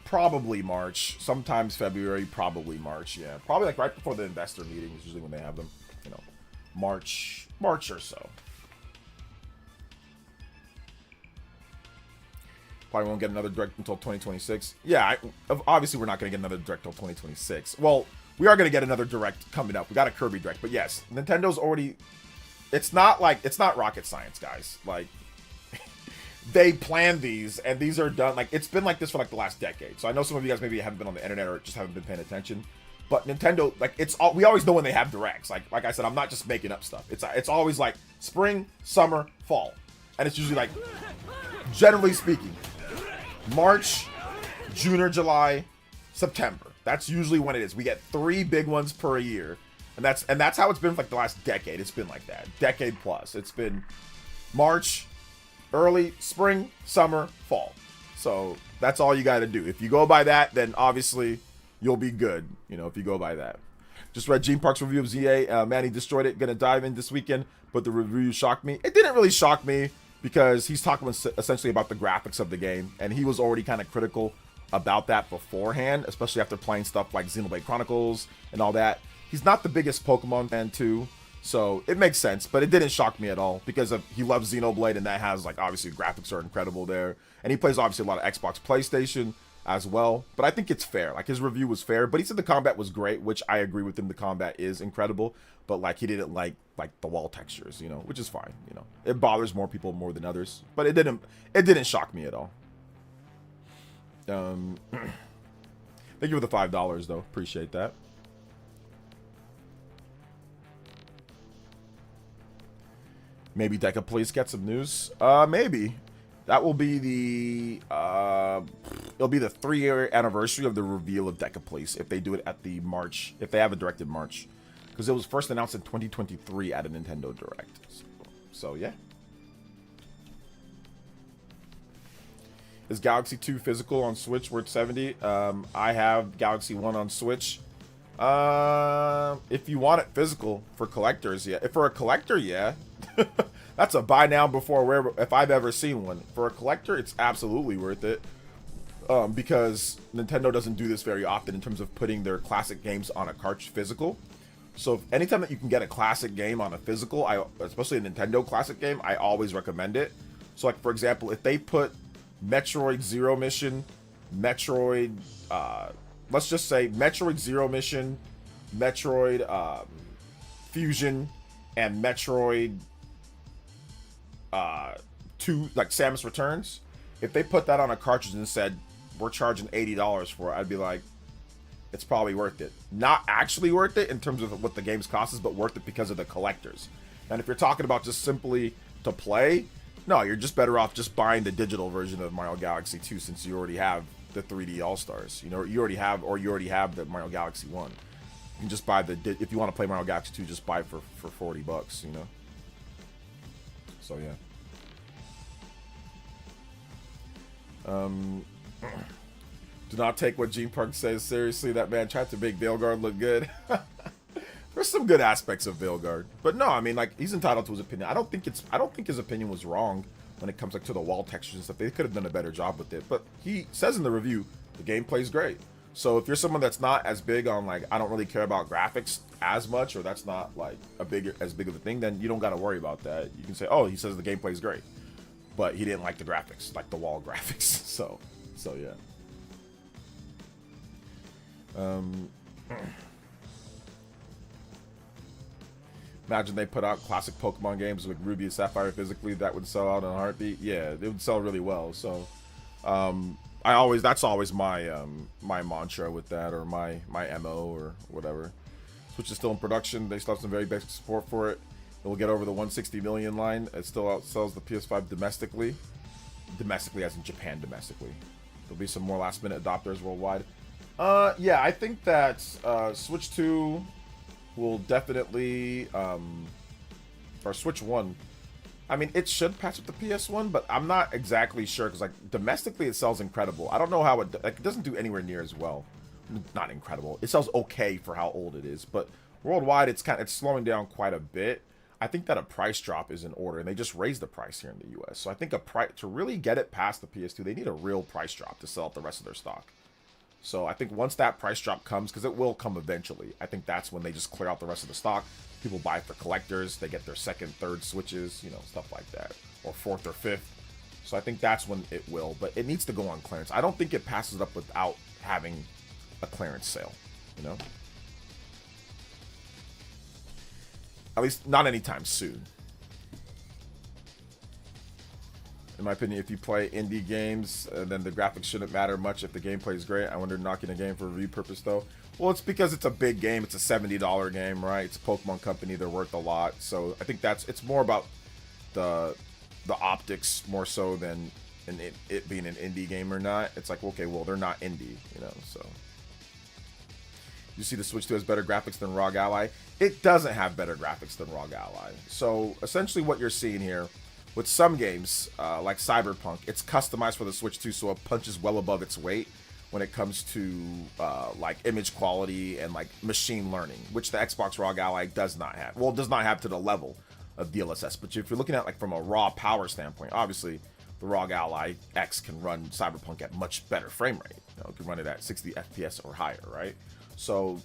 Probably March, sometimes February, probably March. Yeah, probably like right before the investor meeting is usually when they have them. You know, March or so. Probably won't get another direct until 2026. Yeah, obviously we're not going to get another direct until 2026. Well, we are going to get another direct coming up. We got a Kirby direct, but yes, Nintendo's already. It's not rocket science, guys. Like. They plan these, and these are done, like, it's been like this for, like, the last decade. So I know some of you guys maybe haven't been on the internet or just haven't been paying attention. But Nintendo, like, we always know when they have directs. Like I said, I'm not just making up stuff. It's always, like, spring, summer, fall. And it's usually, like, generally speaking, March, June or July, September. That's usually when it is. We get 3 big ones per year. And that's how it's been for, like, the last decade. It's been like that. Decade plus. It's been March, early spring, summer, fall. So that's all you got to do. If you go by that, then obviously you'll be good. You know, if you go by that. Just read Gene Park's review of ZA. Manny destroyed it. Gonna dive in this weekend, but the review shocked me. It didn't really shock me because he's talking essentially about the graphics of the game, and he was already kind of critical about that beforehand, especially after playing stuff like Xenoblade Chronicles and all that. He's not the biggest Pokemon fan too. So it makes sense, but it didn't shock me at all because he loves Xenoblade, and that has, like, obviously graphics are incredible there. And he plays obviously a lot of Xbox, PlayStation as well. But I think it's fair. Like, his review was fair, but he said the combat was great, which I agree with him. The combat is incredible, but like he didn't like the wall textures, you know, which is fine. You know, it bothers more people more than others, but it didn't shock me at all. Thank you for the $5 though. Appreciate that. Maybe Deca Police get some news. Maybe. That will be the it'll be the 3-year anniversary of the reveal of Deca Police if they do it at the March, if they have it direct in March. Because it was first announced in 2023 at a Nintendo Direct. So yeah. Is Galaxy 2 physical on Switch worth 70? I have Galaxy 1 on Switch. If you want it physical for collectors, yeah. If for a collector, yeah. That's a buy now before if I've ever seen one. For a collector, it's absolutely worth it. Because Nintendo doesn't do this very often in terms of putting their classic games on a cartridge physical. So anytime that you can get a classic game on a physical, especially a Nintendo classic game, I always recommend it. So like, for example, if they put Metroid Zero Mission, Metroid, let's just say Metroid Zero Mission, Metroid Fusion, and Metroid 2, like Samus Returns, if they put that on a cartridge and said, we're charging $80 for it, I'd be like, it's probably worth it. Not actually worth it in terms of what the game's cost is, but worth it because of the collectors. And if you're talking about just simply to play, No, you're just better off just buying the digital version of Mario Galaxy 2 since you already have the 3D All-Stars. You know, you already have the Mario Galaxy 1. You can just buy if you want to play Mario Galaxy 2, just buy it for $40, you know. So yeah. Do not take what Gene Park says seriously. That man tried to make Veilguard look good. There's some good aspects of Veilguard, but no, I mean, like, he's entitled to his opinion. I don't think his opinion was wrong when it comes like to the wall textures and stuff. They could have done a better job with it, but he says in the review the gameplay's great. So if you're someone that's not as big on, like, I don't really care about graphics as much, or that's not like as big of a thing, then you don't got to worry about that. You can say, oh, he says the gameplay's great, but he didn't like the graphics, like the wall graphics. So yeah. Imagine they put out classic Pokemon games with Ruby and Sapphire physically, that would sell out in a heartbeat. Yeah, it would sell really well. So, that's always my my mantra with that, or my MO or whatever. Switch is still in production. They still have some very basic support for it. It will get over the 160 million line. It still outsells the PS5 domestically. Domestically, as in Japan domestically. There'll be some more last minute adopters worldwide. Yeah, I think that Switch 2 will definitely, or Switch 1, I mean, it should patch with the PS1, but I'm not exactly sure, because, like, domestically it sells incredible. I don't know how it doesn't do anywhere near as well. Not incredible. It sells okay for how old it is, but worldwide it's slowing down quite a bit. I think that a price drop is in order, and they just raised the price here in the US. So I think to really get it past the PS2, they need a real price drop to sell out the rest of their stock. So I think once that price drop comes, because it will come eventually, I think that's when they just clear out the rest of the stock. People buy it for collectors. They get their second, third Switches, you know, stuff like that, or fourth or fifth. So I think that's when it will, but it needs to go on clearance. I don't think it passes up without having a clearance sale, you know? At least not anytime soon. In my opinion, if you play indie games, then the graphics shouldn't matter much if the gameplay is great. I wonder knocking a game for review purpose though. Well, it's because it's a big game. It's a $70 game, right? It's a Pokemon company. They're worth a lot. So I think it's more about the optics more so than it being an indie game or not. It's like, okay, well, they're not indie, you know, so. You see the Switch 2 has better graphics than ROG Ally. It doesn't have better graphics than ROG Ally. So essentially what you're seeing here, with some games, like Cyberpunk, it's customized for the Switch 2, so it punches well above its weight when it comes to like image quality and like machine learning, which the Xbox ROG Ally does not have. Well, it does not have to the level of DLSS. But if you're looking at like from a raw power standpoint, obviously the ROG Ally X can run Cyberpunk at much better frame rate. You know, it can run it at 60 FPS or higher, right? So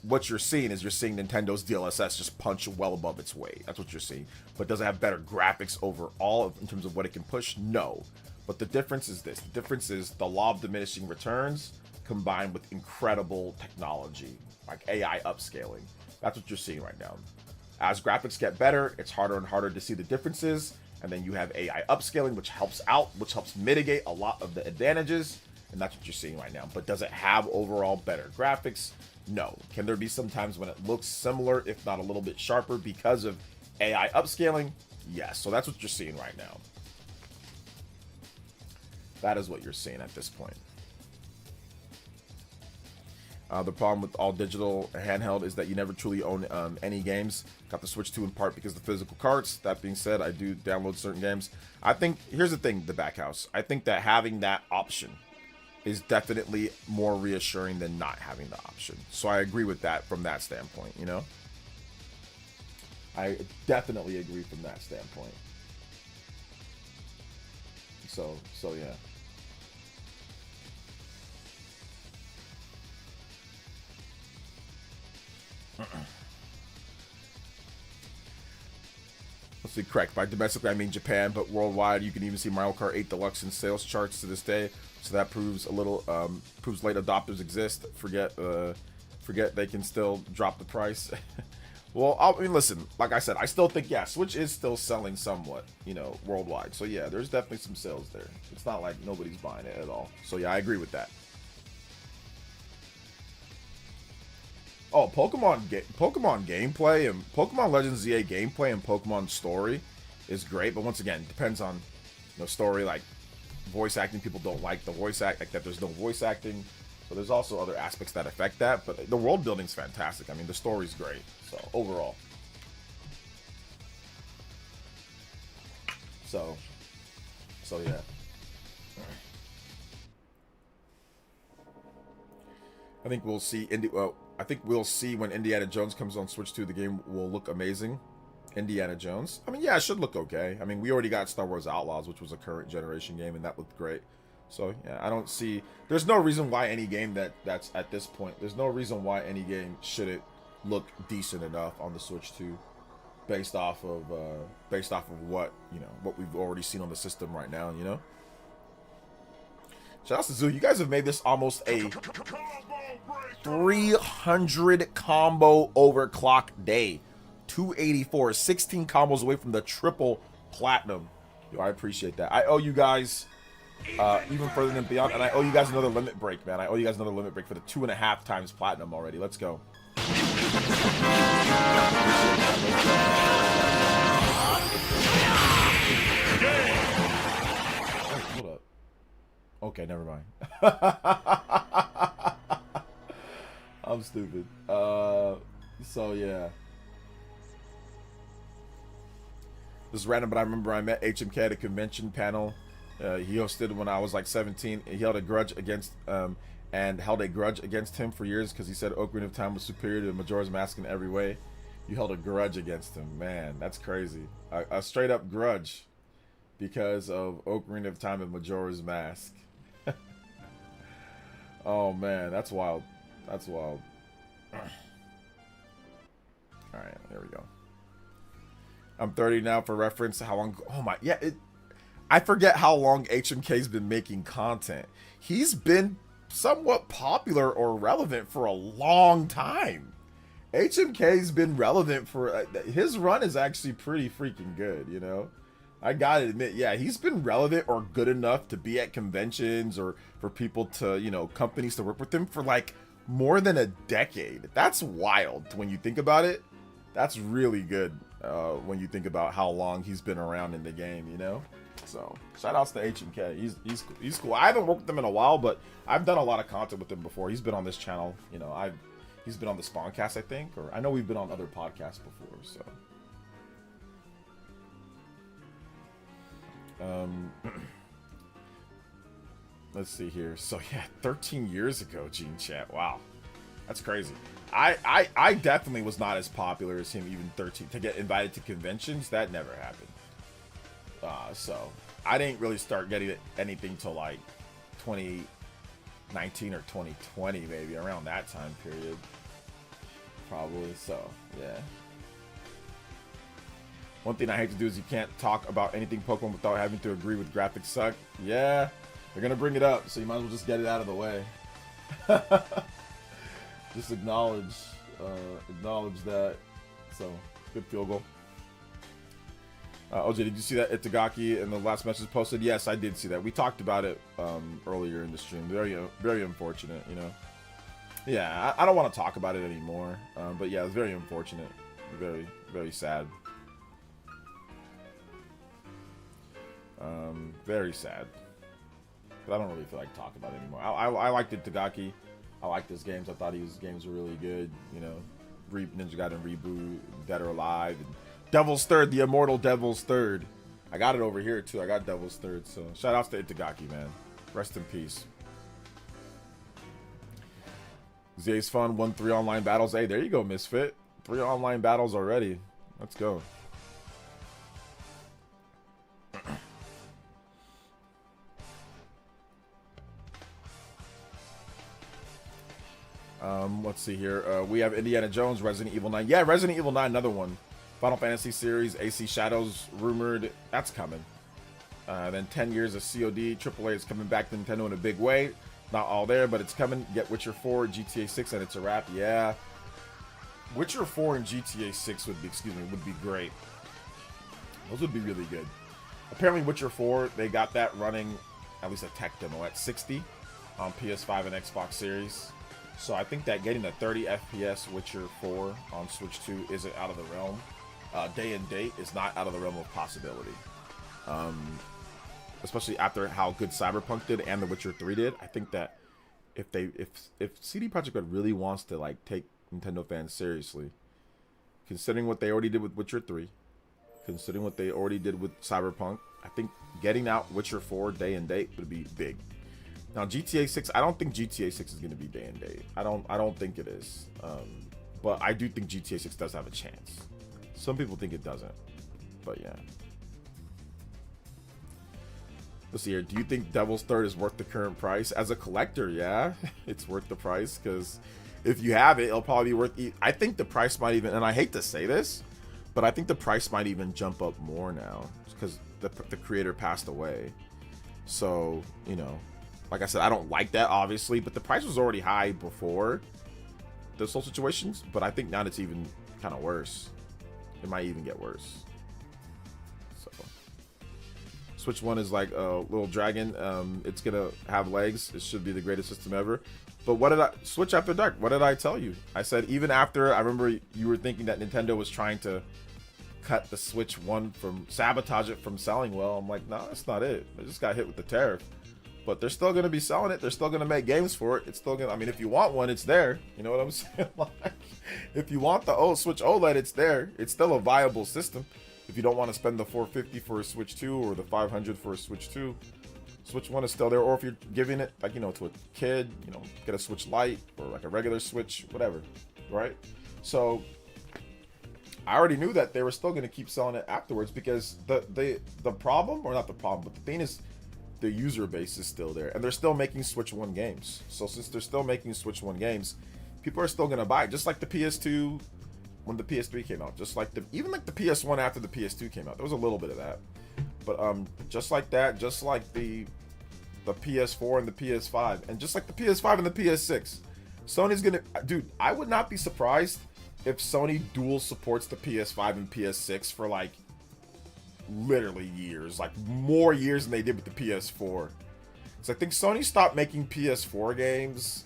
what you're seeing is Nintendo's DLSS just punch well above its weight. That's what you're seeing. But does it have better graphics overall in terms of what it can push? No. But the difference is this. The difference is the law of diminishing returns combined with incredible technology, like AI upscaling. That's what you're seeing right now. As graphics get better, it's harder and harder to see the differences. And then you have AI upscaling, which helps mitigate a lot of the advantages. And that's what you're seeing right now. But does it have overall better graphics? No. Can there be some times when it looks similar, if not a little bit sharper, because of AI upscaling? Yes. So that's what you're seeing right now. That is what you're seeing at this point. The problem with all digital handheld is that you never truly own any games. Got the Switch 2 in part because of the physical carts. That being said, I do download certain games. I think, here's the thing, the Backhouse. I think that having that option is definitely more reassuring than not having the option. So I agree with that from that standpoint, you know? I definitely agree from that standpoint. So yeah. Let's be correct. By domestically, I mean Japan, but worldwide, you can even see Mario Kart 8 Deluxe in sales charts to this day. So that proves proves late adopters exist. Forget they can still drop the price. Well, I mean, listen, like I said, I still think, yeah, Switch is still selling somewhat, you know, worldwide. So yeah, there's definitely some sales there. It's not like nobody's buying it at all. So yeah, I agree with that. Oh, Pokemon gameplay and Pokemon Legends ZA gameplay and Pokemon story is great. But once again, depends on story. Like voice acting, people don't like the voice act, like that there's no voice acting. So there's also other aspects that affect that. But the world building's fantastic. I mean, the story's great. So overall. So yeah. I think we'll see I think we'll see when Indiana Jones comes on Switch 2, the game will look amazing. Indiana Jones. I mean, yeah, it should look okay. I mean, we already got Star Wars Outlaws, which was a current generation game, and that looked great. So, yeah, I don't see... There's no reason why any game that's at this point, there's no reason why any game shouldn't look decent enough on the Switch 2 based off of what, what we've already seen on the system right now, Shout out to Zoo. You guys have made this almost a 300 combo overclock day. 284, 16 combos away from the triple platinum. Yo, I appreciate that. I owe you guys even further than beyond, and I owe you guys another limit break, man. I owe you guys another limit break for the 2.5 times platinum already. Let's go. Oh, hold up. Okay, never mind. I'm stupid. So yeah. This is random, but I remember I met HMK at a convention panel. He hosted when I was like 17. He held a grudge against him for years because he said Ocarina of Time was superior to Majora's Mask in every way. You held a grudge against him, man. That's crazy. A straight up grudge because of Ocarina of Time and Majora's Mask. Oh man, that's wild. That's wild. All right, there we go. I'm 30 now. For reference, how long? Oh my, yeah. I forget how long HMK's been making content. He's been somewhat popular or relevant for a long time. HMK's been relevant for his run is actually pretty freaking good. I gotta admit, yeah, he's been relevant or good enough to be at conventions or for people to, companies to work with him for like more than a decade. That's wild when you think about it. That's really good when you think about how long he's been around in the game, So shout outs to HMK. He's cool. I haven't worked with him in a while, but I've done a lot of content with him before. He's been on this channel, he's been on the Spawncast, I think, or I know we've been on other podcasts before, so. Let's see here. So yeah, 13 years ago, Gene Chat. Wow, that's crazy. I definitely was not as popular as him even 13 to get invited to conventions. That never happened. So I didn't really start getting anything till like 2019 or 2020, maybe around that time period. Probably. So yeah. One thing I hate to do is you can't talk about anything Pokemon without having to agree with graphics suck. Yeah, they're gonna bring it up, so you might as well just get it out of the way. Just acknowledge that. So, good field goal. OJ, did you see that Itagaki in the last message posted? Yes, I did see that. We talked about it earlier in the stream. Very unfortunate, Yeah, I don't want to talk about it anymore. But yeah, it's very unfortunate. Very, very sad. Very sad. But I don't really feel like talking about it anymore. I liked Itagaki. I liked his games. I thought his games were really good. Ninja Gaiden Reboot, Dead or Alive, and Devil's Third, the immortal Devil's Third. I got it over here too. I got Devil's Third. So shout outs to Itagaki, man. Rest in peace. Zay's fun. Won 3 online battles. Hey, there you go, Misfit. 3 online battles already. Let's go. Let's see here. We have Indiana Jones, Resident Evil 9. Yeah, Resident Evil 9, another one. Final Fantasy series, AC Shadows rumored. That's coming. Then 10 years of COD. AAA is coming back to Nintendo in a big way. Not all there, but it's coming. Get Witcher 4, GTA 6, and it's a wrap. Yeah. Witcher 4 and GTA 6 would be great. Those would be really good. Apparently Witcher 4, they got that running, at least a tech demo, at 60 on PS5 and Xbox Series. So I think that getting a 30 FPS Witcher 4 on Switch 2 isn't out of the realm. day and date is not out of the realm of possibility. Especially after how good Cyberpunk did and The Witcher 3 did. I think that if CD Projekt Red really wants to like take Nintendo fans seriously, considering what they already did with Witcher 3, considering what they already did with Cyberpunk, I think getting out Witcher 4 day and date would be big. Now GTA 6, I don't think GTA 6 is going to be day and date. I don't think it is. But I do think GTA 6 does have a chance. Some people think it doesn't. But yeah. Let's see here. Do you think Devil's Third is worth the current price? As a collector, yeah. It's worth the price because if you have it, it'll probably be worth... I think the price might even... And I hate to say this, but I think the price might even jump up more now because the creator passed away. So, you know, like I said, I don't like that, obviously, but the price was already high before those whole situations, but I think now it's even kind of worse. It might even get worse. So, Switch 1 is like a little dragon. It's gonna have legs. It should be the greatest system ever. But what did I... Switch After Dark, what did I tell you? I said even after... I remember you were thinking that Nintendo was trying to cut the Switch 1 from... sabotage it from selling well. I'm like, no, that's not it. They just got hit with the tariff. But they're still going to be selling it. They're still going to make games for it. It's still going to... I mean, if you want one, it's there. You know what I'm saying? Like, if you want the old Switch OLED, it's there. It's still a viable system. If you don't want to spend the $450 for a Switch 2 or the $500 for a Switch 2, Switch 1 is still there. Or if you're giving it, like, you know, to a kid, you know, get a Switch Lite or like a regular Switch, whatever, right? So I already knew that they were still going to keep selling it afterwards because the problem, or not the problem, but the thing is, the user base is still there and they're still making Switch 1 games. So since they're still making Switch 1 games, people are still going to buy it. Just like the PS2 when the PS3 came out, just like even like the PS1 after the PS2 came out. There was a little bit of that. But just like that, just like the PS4 and the PS5, and just like the PS5 and the PS6, Sony's going to... Dude, I would not be surprised if Sony dual supports the PS5 and PS6 for like literally years, like more years than they did with the PS4. So I think Sony stopped making PS4 games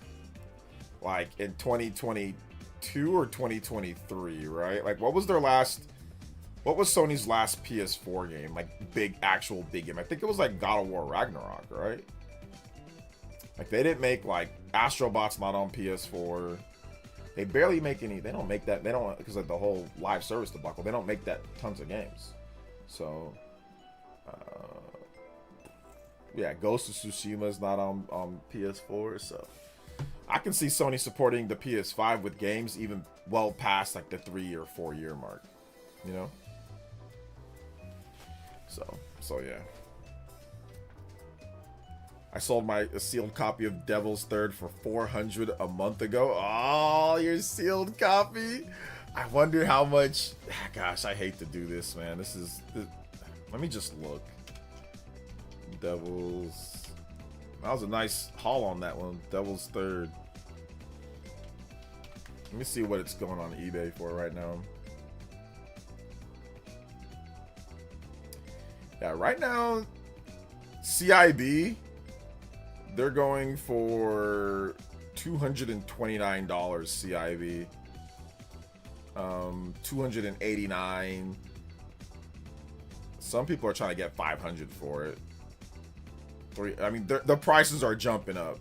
like in 2022 or 2023, right? Like what was Sony's last PS4 game? Like actual big game. I think it was like God of War Ragnarok, right? Like they didn't make like Astro Bot's not on PS4. They barely make any. They don't make that. They don't, because of the whole live service debacle. They don't make that tons of games. So, yeah, Ghost of Tsushima is not on PS4, so I can see Sony supporting the PS5 with games even well past like the 3 or 4 year mark, you know. So yeah. I sold my sealed copy of Devil's Third for $400 a month ago. Oh, your sealed copy. I wonder how much... Gosh, I hate to do this, man. Let me just look. Devil's... That was a nice haul on that one. Devil's Third. Let me see what it's going on eBay for right now. Yeah, right now, CIB, they're going for $229 CIB. 289. Some people are trying to get 500 for it. I mean, the prices are jumping up.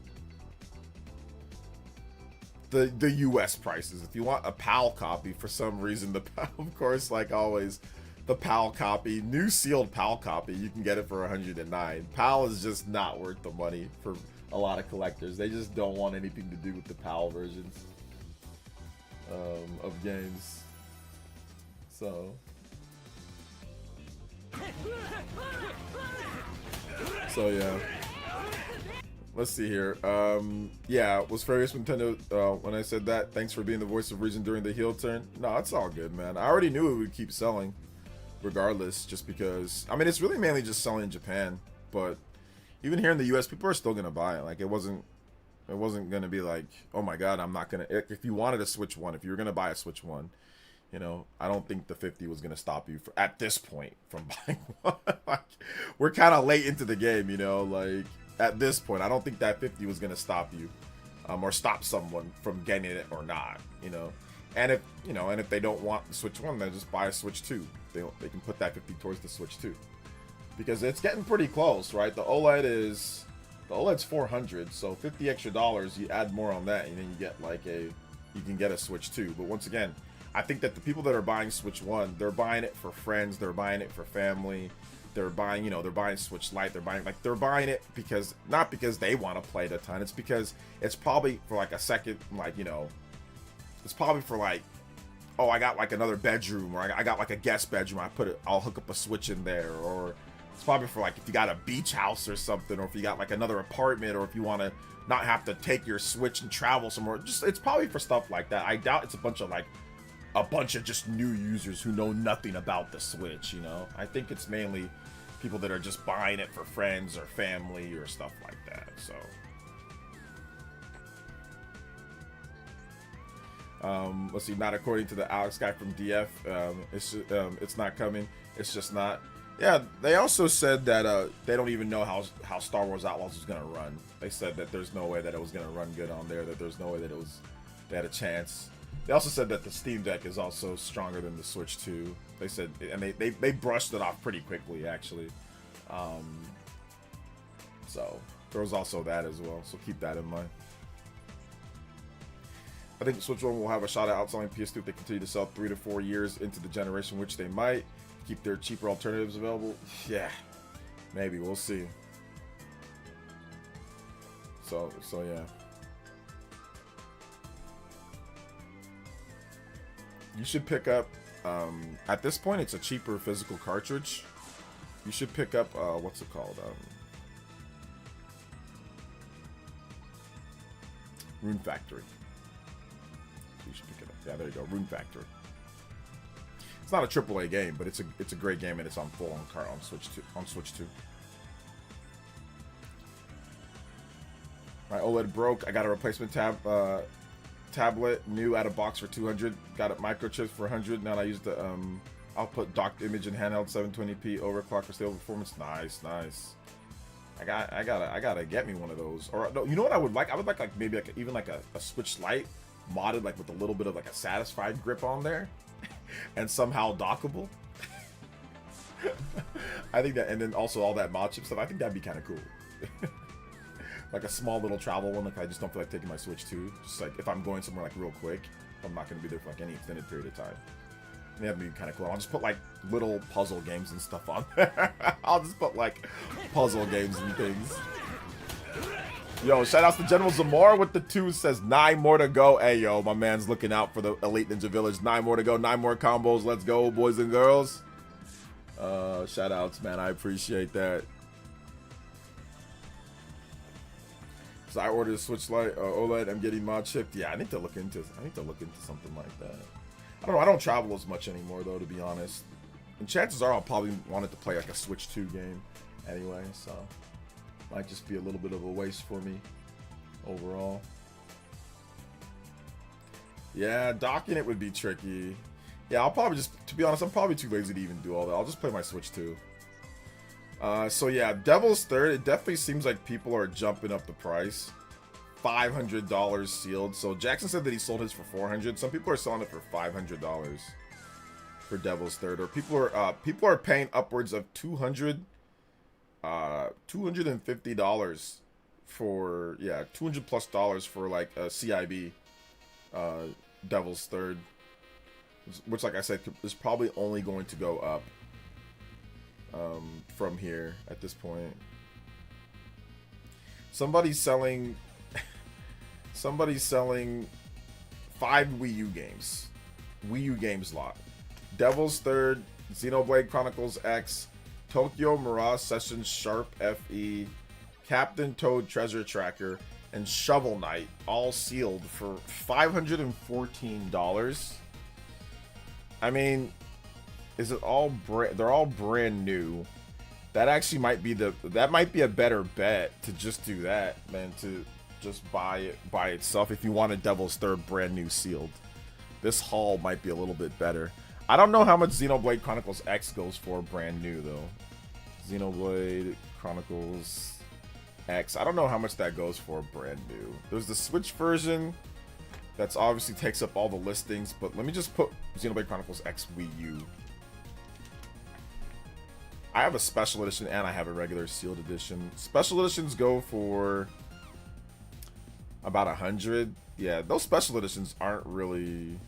The US prices. If you want a PAL copy, for some reason, of course, like always, the PAL copy, new sealed PAL copy, you can get it for 109. PAL is just not worth the money for a lot of collectors. They just don't want anything to do with the PAL versions of games. So yeah, let's see here. Yeah, was furious with Nintendo when I said that. Thanks for being the voice of reason during the heel turn. No, it's all good, man. I already knew it would keep selling regardless, just because, I mean, it's really mainly just selling in Japan, but even here in the US, people are still gonna buy it. Like it wasn't gonna be like, oh my god, I'm not gonna... If you wanted a Switch 1, if you were gonna buy a Switch 1, you know, I don't think the 50 was gonna stop you at this point from buying one. Like, we're kind of late into the game, you know, like at this point, I don't think that 50 was gonna stop you, or stop someone from getting it or not, you know. And if and if they don't want the Switch 1, then just buy a Switch 2. They can put that 50 towards the Switch 2. Because it's getting pretty close, right? The OLED's $400, so $50 extra, you add more on that, and then you get like you can get a Switch 2. But once again, I think that the people that are buying Switch 1, they're buying it for friends, they're buying it for family, they're buying, they're buying Switch Lite, they're buying it because, not because they want to play it a ton, it's because it's probably for like a second, it's probably for like, oh, I got like another bedroom, or I got like a guest bedroom, I'll hook up a Switch in there, or it's probably for like if you got a beach house or something, or if you got like another apartment, or if you want to not have to take your Switch and travel somewhere. Just, it's probably for stuff like that. I doubt it's a bunch of just new users who know nothing about the Switch, I think it's mainly people that are just buying it for friends or family or stuff like that. So let's see, not according to the Alex guy from DF. It's not coming. It's just not. Yeah, they also said that they don't even know how Star Wars Outlaws was gonna run. They said that there's no way that it was gonna run good on there. That there's no way that they had a chance. They also said that the Steam Deck is also stronger than the Switch 2. They said, and they brushed it off pretty quickly, actually. So there was also that as well. So keep that in mind. I think the Switch 1 will have a shot at outselling PS2 if they continue to sell 3 to 4 years into the generation, which they might. Keep their cheaper alternatives available. Yeah, maybe, we'll see. So yeah. You should pick up, at this point it's a cheaper physical cartridge. You should pick up, what's it called? Rune Factory. You should pick it up. Yeah, there you go, Rune Factory. It's not a AAA game, but it's a great game, and it's on full on Switch 2. My OLED broke. I got a replacement tablet, new out of box for $200. Got it microchips for $100. Now I use the output docked image in handheld 720p overclock for stable performance. Nice. I gotta get me one of those. Or no, you know what I would like? I would like maybe even a Switch Lite modded with a little bit of a satisfied grip on there, and somehow dockable. I think that, and then also all that mod chip stuff. I think that'd be kind of cool. Like a small little travel one. I just don't feel like taking my Switch 2. Just if I'm going somewhere real quick, I'm not gonna be there for any extended period of time. And that'd be kind of cool. I'll just put little puzzle games and stuff on there. I'll just put puzzle games and things. Yo, shout outs to General Zamora with the 2, says 9 more to go. Hey, yo, my man's looking out for the Elite Ninja Village. 9 more to go, 9 more combos. Let's go, boys and girls. Shout outs, man. I appreciate that. So I ordered a Switch Lite OLED. I'm getting mod chipped. Yeah, I need to look into something like that. I don't know. I don't travel as much anymore, though, to be honest. And chances are I'll probably want it to play a Switch 2 game anyway, so might just be a little bit of a waste for me overall. Yeah, docking it would be tricky. Yeah, I'll probably just, to be honest, I'm probably too lazy to even do all that. I'll just play my Switch 2. So yeah, Devil's Third, it definitely seems like people are jumping up the price. $500 sealed. So Jackson said that he sold his for $400. Some people are selling it for $500 for Devil's Third. Or people are paying upwards of $250 for, yeah, $200+ for a CIB Devil's Third, which, like I said, is probably only going to go up from here at this point. Somebody's selling 5 Wii U games. Wii U games lot. Devil's Third, Xenoblade Chronicles X, Tokyo Mirage Sessions Sharp FE, Captain Toad Treasure Tracker, and Shovel Knight, all sealed for $514. I mean, is it all they're all brand new. That actually might be a better bet to just do that than to just buy it by itself if you want a Devil's Third brand new sealed. This haul might be a little bit better. I don't know how much Xenoblade Chronicles X goes for brand new though. Xenoblade Chronicles X. I don't know how much that goes for brand new. There's the Switch version. That's obviously takes up all the listings, but let me just put Xenoblade Chronicles X Wii U. I have a special edition and I have a regular sealed edition. Special editions go for about 100. Yeah, those special editions aren't really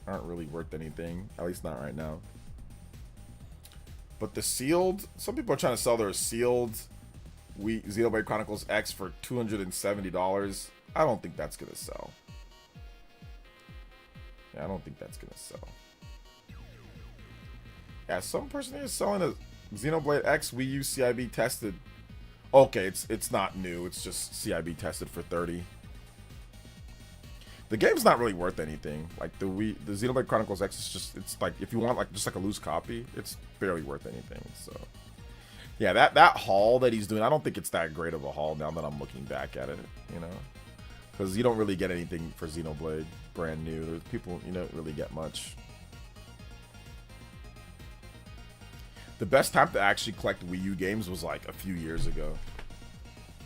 worth anything, at least not right now. But the sealed, some people are trying to sell their sealed Xenoblade Chronicles X for $270. I don't think that's gonna sell. Yeah, I don't think that's gonna sell. Yeah, some person is selling a Xenoblade X Wii U CIB tested. Okay, it's not new. It's just CIB tested for 30. The game's not really worth anything. Like the Xenoblade Chronicles X is just, it's like if you want like just like a loose copy, it's barely worth anything. So yeah, that haul that he's doing, I don't think it's that great of a haul now that I'm looking back at it, you know, because you don't really get anything for Xenoblade brand new. There's people, you don't really get much. The best time to actually collect Wii U games was like a few years ago.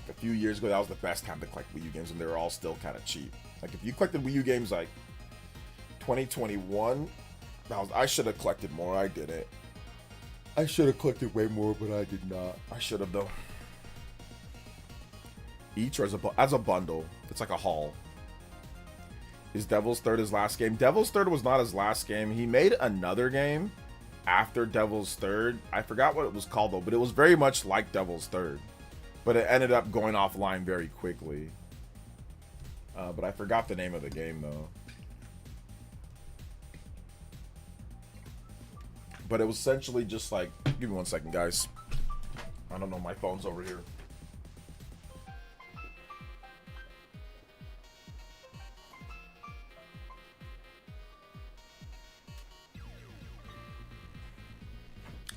A few years ago, that was the best time to collect Wii U games, and they were all still kind of cheap. Like if you collected Wii U games like 2021, I should have collected more. I didn't. I should have collected way more, but I did not. I should have though. Each or as a bundle, it's like a haul. Is Devil's Third his last game? Devil's Third was not his last game. He made another game after Devil's Third. I forgot what it was called though, but it was very much like Devil's Third. But it ended up going offline very quickly. But I forgot the name of the game though. But it was essentially just like, give me 1 second, guys. I don't know, my phone's over here.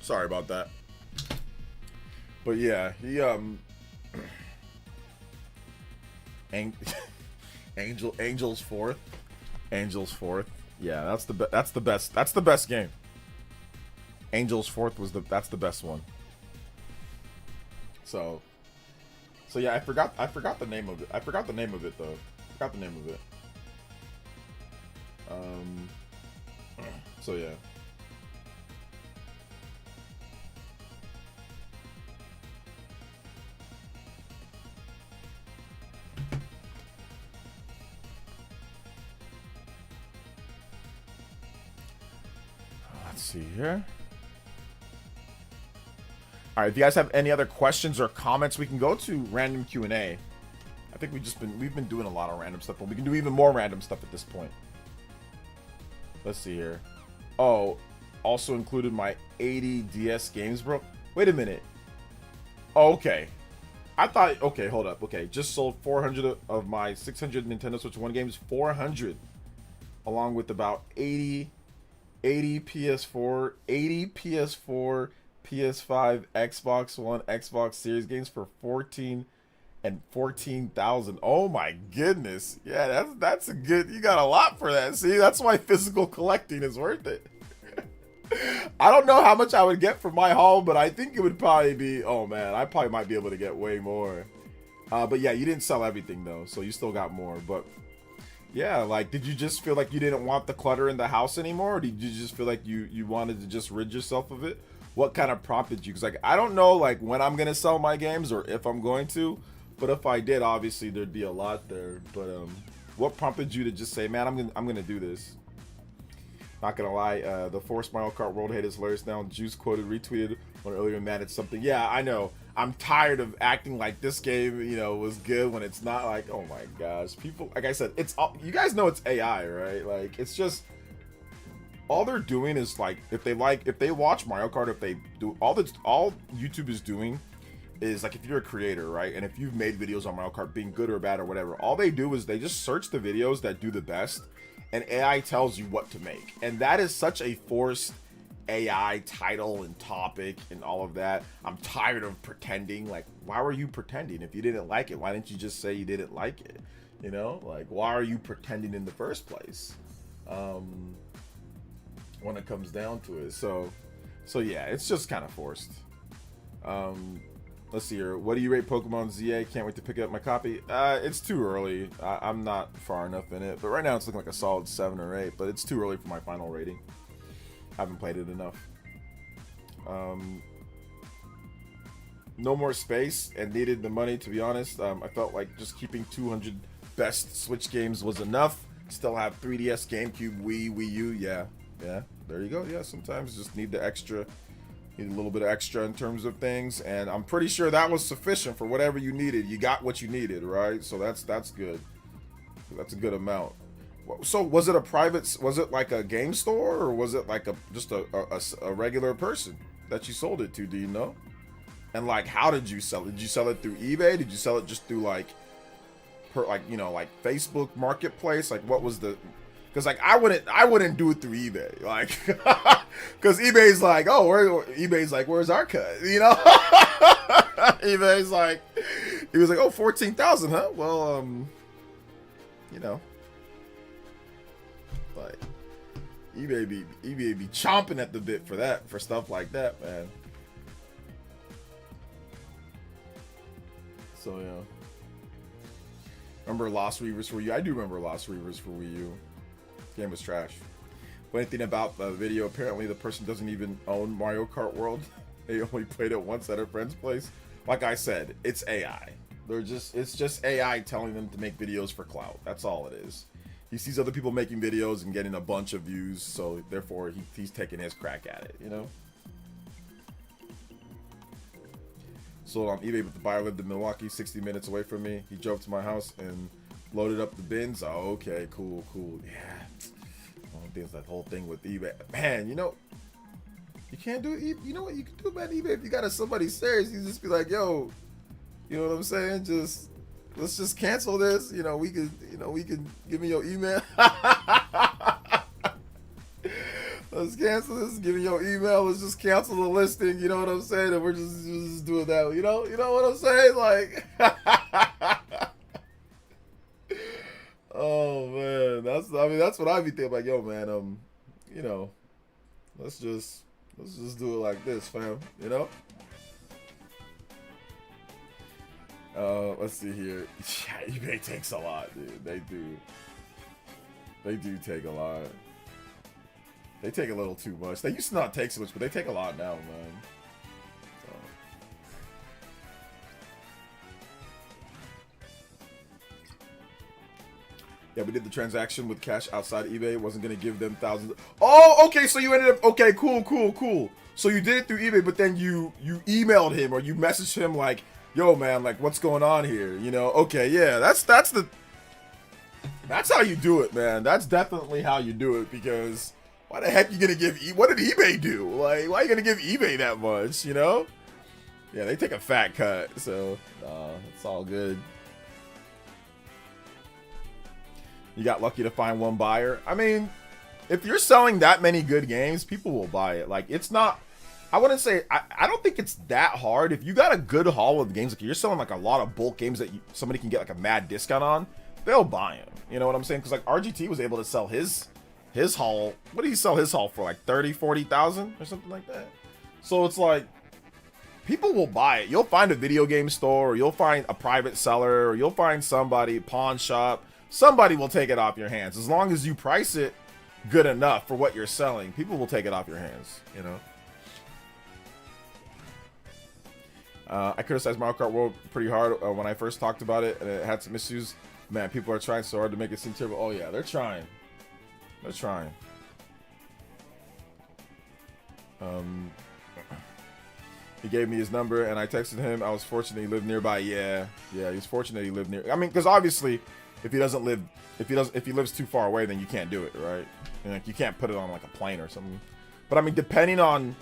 Sorry about that. But yeah, he Angel's Fourth. Yeah, that's the best game. Angel's Fourth was that's the best one. So yeah, I forgot the name of it. I forgot the name of it though. So yeah. Let's see here. All right, if you guys have any other questions or comments, we can go to random Q&A. I think we've been doing a lot of random stuff, but we can do even more random stuff at this point. Let's see here. Oh, also included my 80 DS games, bro. Wait a minute. Oh, okay. I thought, okay, hold up. Okay, just sold 400 of my 600 Nintendo Switch 1 games, 400, along with about 80 PS4, PS5, Xbox One, Xbox Series games for 14,000. Oh my goodness. Yeah, that's a good, you got a lot for that. See, that's why physical collecting is worth it. I don't know how much I would get for my haul, but I think it would probably be, oh man, I probably might be able to get way more. But yeah, you didn't sell everything though, so you still got more. But yeah, like, did you just feel like you didn't want the clutter in the house anymore? Or did you just feel like you wanted to just rid yourself of it? What kind of prompted you? Because like, I don't know like when I'm gonna sell my games or if I'm going to, but if I did, obviously there'd be a lot there. But what prompted you to just say, man, I'm gonna do this? Not gonna lie, the Force Mario Kart World hate is hilarious now. Juice quoted, retweeted one earlier, man, it's something. Yeah, I know. I'm tired of acting like this game, you know, was good when it's not. Like, oh my gosh, people, like I said, it's all, you guys know it's AI, right? Like, it's just, all they're doing is like, if they watch Mario Kart, if they do, all YouTube is doing is like, if you're a creator, right? And if you've made videos on Mario Kart being good or bad or whatever, all they do is they just search the videos that do the best, and AI tells you what to make. And that is such a forced AI title and topic and all of that. I'm tired of pretending. Like, why were you pretending? If you didn't like it, why didn't you just say you didn't like it? You know, like, why are you pretending in the first place? When it comes down to it. So yeah, it's just kind of forced. Let's let's see here. What do you rate Pokemon ZA? Can't wait to pick up my copy. It's too early. I'm not far enough in it, but right now it's looking like a solid 7 or 8. But it's too early for my final rating. I haven't played it enough. No more space and needed the money, to be honest. I felt like just keeping 200 best Switch games was enough. Still have 3DS, GameCube, Wii U. Yeah, there you go. Yeah, sometimes just need the extra. Need a little bit of extra in terms of things, and I'm pretty sure that was sufficient for whatever you needed. You got what you needed, right? So that's good. That's a good amount. So was it a private? Was it like a game store, or was it like just a regular person that you sold it to? Do you know? And like, how did you sell it? Did you sell it through eBay? Did you sell it just through like Facebook Marketplace? Like, what was the? Because like I wouldn't do it through eBay, like, because eBay's like, oh, eBay's like, where's our cut? You know, eBay's like, he was like, oh, 14,000, huh? Well, you know, like eBay be chomping at the bit for stuff like that, man. So yeah, remember Lost Reavers for Wii U? I do remember Lost Reavers for Wii U. Game was trash. Funny thing about the video, apparently the person doesn't even own Mario Kart World. They only played it once at a friend's place. Like I said, it's AI. It's just AI telling them to make videos for clout. That's all it is. He sees other people making videos and getting a bunch of views, so therefore he's taking his crack at it, you know? Sold on eBay, but the buyer lived in Milwaukee, 60 minutes away from me. He drove to my house and loaded up the bins. Oh, okay, cool. Yeah. I don't think it's that whole thing with eBay. Man, you know, you can't do it. You know what you can do about eBay if you got somebody serious. You just be like, yo, you know what I'm saying? Let's just cancel this. You know, we can give me your email. Let's cancel this. Give me your email. Let's just cancel the listing. You know what I'm saying? And we're just doing that. You know what I'm saying? Like. Oh man, that's what I be thinking. Like, yo man, you know, let's just do it like this, fam. You know. Let's see here. Yeah, eBay takes a lot, dude. They do take a lot. They take a little too much. They used to not take so much, but they take a lot now, man. Yeah, we did the transaction with cash outside eBay. Wasn't gonna give them thousands. Oh, okay. So you ended up. Okay, cool. So you did it through eBay, but then you emailed him or you messaged him like, "Yo, man, like, what's going on here?" You know? Okay, yeah. That's how you do it, man. That's definitely how you do it, because why the heck you gonna give? What did eBay do? Like, why are you gonna give eBay that much? You know? Yeah, they take a fat cut, so it's all good. You got lucky to find one buyer. I mean, if you're selling that many good games, people will buy it. Like, it's not, I wouldn't say, I don't think it's that hard. If you got a good haul of games, like you're selling like a lot of bulk games that somebody can get like a mad discount on, they'll buy them. You know what I'm saying? Because like RGT was able to sell his haul. What did he sell his haul for? Like 30, 40,000 or something like that. So it's like, people will buy it. You'll find a video game store, or you'll find a private seller, or you'll find somebody, pawn shop. Somebody will take it off your hands. As long as you price it good enough for what you're selling, people will take it off your hands, you know? I criticized Mario Kart World pretty hard when I first talked about it, and it had some issues. Man, people are trying so hard to make it seem terrible. Oh yeah, they're trying. He gave me his number, and I texted him. I was fortunate he lived nearby. Yeah, he's fortunate he lived near. I mean, because obviously, if he lives too far away, then you can't do it, right? And like, you can't put it on like a plane or something. But I mean, depending on,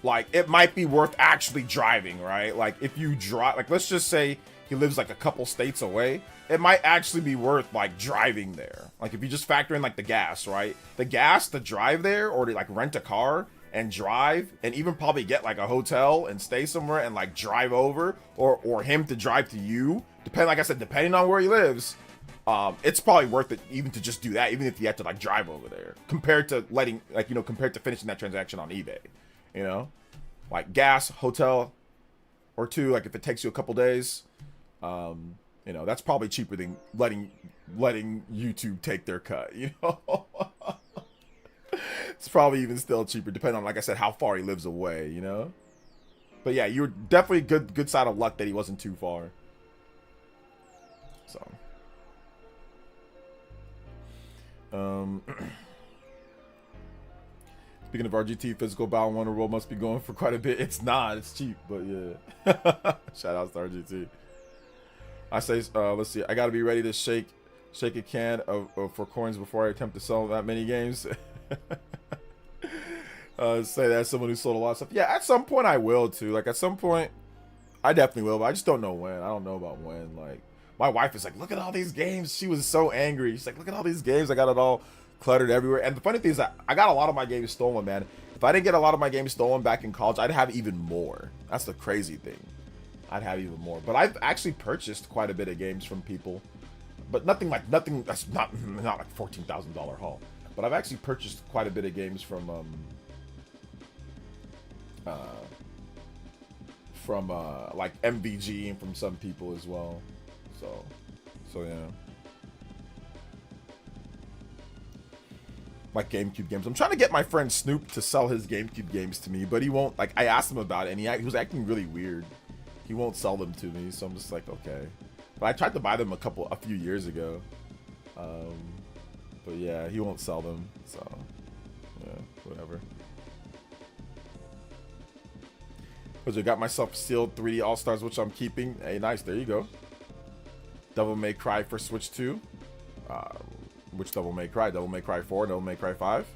like, it might be worth actually driving, right? Like, if you drive, like, let's just say he lives like a couple states away, it might actually be worth like driving there. Like, if you just factor in like the gas, right? The gas to drive there, or to like rent a car and drive, and even probably get like a hotel and stay somewhere and like drive over, or him to drive to you. Like I said, depending on where he lives, it's probably worth it even to just do that, even if you have to like drive over there, compared to finishing that transaction on eBay. You know, like gas, hotel, or two, like if it takes you a couple days, you know, that's probably cheaper than letting YouTube take their cut, you know. It's probably even still cheaper, depending on, like I said, how far he lives away, you know. But yeah, you're definitely good side of luck that he wasn't too far. So speaking of RGT, physical Battle Wonder World must be going for quite a bit. It's not, it's cheap, but yeah. Shout out to RGT. I say, let's see, I gotta be ready to shake a can for coins before I attempt to sell that many games. Say that as someone who sold a lot of stuff. Yeah, at some point I will too. Like at some point, I definitely will, but I just don't know when. I don't know about when. Like my wife is like, look at all these games. She was so angry. She's like, look at all these games. I got it all cluttered everywhere. And the funny thing is that I got a lot of my games stolen, man. If I didn't get a lot of my games stolen back in college, I'd have even more. That's the crazy thing. I'd have even more. But I've actually purchased quite a bit of games from people, but nothing that's not like $14,000 haul. But I've actually purchased quite a bit of games from like MVG and from some people as well. So yeah. Like GameCube games. I'm trying to get my friend Snoop to sell his GameCube games to me, but he won't. Like I asked him about it, and he was acting really weird. He won't sell them to me, so I'm just like, okay. But I tried to buy them a few years ago. But yeah, he won't sell them, so yeah, whatever. Because I got myself sealed 3D All-Stars, which I'm keeping. Hey, nice, there you go. Devil May Cry for Switch 2. Which Devil May Cry? Devil May Cry 4, Devil May Cry 5.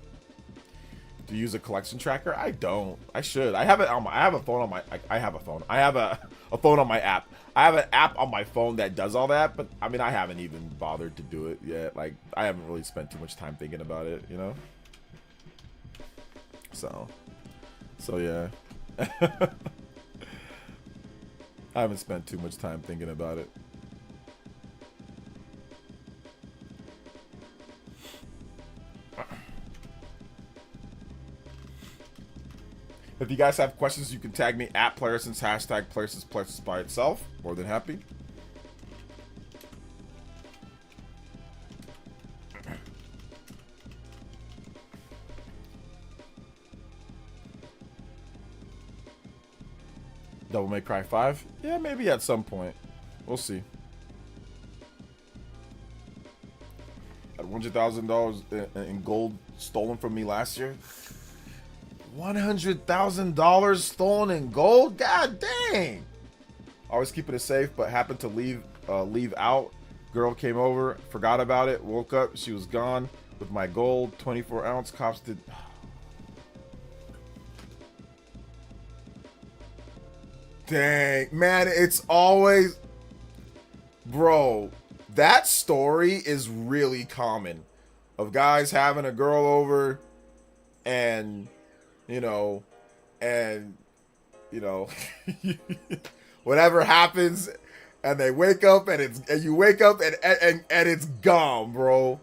Do you use a collection tracker? I don't. I should. I have it on my. I have a phone on my. I have a phone. I have a phone on my app. I have an app on my phone that does all that, but I mean, I haven't even bothered to do it yet. Like, I haven't really spent too much time thinking about it, you know. So yeah. I haven't spent too much time thinking about it. If you guys have questions, you can tag me at PlayerSense, hashtag PlayerSense by itself. More than happy. Devil May Cry 5? Yeah, maybe at some point. We'll see. Had $100,000 in gold stolen from me last year. $100,000 stolen in gold? God dang! Always keeping it safe, but happened to leave out. Girl came over, forgot about it, woke up, she was gone with my gold, 24 ounce. Cops did. Dang, man, it's always, bro, that story is really common of guys having a girl over and whatever happens, and they wake up and you wake up and it's gone, bro.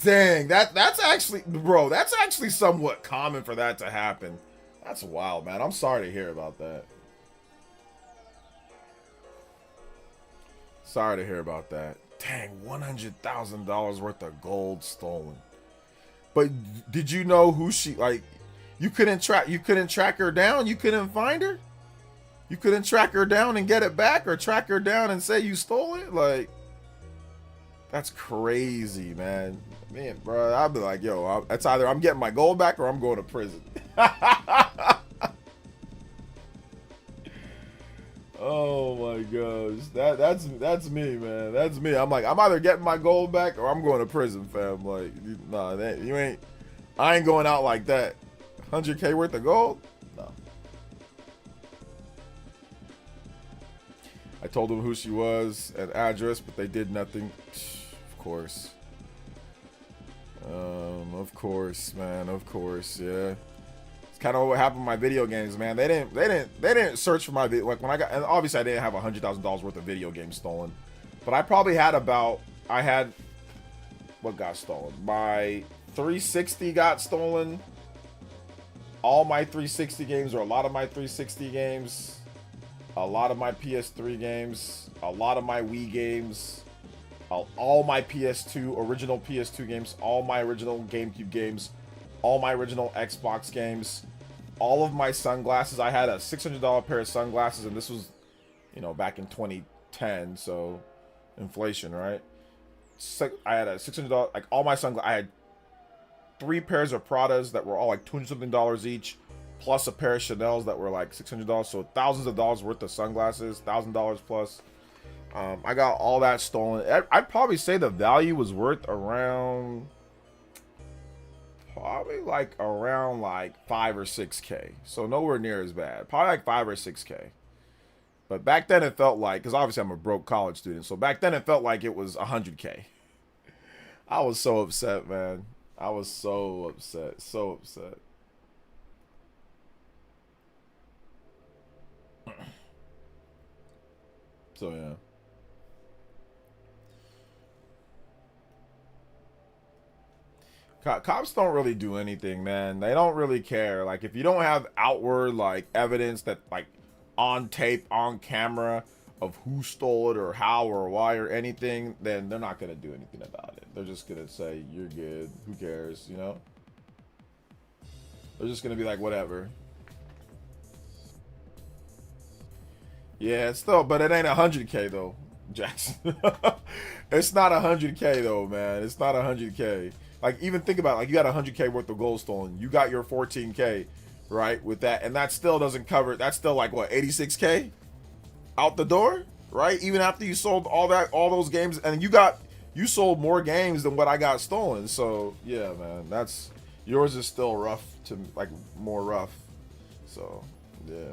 Dang, that's actually somewhat common for that to happen. That's wild, man. I'm sorry to hear about that. Sorry to hear about that. Dang, $100,000 worth of gold stolen. But did you know who she, like, you couldn't track her down? You couldn't find her? You couldn't track her down and get it back, or track her down and say you stole it? Like, that's crazy, man. Man, bro, I'd be like, yo, it's either I'm getting my gold back or I'm going to prison. Oh my gosh, that's me, man. That's me. I'm like, I'm either getting my gold back or I'm going to prison, fam. Like, nah, I ain't going out like that. 100K worth of gold? No. I told them who she was and address, but they did nothing. Of course. Of course, man. Of course, yeah. Kind of what happened with my video games, man. They didn't search for my video. Like when I got, and obviously I didn't have $100,000 worth of video games stolen, but I probably had what got stolen? My 360 got stolen. All my 360 games, or a lot of my 360 games. a lot of my PS3 games, a lot of my Wii games, all my original PS2 games, all my original GameCube games, all my original Xbox games, all of my sunglasses. I had a $600 pair of sunglasses, and this was, you know, back in 2010, so inflation, right? So I had a $600, like all my sunglasses. I had 3 pairs of Pradas that were all like $200 something each, plus a pair of Chanel's that were like $600. So thousands of dollars worth of sunglasses, $1,000 plus. I got all that stolen. I'd probably say the value was worth around, probably like around like 5 or 6K. So nowhere near as bad. Probably like 5 or 6K. But back then it felt like, because obviously I'm a broke college student, so back then it felt like it was 100K. I was so upset, man. I was so upset. So upset. So yeah. Cops don't really do anything, man. They don't really care. Like, if you don't have outward, like, evidence that, like, on tape, on camera of who stole it or how or why or anything, then they're not going to do anything about it. They're just going to say, you're good. Who cares, you know? They're just going to be like, whatever. Yeah, it's still, but it ain't 100K, though, Jackson. It's not 100K, though, man. It's not 100K. Like, even think about it. Like, you got 100K worth of gold stolen. You got your 14K, right, with that. And that still doesn't cover, that's still like, what, 86K out the door, right? Even after you sold all those games. And you sold more games than what I got stolen. So, yeah, man, yours is still rough to, like, more rough. So, yeah.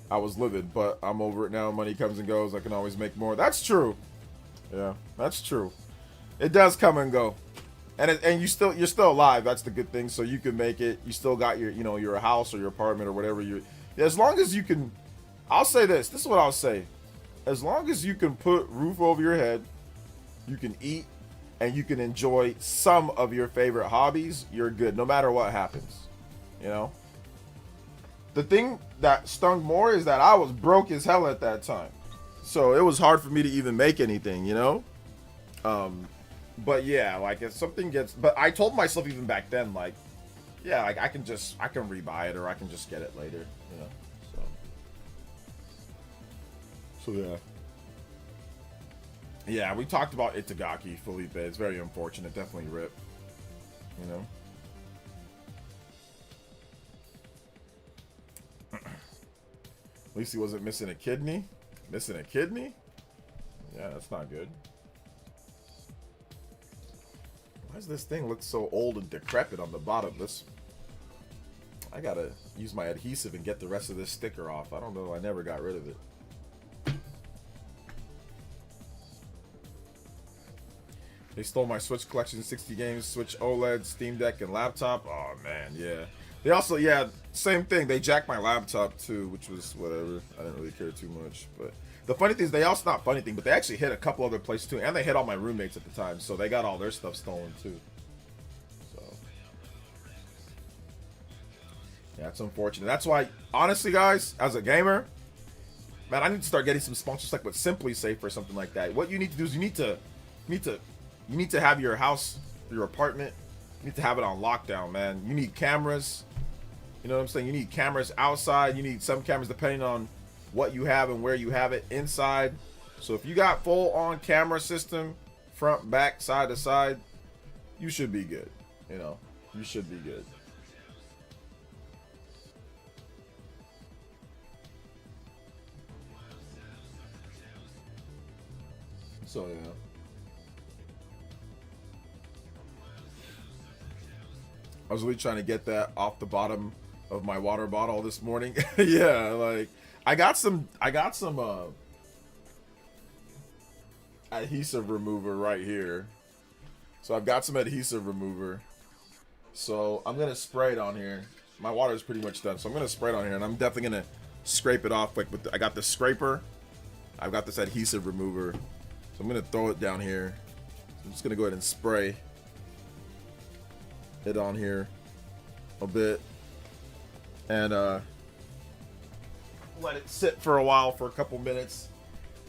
I was livid, but I'm over it now. Money comes and goes. I can always make more. That's true. Yeah, that's true. It does come and go, and you're still alive. That's the good thing. So you can make it. You still got your house or your apartment or whatever as long as you can. I'll say this. This is what I'll say. As long as you can put roof over your head, you can eat, and you can enjoy some of your favorite hobbies, you're good. No matter what happens, you know. The thing that stung more is that I was broke as hell at that time. So it was hard for me to even make anything, you know? But yeah, like if something but I told myself even back then, like, yeah, like I can rebuy it or I can just get it later, you know? So yeah. Yeah, we talked about Itagaki, Felipe. It's very unfortunate. Definitely rip, you know? At least he wasn't missing a kidney. Missing a kidney? Yeah, that's not good. Why does this thing look so old and decrepit on the bottom? I gotta use my adhesive and get the rest of this sticker off. I don't know. I never got rid of it. They stole my Switch collection, 60 games, Switch OLED, Steam Deck, and laptop. Oh, man, yeah. They also, yeah, same thing. They jacked my laptop, too, which was whatever. I didn't really care too much. But the funny thing is, they also, not funny thing, but they actually hit a couple other places, too. And they hit all my roommates at the time, so they got all their stuff stolen, too. So, yeah, it's unfortunate. That's why, honestly, guys, as a gamer, man, I need to start getting some sponsors like with Simply Safe or something like that. What you need to do is you need to have your house, your apartment, you need to have it on lockdown, man. You need cameras. You know what I'm saying? You need cameras outside. You need some cameras depending on what you have and where you have it inside. So if you got full on camera system, front, back, side to side, you should be good. You know, you should be good. So yeah. I was really trying to get that off the bottom of my water bottle this morning. Yeah, like I got some adhesive remover right here. So I've got some adhesive remover. So I'm gonna spray it on here. My water is pretty much done, so I'm gonna spray it on here, and I'm definitely gonna scrape it off. Like I got the scraper, I've got this adhesive remover, so I'm gonna throw it down here. I'm just gonna go ahead and spray it on here a bit, and let it sit for a while, for a couple minutes,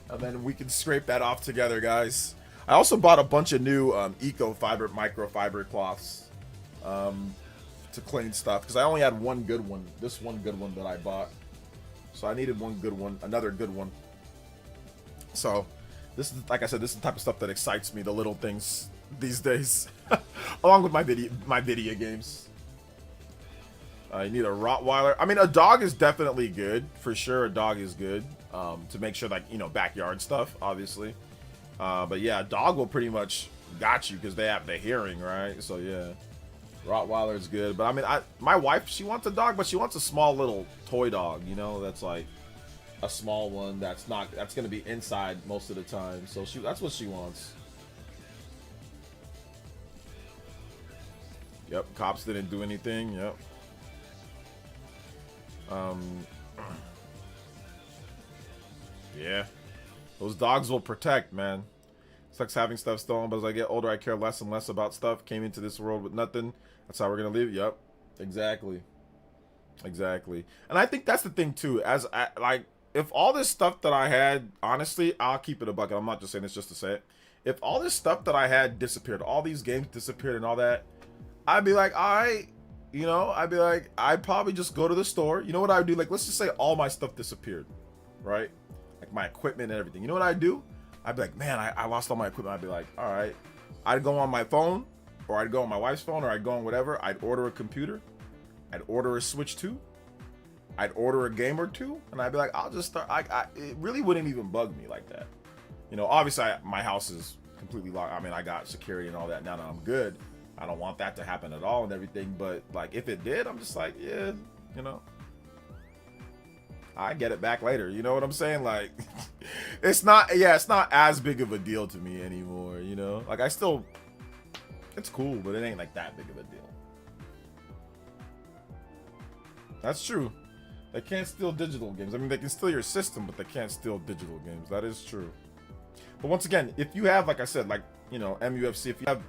and then we can scrape that off together, guys. I also bought a bunch of new eco fiber microfiber cloths to clean stuff, because I only had one good one. This one good one that I bought, so I needed one good one, another good one. So this is, like I said, this is the type of stuff that excites me, the little things these days, along with my video games. You need a Rottweiler. I mean, a dog is definitely good, for sure. A dog is good to make sure, like, you know, backyard stuff, obviously. But yeah, a dog will pretty much got you, because they have the hearing, right? So yeah, Rottweiler is good. But I mean, my wife, she wants a dog, but she wants a small little toy dog, you know, that's like a small one that's gonna be inside most of the time. So that's what she wants. Yep, cops didn't do anything. Yep. Yeah, those dogs will protect, man. Sucks having stuff stolen, but as I get older, I care less and less about stuff. Came into this world with nothing. That's how we're gonna live. Yep, exactly. And I think that's the thing too. As like, if all this stuff that I had, honestly, I'll keep it a bucket. I'm not just saying this just to say it. If all this stuff that I had disappeared, all these games disappeared and all that, I'd be like, I'd probably just go to the store. You know what I would do? Like, let's just say all my stuff disappeared, right? Like my equipment and everything. You know what I'd do? I'd be like, man, I lost all my equipment. I'd be like, all right. I'd go on my phone, or I'd go on my wife's phone, or I'd go on whatever. I'd order a computer. I'd order a Switch 2. I'd order a game or two, and I'd be like, I'll just start. It really wouldn't even bug me like that. You know, obviously, my house is completely locked. I mean, I got security and all that. Now that I'm good, I don't want that to happen at all and everything. But like, if it did, I'm just like, yeah, you know, I get it back later. You know what I'm saying? Like, it's not as big of a deal to me anymore. You know, like it's cool, but it ain't like that big of a deal. That's true. They can't steal digital games. I mean, they can steal your system, but they can't steal digital games. That is true. But once again, if you have, like I said, like, you know, MUFC, if you have,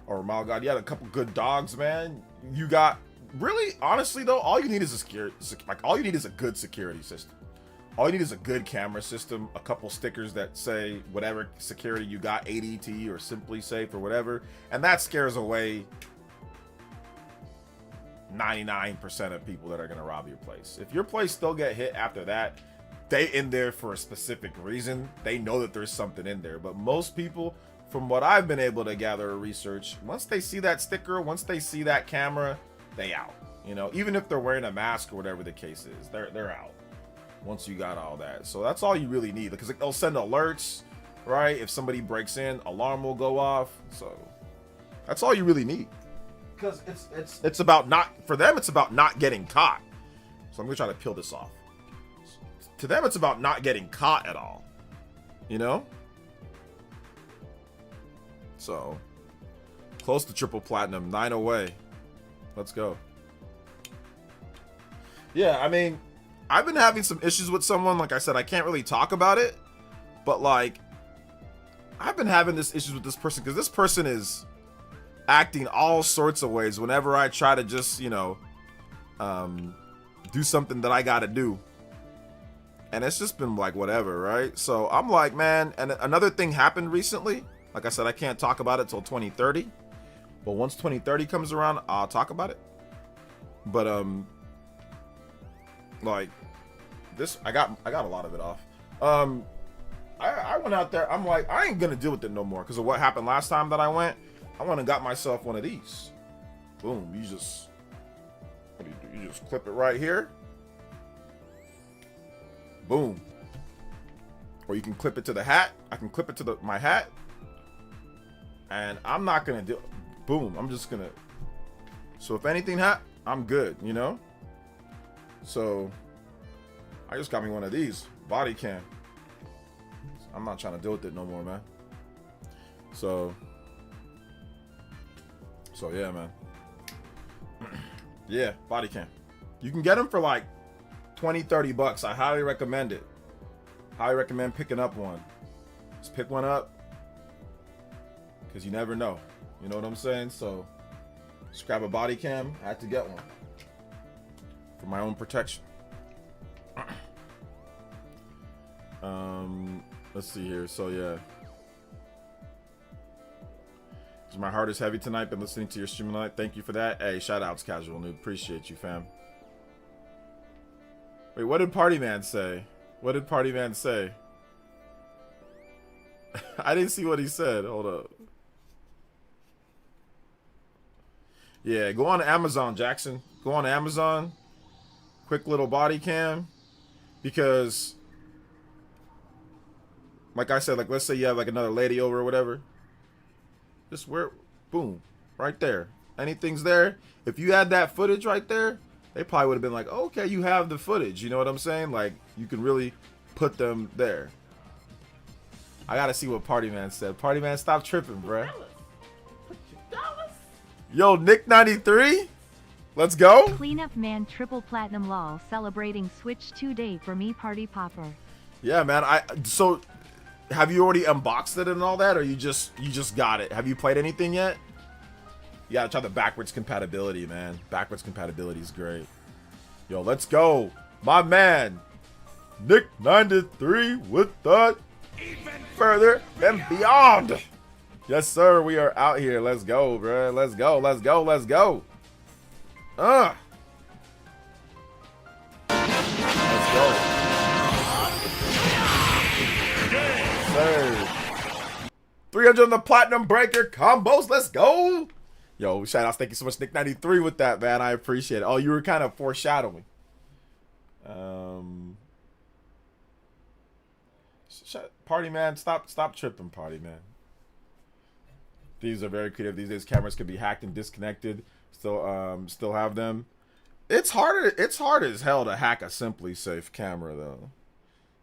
or Malgod, you had a couple good dogs, man. You got, really, honestly though, all you need is all you need is a good security system. All you need is a good camera system, a couple stickers that say whatever security you got, ADT or Simply Safe or whatever, and that scares away 99% of people that are going to rob your place. If your place still get hit after that, they in there for a specific reason. They know that there's something in there. But most people, from what I've been able to gather or research, once they see that sticker, once they see that camera, they out. You know, even if they're wearing a mask or whatever the case is, they're out once you got all that. So that's all you really need, because they'll send alerts, right? If somebody breaks in, alarm will go off. So that's all you really need. Because it's about for them, it's about not getting caught. So I'm gonna try to peel this off. To them, it's about not getting caught at all. You know? So close to triple platinum, 9 away. Let's go. Yeah, I mean, I've been having some issues with someone. Like I said, I can't really talk about it, but like, I've been having this issues with this person, because this person is acting all sorts of ways whenever I try to just, you know, do something that I gotta do. And it's just been like, whatever, right? So I'm like, man, and another thing happened recently. Like I said, I can't talk about it till 2030. But once 2030 comes around, I'll talk about it. But like this, I got a lot of it off. I went out there, I'm like, I ain't gonna deal with it no more, because of what happened last time that I went. I went and got myself one of these. Boom, you just, what do? You just clip it right here. Boom. Or you can clip it to the hat. I can clip it to my hat. And I'm not gonna do, boom, I'm just gonna, so if anything happens, I'm good, you know? So I just got me one of these, body cam. I'm not trying to deal with it no more, man. So yeah, man. Yeah, body cam. You can get them for like 20-30 bucks. I highly recommend it. Highly recommend picking up one. Just pick one up, because you never know. You know what I'm saying? So just grab a body cam. I had to get one. for my own protection. Let's see here. So yeah, my heart is heavy tonight. Been listening to your stream tonight. Thank you for that. Hey, shout outs, Casual Noob. Appreciate you, fam. Wait, what did Party Man say? What did Party Man say? I didn't see what he said. Hold up. Yeah, go on Amazon, Jackson. Go on Amazon. Quick little body cam. Because, like I said, like let's say you have like another lady over or whatever. Just wear, boom, right there. Anything's there. If you had that footage right there, they probably would have been like, oh, okay, you have the footage. You know what I'm saying? Like, you can really put them there. I gotta see what Party Man said. Party Man, stop tripping, bruh. Yo, Nick93, let's go.
Cleanup Man triple platinum lol celebrating Switch 2 day for me party popper.
Yeah, man. So have you already unboxed it and all that, or you just got it? Have you played anything yet? You gotta try the backwards compatibility, man. Backwards compatibility is great. Yo, let's go, my man, Nick93 with the further and beyond. Yes, sir. We are out here. Let's go, bro. Let's go. Let's go. Let's go. Let's go. Sir. 300 on the platinum breaker combos. Let's go. Yo, shout outs. Thank you so much, Nick93, with that, man. I appreciate it. Oh, you were kind of foreshadowing. Party Man, stop tripping, Party Man. These are very creative these days. Cameras can be hacked and disconnected. Still have them. It's hard as hell to hack a Simply Safe camera though,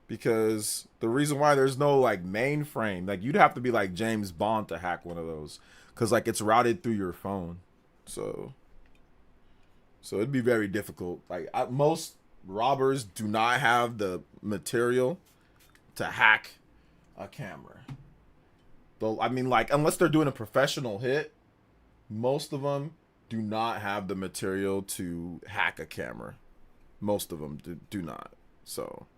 because the reason why there's no like mainframe, like you'd have to be like James Bond to hack one of those, because like it's routed through your phone, so it'd be very difficult. Like most robbers do not have the material to hack a camera. Though, I mean, like, unless they're doing a professional hit, most of them do not have the material to hack a camera. Most of them do not. So,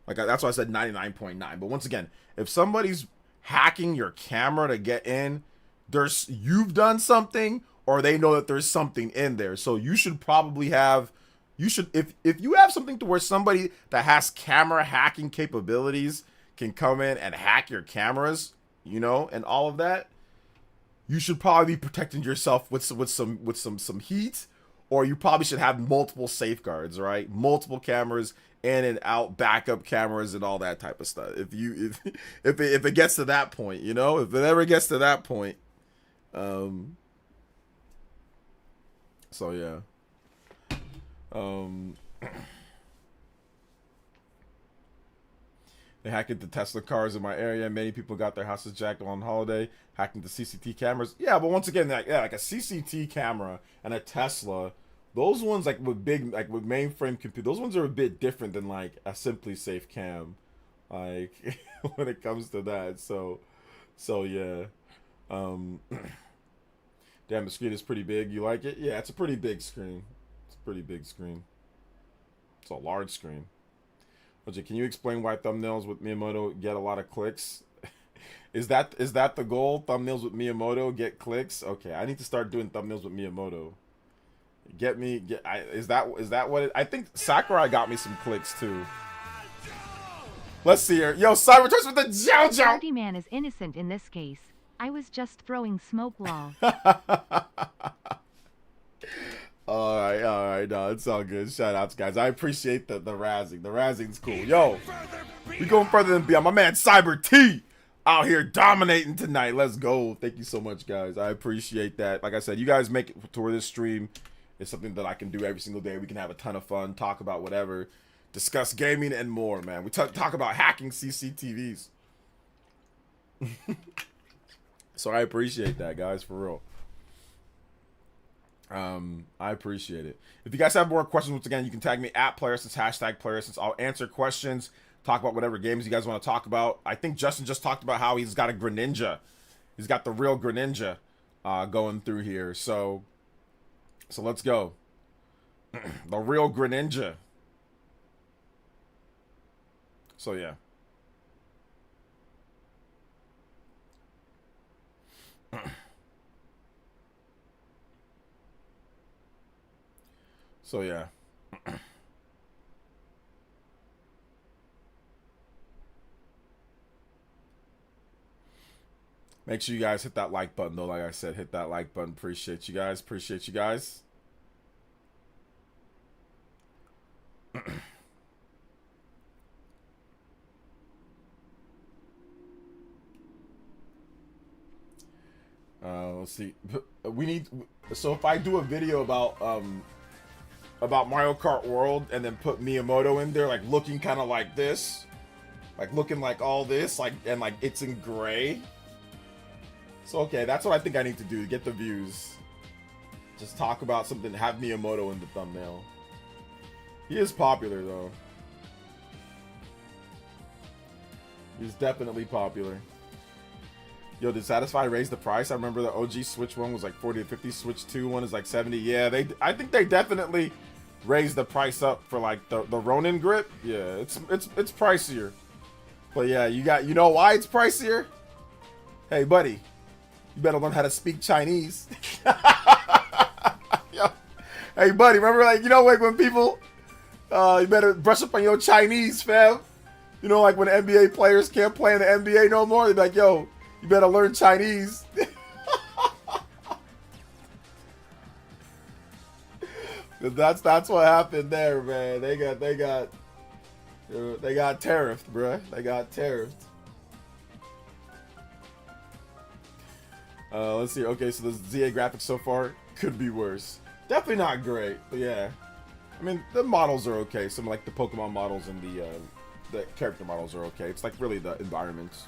like, that's why I said 99.9. But once again, if somebody's hacking your camera to get in, you've done something, or they know that there's something in there. So you should probably have, if you have something to where somebody that has camera hacking capabilities can come in and hack your cameras, you know, and all of that, you should probably be protecting yourself with some heat, or you probably should have multiple safeguards, right? Multiple cameras, in and out, backup cameras, and all that type of stuff. If it gets to that point, you know, if it ever gets to that point, so yeah, They hacked into Tesla cars in my area. Many people got their houses jacked on holiday, hacking the CCT cameras. Yeah, but once again, like a CCT camera and a Tesla, those ones like with mainframe compute, those ones are a bit different than like a Simply Safe cam, like when it comes to that. So yeah. Damn, the screen is pretty big. You like it? Yeah, it's a pretty big screen. It's a pretty big screen. It's a large screen. OJ, can you explain why thumbnails with Miyamoto get a lot of clicks? Is that the goal? Thumbnails with Miyamoto get clicks? Okay, I need to start doing thumbnails with Miyamoto. Is that what it? I think Sakurai got me some clicks too. Let's see here. Yo, Cybertrucks with the JoJo.
Party Man is innocent in this case. I was just throwing smoke lol.
All right, no, it's all good. Shout outs, guys. I appreciate the razzing. The razzing's cool. Yo, we going further than beyond. My man Cyber T out here dominating tonight. Let's go. Thank you so much, guys. I appreciate that. Like I said, you guys make it to where this stream is something that I can do every single day. We can have a ton of fun, talk about whatever, discuss gaming and more, man. We talk about hacking CCTVs. So I appreciate that, guys, for real. I appreciate it. If you guys have more questions, once again, you can tag me at PlayerSense, hashtag PlayerSense. I'll answer questions, talk about whatever games you guys want to talk about. I think Justin just talked about how he's got a Greninja. He's got the real Greninja going through here. So let's go. The real Greninja. So yeah. So yeah. Make sure you guys hit that like button though. Like I said, hit that like button. Appreciate you guys. Appreciate you guys. Let's see. We need. So if I do a video about Mario Kart World and then put Miyamoto in there, like looking kind of like this, like looking like all this, like and like it's in gray. So okay, that's what I think I need to do to get the views. Just talk about something. Have Miyamoto in the thumbnail. He is popular though. He's definitely popular. Yo, did Satisfy raise the price? I remember the OG Switch one was like 40 to 50. Switch 2 one is like 70. Yeah, I think they definitely raised the price up for like the Ronin grip. Yeah, it's pricier. But yeah, you know why it's pricier? Hey, buddy, you better learn how to speak Chinese. Yo, hey, buddy, remember like like when people you better brush up on your Chinese, fam. You know, like when NBA players can't play in the NBA no more, they're like, yo, you better learn Chinese. That's what happened there, man. They got tariffed, bruh. They got tariffed. Let's see. Okay, so the ZA graphics so far could be worse. Definitely not great, but yeah. I mean, the models are okay. Some like the Pokemon models and the character models are okay. It's like really the environments.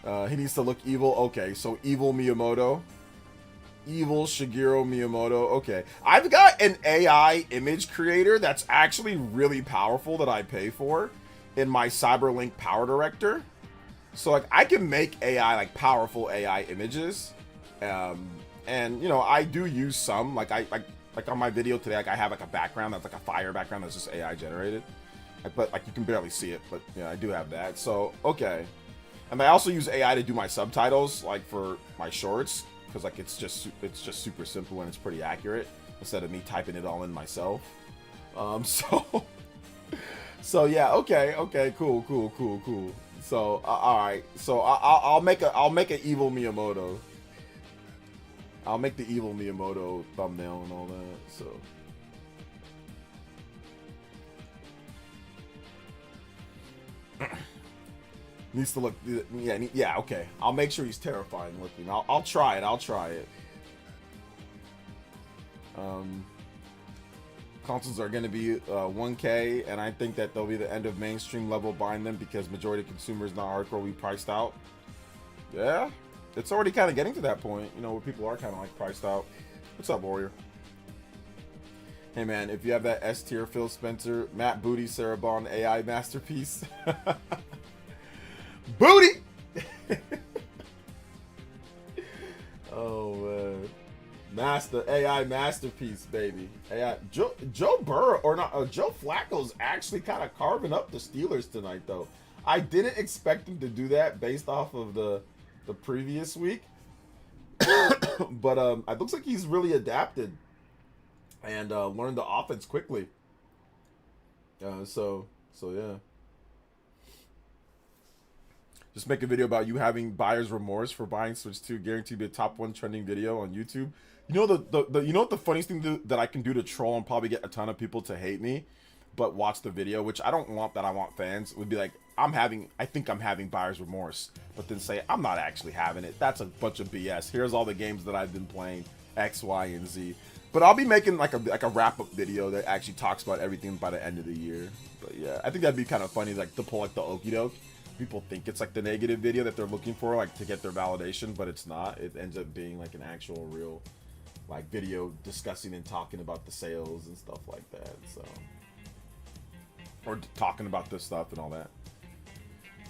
He needs to look evil. Okay, so evil Miyamoto. Evil Shigeru Miyamoto. Okay. I've got an AI image creator that's actually really powerful that I pay for in my Cyberlink Power Director. So like I can make AI, like powerful AI images. And I do use some, like like on my video today, like I have like a background that's like a fire background that's just AI generated. But like you can barely see it, but yeah, I do have that. So okay. And I also use AI to do my subtitles, like for my shorts, because like it's just super simple and it's pretty accurate instead of me typing it all in myself. So yeah, okay, cool. So all right, so I'll make an evil Miyamoto. I'll make the evil Miyamoto thumbnail and all that. So. Needs to look, yeah, okay. I'll make sure he's terrifying looking. I'll try it. Consoles are going to be 1K, and I think that they'll be the end of mainstream level buying them because majority of consumers not hardcore we priced out. Yeah, it's already kind of getting to that point, where people are kind of like priced out. What's up, Warrior? Hey man, if you have that S tier Phil Spencer, Matt Booty, Sarah Bond AI masterpiece. Booty! Oh man. AI masterpiece, baby. AI Joe Burrow or not Joe Flacco's actually kind of carving up the Steelers tonight though. I didn't expect him to do that based off of the previous week. But it looks like he's really adapted and learned the offense quickly. So yeah. Just make a video about you having buyer's remorse for buying Switch 2, guaranteed to be a top 1 trending video on YouTube. You know what the funniest thing that I can do to troll and probably get a ton of people to hate me, but watch the video, which I don't want that. I want fans would be like, I think I'm having buyer's remorse, but then say I'm not actually having it. That's a bunch of BS. Here's all the games that I've been playing, X, Y, and Z. But I'll be making like a wrap up video that actually talks about everything by the end of the year. But yeah, I think that'd be kind of funny, like to pull like the okie doke. People think it's like the negative video that they're looking for, like to get their validation, but it's not. It ends up being like an actual real like video discussing and talking about the sales and stuff like that. So, or talking about this stuff and all that.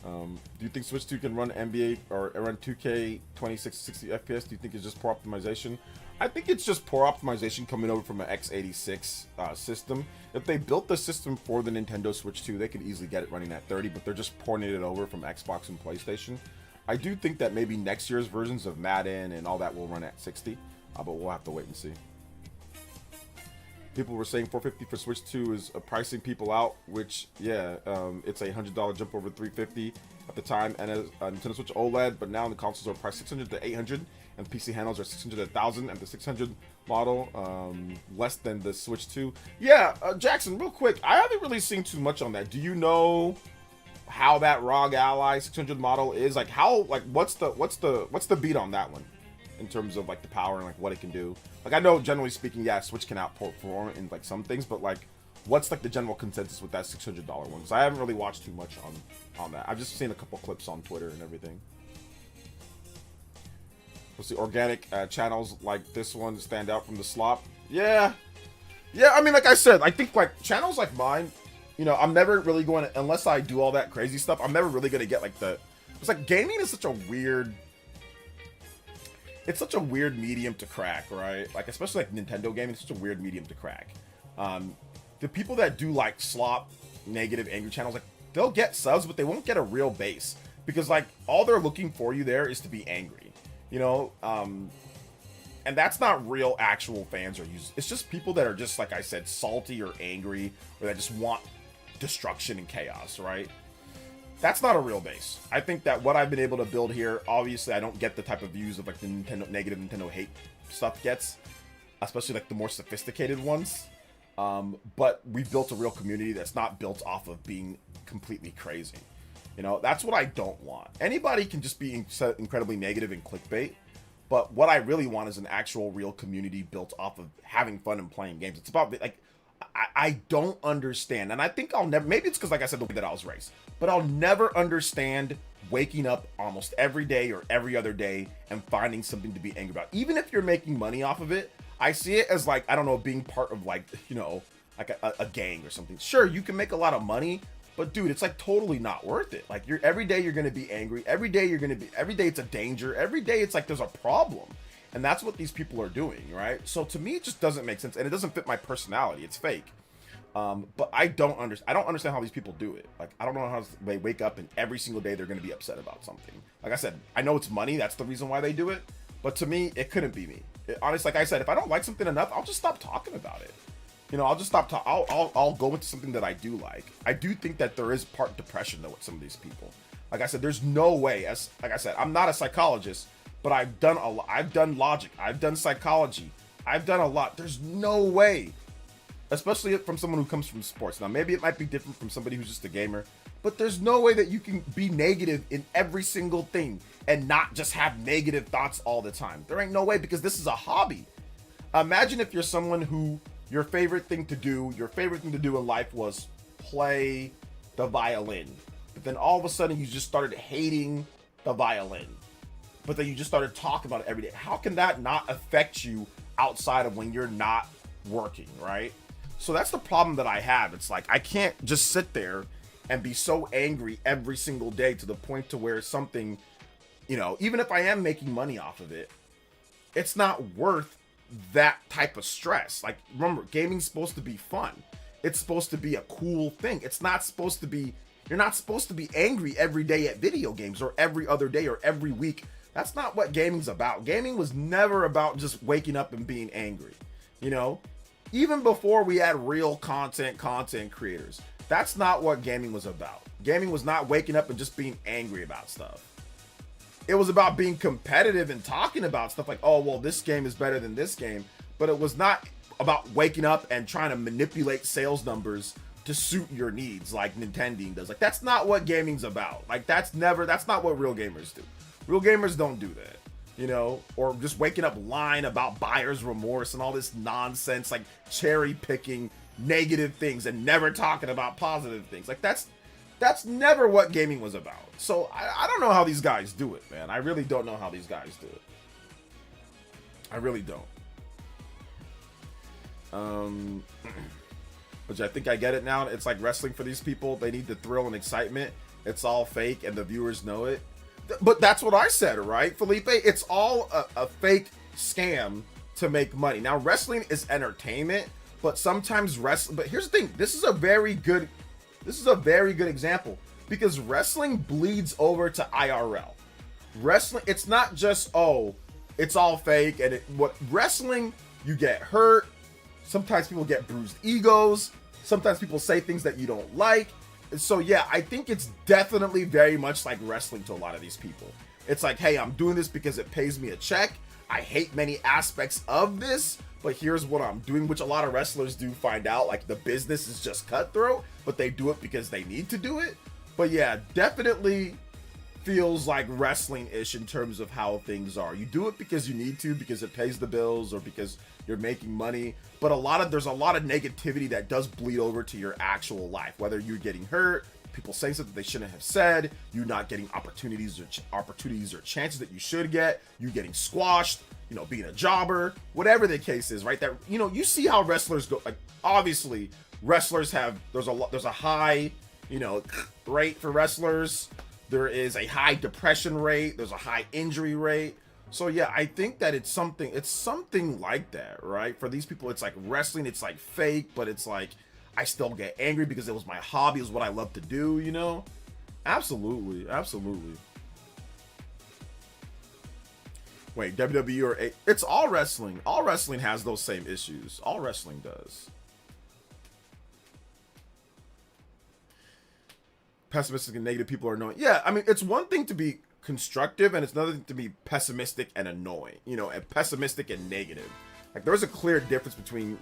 Do you think Switch 2 can run NBA or run 2K 2660 FPS? Do you think it's just poor optimization? I think it's just poor optimization coming over from an x86 system. If they built the system for the Nintendo Switch 2, they could easily get it running at 30, but they're just porting it over from Xbox and PlayStation. I do think that maybe next year's versions of Madden and all that will run at 60, but we'll have to wait and see. People were saying 450 for Switch 2 is pricing people out, which, yeah, it's a $100 jump over 350 at the time, and a Nintendo Switch OLED, but now the consoles are priced 600 to 800, and PC handles are 600 to 1000, and the 600 model less than the Switch 2. Yeah, Jackson, real quick, I haven't really seen too much on that. Do you know how that ROG Ally 600 model is? Like, how, like, what's the beat on that one in terms of like the power and like what it can do? Like, I know generally speaking, yeah, Switch can outperform in like some things, but like, what's like the general consensus with that $600 one? Because I haven't really watched too much on that. I've just seen a couple clips on Twitter and everything. What's the organic channels like this one stand out from the slop? Yeah, I mean, like I said, I think like channels like mine, you know, I'm never really going to, unless I do all that crazy stuff, I'm never really going to get like it's like gaming is such a weird, it's such a weird medium to crack, right? Like, especially like Nintendo gaming, it's such a weird medium to crack. The people that do like slop, negative, angry channels, like they'll get subs, but they won't get a real base because like all they're looking for you there is to be angry, you know? And that's not real actual fans or users. It's just people that are just, like I said, salty or angry, or that just want destruction and chaos, right? That's not a real base. I think that what I've been able to build here, obviously I don't get the type of views of like the negative Nintendo hate stuff gets, especially like the more sophisticated ones. But we've built a real community that's not built off of being completely crazy. You know, that's what I don't want. Anybody can just be incredibly negative and clickbait, but what I really want is an actual real community built off of having fun and playing games. It's about like, I don't understand, and I think I'll never, maybe it's because like I said, the way that I was raised, but I'll never understand waking up almost every day or every other day and finding something to be angry about. Even if you're making money off of it, I see it as like, I don't know, being part of like, you know, like a gang or something. Sure, you can make a lot of money, but dude, it's like totally not worth it. Like every day you're going to be angry. Every day it's a danger. Every day it's like there's a problem. And that's what these people are doing, right? So to me, it just doesn't make sense, and it doesn't fit my personality. It's fake. But I don't understand how these people do it. Like, I don't know how they wake up and every single day they're going to be upset about something. Like I said, I know it's money. That's the reason why they do it. But to me, it couldn't be me. Honestly, like I said, if I don't like something enough, I'll just stop talking about it. You know, I'll just stop. I'll go into something that I do like. I do think that there is part depression though with some of these people. Like I said, there's no way. Like I said, I'm not a psychologist, but I've done a lot. I've done logic. I've done psychology. I've done a lot. There's no way, especially from someone who comes from sports. Now, maybe it might be different from somebody who's just a gamer, but there's no way that you can be negative in every single thing and not just have negative thoughts all the time. There ain't no way, because this is a hobby. Imagine if you're someone who your favorite thing to do in life was play the violin, but then all of a sudden you just started hating the violin, but then you just started talking about it every day. How can that not affect you outside of when you're not working, right? So that's the problem that I have. It's like, I can't just sit there and be so angry every single day to the point to where something, you know, even if I am making money off of it, it's not worth that type of stress. Like, remember, gaming's supposed to be fun. It's supposed to be a cool thing. It's not supposed to be, you're not supposed to be angry every day at video games or every other day or every week. That's not what gaming's about. Gaming was never about just waking up and being angry. You know, even before we had real content creators, that's not what gaming was about. Gaming was not waking up and just being angry about stuff. It was about being competitive and talking about stuff like, oh, well, this game is better than this game. But it was not about waking up and trying to manipulate sales numbers to suit your needs like Nintendo does. Like, that's not what gaming's about. Like, that's not what real gamers do. Real gamers don't do that, you know, or just waking up lying about buyer's remorse and all this nonsense, like cherry picking negative things and never talking about positive things. Like, that's never what gaming was about. So I don't know how these guys do it, man. I really don't know how these guys do it. I really don't. But I think I get it now. It's like wrestling for these people. They need the thrill and excitement. it's all fake and the viewers know it. But that's what I said, right, Felipe? It's all a fake scam to make money. Now, wrestling is entertainment, but sometimes wrestling. But here's the thing: this is a very good example because wrestling bleeds over to IRL. Wrestling, it's not just it's all fake and what wrestling. You get hurt. Sometimes people get bruised egos. Sometimes people say things that you don't like. So yeah, I think it's definitely very much like wrestling to a lot of these people. It's like, hey, I'm doing this because it pays me a check. I hate many aspects of this, but here's what I'm doing, which a lot of wrestlers do find out, like the business is just cutthroat, but they do it because they need to do it. But yeah, definitely feels like wrestling-ish in terms of how things are. You do it because you need to, because it pays the bills or because you're making money, but there's a lot of negativity that does bleed over to your actual life, whether you're getting hurt, people saying something they shouldn't have said, you not getting opportunities or chances that you should get, you getting squashed, being a jobber, whatever the case is, right? That, you see how wrestlers go, like, obviously wrestlers there's a high, rate for wrestlers. There is a high depression rate, there's a high injury rate. So yeah, I think that it's something like that, right? For these people, it's like wrestling, it's like fake, but it's like, I still get angry because it was my hobby, it was what I love to do, Absolutely. Wait, WWE or it's all wrestling. All wrestling has those same issues. All wrestling does. Pessimistic and negative people are annoying. Yeah, I mean, it's one thing to be constructive and it's another thing to be pessimistic and annoying, and pessimistic and negative. Like, there's a clear difference between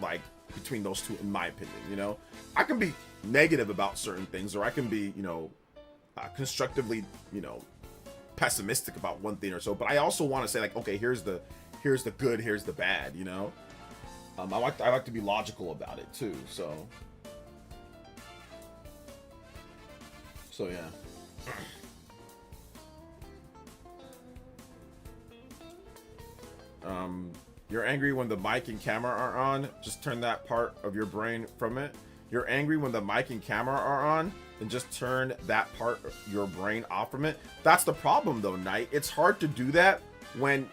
those two, in my opinion. I can be negative about certain things, or I can be, constructively, pessimistic about one thing or so. But I also want to say, like, okay, here's the good, here's the bad. I like to be logical about it too. So yeah. You're angry when the mic and camera are on. Just turn that part of your brain from it. You're angry when the mic and camera are on, then just turn that part of your brain off from it. That's the problem though, Knight. It's hard to do that when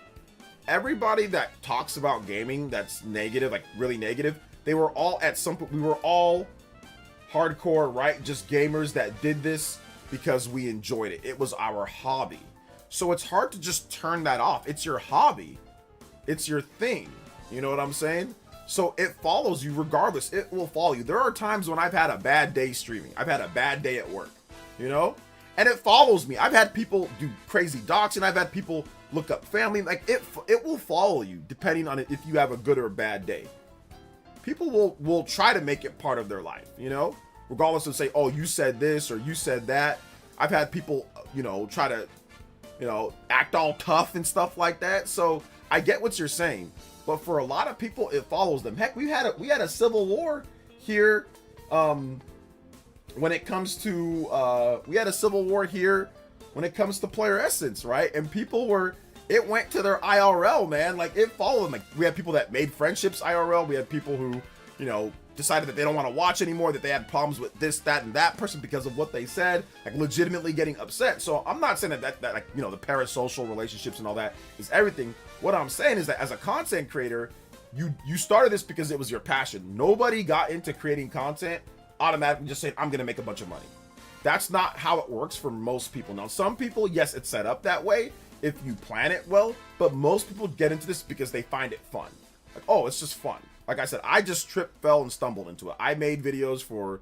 everybody that talks about gaming that's negative, like really negative, they were all at some point, we were all hardcore, right? Just gamers that did this because we enjoyed it. It was our hobby. So it's hard to just turn that off. It's your hobby. It's your thing. You know what I'm saying? So it follows you regardless. It will follow you. There are times when I've had a bad day streaming. I've had a bad day at work, and it follows me. I've had people do crazy doxing. I've had people look up family. Like it will follow you depending on if you have a good or a bad day. People will try to make it part of their life, regardless of say, oh, you said this or you said that. I've had people, try to, act all tough and stuff like that. So I get what you're saying, but for a lot of people, it follows them. Heck, we had a civil war here. When it comes to we had a civil war here when it comes to player essence, right? And it went to their IRL, man. Like, it followed them. Like, we had people that made friendships IRL. We had people who, decided that they don't want to watch anymore, that they had problems with this, that, and that person because of what they said, like legitimately getting upset. So I'm not saying that like, the parasocial relationships and all that is everything. What I'm saying is that as a content creator, you started this because it was your passion. Nobody got into creating content automatically just saying, I'm going to make a bunch of money. That's not how it works for most people. Now, some people, yes, it's set up that way if you plan it well, but most people get into this because they find it fun. Like, oh, it's just fun. Like I said, I just tripped, fell, and stumbled into it. I made videos for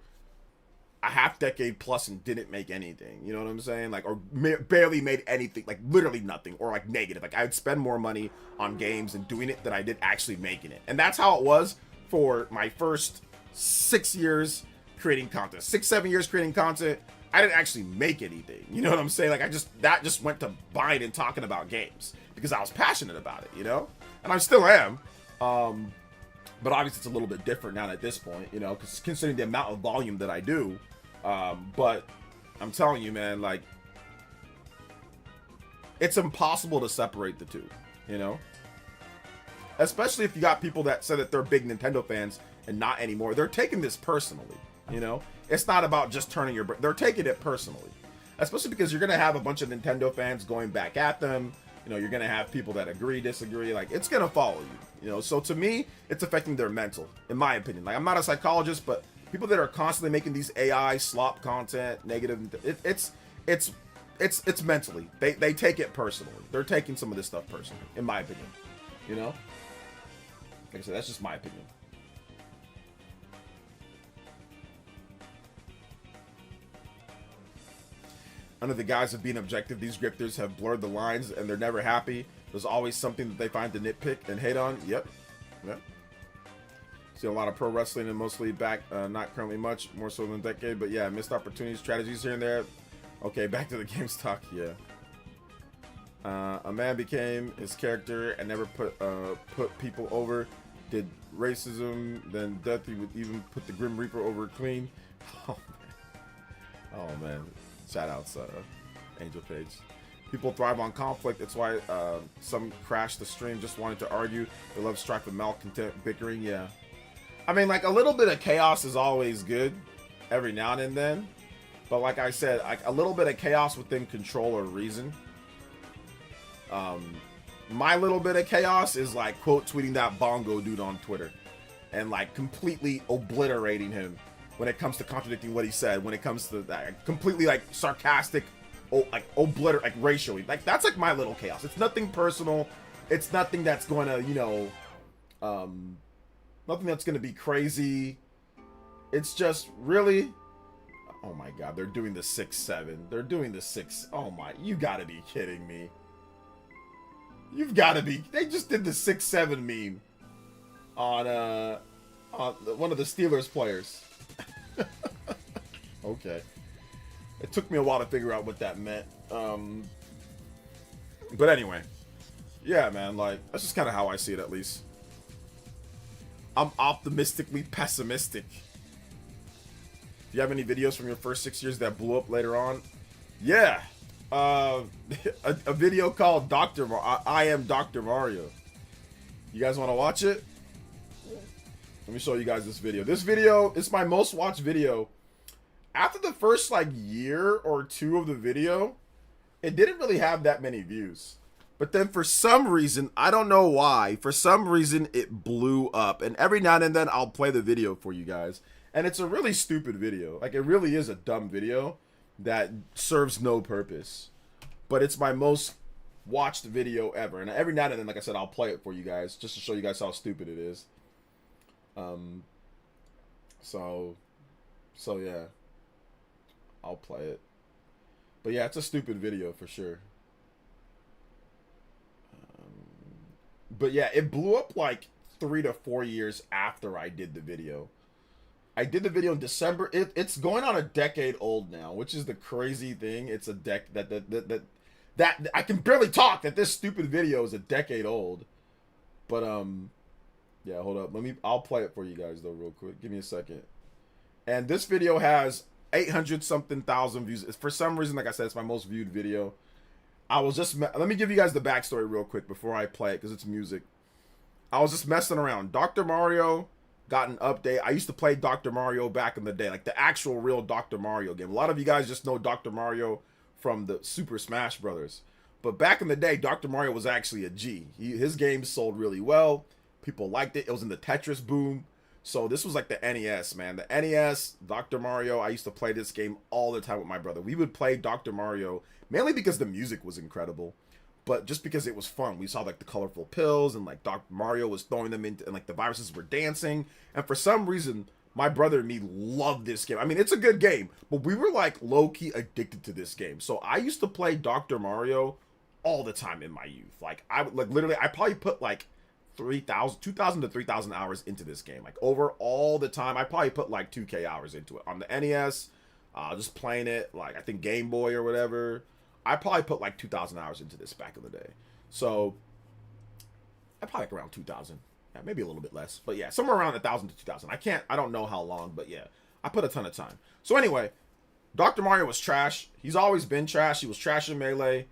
a half decade plus and didn't make anything. You know what I'm saying? Like, or barely made anything, like literally nothing, or like negative. Like, I'd spend more money on games and doing it than I did actually making it. And that's how it was for my first 6 years creating content. 6-7 years creating content. I didn't actually make anything. You know what I'm saying? Like, that just went to buying and talking about games because I was passionate about it, And I still am. But obviously it's a little bit different now at this point, because considering the amount of volume that I do. But I'm telling you, man, like, it's impossible to separate the two, Especially if you got people that say that they're big Nintendo fans and not anymore. They're taking this personally, It's not about just turning they're taking it personally. especially because you're gonna have a bunch of Nintendo fans going back at them. You know, you're gonna have people that agree, disagree. Like, it's gonna follow you. You know, so to me, it's affecting their mental, in my opinion. Like, I'm not a psychologist, but people that are constantly making these AI slop content, negative, it's mentally. They take it personally. They're taking some of this stuff personally, in my opinion. You know, like I said, that's just my opinion. Under the guise of being objective, these grifters have blurred the lines and they're never happy. There's always something that they find to nitpick and hate on. Yep. See a lot of pro wrestling and mostly back, not currently much, more so than a decade. But yeah, missed opportunities, strategies here and there. Okay, back to the game's talk. Yeah. A man became his character and never put people over. Did racism, then death. He would even put the Grim Reaper over clean. Oh man. Shout outs, Angel Page. People thrive on conflict. It's why some crash the stream just wanting to argue. They love strife and malcontent, bickering. Yeah. I mean, like, a little bit of chaos is always good every now and then. But like I said, like, a little bit of chaos within control or reason. My little bit of chaos is, like, quote tweeting that bongo dude on Twitter. And, like, completely obliterating him. When it comes to contradicting what he said, when it comes to that completely like sarcastic, like racially, like that's like my little chaos. It's nothing personal. It's nothing that's going to, you know, nothing that's going to be crazy. It's just really, oh my God, they're doing the 6-7. They're doing the 6. Oh my, you gotta be kidding me. You've got to be. They just did the 6-7 meme on one of the Steelers players. Okay. It took me a while to figure out what that meant. But anyway. Yeah, man, like, that's just kind of how I see it, at least. I'm optimistically pessimistic. Do you have any videos from your first 6 years that blew up later on? Yeah. A video called I Am Dr. Mario. You guys want to watch it? Let me show you guys this video. This video is my most watched video. After the first like year or two of the video, it didn't really have that many views. But then for some reason, I don't know why, for some reason it blew up. And every now and then I'll play the video for you guys. And it's a really stupid video. Like, it really is a dumb video that serves no purpose. But it's my most watched video ever. And every now and then, like I said, I'll play it for you guys just to show you guys how stupid it is. So yeah, I'll play it. But yeah, it's a stupid video for sure. But yeah, it blew up like 3 to 4 years after I did the video. I did the video in December. It's going on a decade old now, which is the crazy thing. It's a that I can barely talk that this stupid video is a decade old. But yeah, hold up. I'll play it for you guys though real quick. Give me a second. And this video has 800 something thousand views. For some reason, like I said, it's my most viewed video. Let me give you guys the backstory real quick before I play it, because it's music. I was just messing around. Dr. Mario got an update. I used to play Dr. Mario back in the day, like the actual real Dr. Mario game. A lot of you guys just know Dr. Mario from the Super Smash Brothers. But back in the day, Dr. Mario was actually a G. His game sold really well. People liked it. It was in the Tetris boom. So this was like the NES, man. The NES, Dr. Mario, I used to play this game all the time with my brother. We would play Dr. Mario mainly because the music was incredible, but just because it was fun. We saw like the colorful pills and like Dr. Mario was throwing them into, and like the viruses were dancing. And for some reason, my brother and me loved this game. I mean, it's a good game, but we were like low-key addicted to this game. So I used to play Dr. Mario all the time in my youth. Like, I probably put like 2,000 to 3,000 hours into this game. Like, over all the time, I probably put like 2K hours into it. On the NES, just playing it, like, I think Game Boy or whatever, I probably put like 2,000 hours into this back in the day. So, I probably like around 2,000. Yeah, maybe a little bit less. But yeah, somewhere around 1,000 to 2,000. I don't know how long, but yeah, I put a ton of time. So anyway, Dr. Mario was trash. He's always been trash. He was trash in Melee.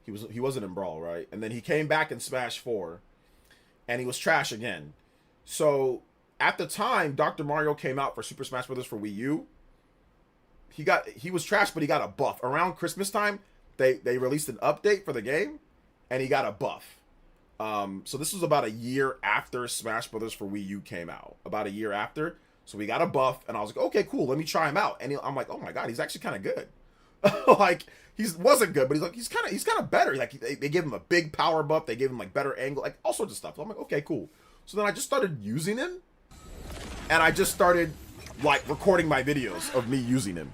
He wasn't in Brawl, right? And then he came back in Smash 4. And he was trash again. So, at the time, Dr. Mario came out for Super Smash Bros. For Wii U. he was trash, but he got a buff around Christmas time. They released an update for the game, and he got a buff. So this was about a year after Smash Brothers for Wii U came out. About a year after. So we got a buff, and I was like, okay, cool, let me try him out. And I'm like, oh my god, he's actually kind of good. Like, he wasn't good, but he's kind of better. Like, they gave him a big power buff, they gave him like better angle, like all sorts of stuff. So I'm like, okay, cool. So then I just started using him, and I just started like recording my videos of me using him.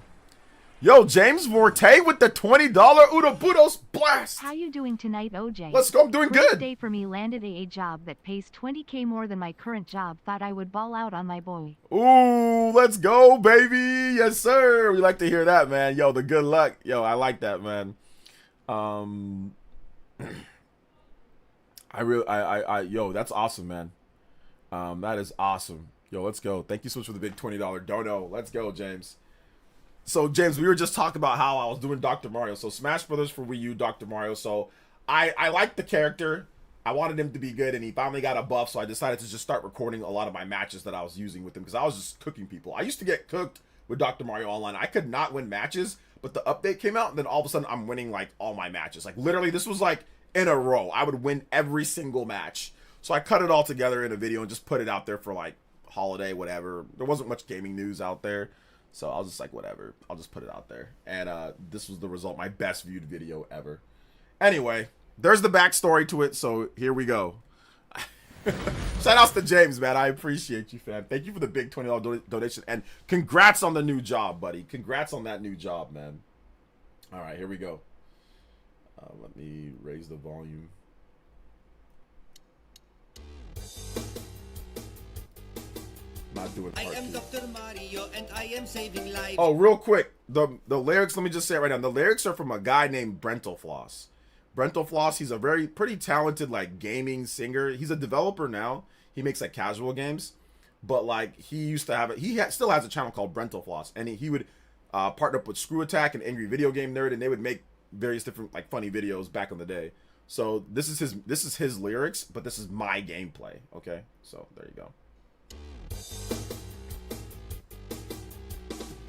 Yo, James Vorte with the $20 Udabudos blast.
How you doing tonight, OJ?
Let's go. I'm doing
Great
good.
day for me. Landed a job that pays 20K more than my current job. Thought I would ball out on my boy.
Ooh, let's go, baby. Yes, sir. We like to hear that, man. Yo, the good luck. Yo, I like that, man. Yo, that's awesome, man. That is awesome. Yo, let's go. Thank you so much for the big $20 dono. Let's go, James. So, James, we were just talking about how I was doing Dr. Mario. So, Smash Brothers for Wii U, Dr. Mario. So, I liked the character. I wanted him to be good, and he finally got a buff. So, I decided to just start recording a lot of my matches that I was using with him because I was just cooking people. I used to get cooked with Dr. Mario Online. I could not win matches, but the update came out, and then all of a sudden, I'm winning, like, all my matches. Like, literally, this was, like, in a row. I would win every single match. So, I cut it all together in a video and just put it out there for, like, holiday, whatever. There wasn't much gaming news out there. So I was just like, whatever, I'll just put it out there. And this was the result, my best viewed video ever. Anyway, there's the backstory to it, so here we go. Shout outs to James, man. I appreciate you, fam. Thank you for the big $20 donation. And congrats on the new job, buddy. Congrats on that new job, man. All right, here we go. Let me raise the volume. Not doing part
I am
two.
Dr. Mario and I am saving lives.
Oh, real quick, the lyrics, let me just say it right now. The lyrics are from a guy named Brentalfloss. Brentalfloss, he's a pretty talented, like, gaming singer. He's a developer now. He makes, like, casual games. But, like, he used to have it. Still has a channel called Brentalfloss. And he would partner up with Screw Attack and Angry Video Game Nerd, and they would make various different, like, funny videos back in the day. So this is his lyrics, but this is my gameplay. Okay? So there you go.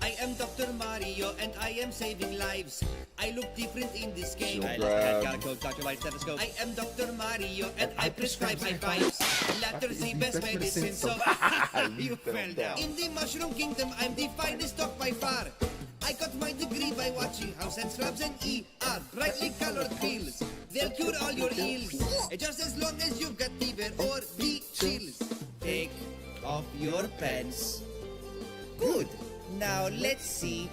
I am Dr. Mario and I am saving lives. I look different in this game.
Chill,
I
Brad.
got a code, Dr. Light stethoscope. I am Dr. Mario and I prescribe high fives. Laughter's the best medicine, so you fell down. In the Mushroom Kingdom, I'm the finest dog by far. I got my degree by watching House and Scrubs and ER. Brightly colored pills, they'll cure all your ills. Just as long as you've got fever or the chills. Take off your pants. Good. Now let's see.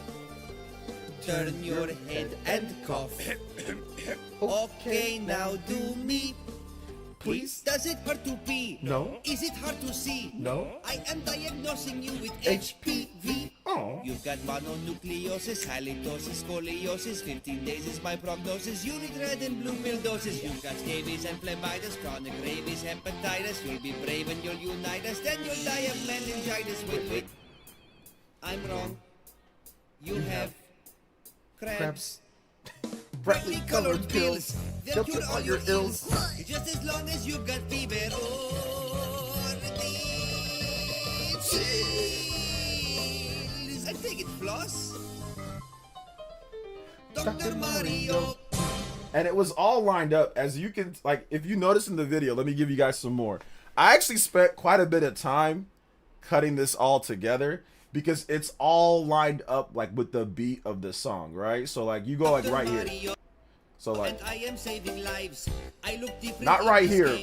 Turn your head and cough. Okay, now do me. Please. Does it hurt to pee?
No.
Is it hard to see?
No.
I am diagnosing you with
HPV. Oh.
You've got mononucleosis, halitosis, scoliosis. 15 days is my prognosis. You need red and blue pill doses. You've got scabies and phlebitis, chronic rabies, hepatitis. You'll be brave and you'll unite us. Then you'll die of meningitis. Wait. I'm wrong. You have crabs. Brightly colored pills. They'll cure all your ills. Just as long as you've got fever or the chills. I take it, floss. Dr. Mario.
And it was all lined up, as you can, like, if you notice in the video, let me give you guys some more. I actually spent quite a bit of time cutting this all together because it's all lined up, like, with the beat of the song, right? So, like, you go, like, right here. So, like,
I am saving lives. I look different.
not right here,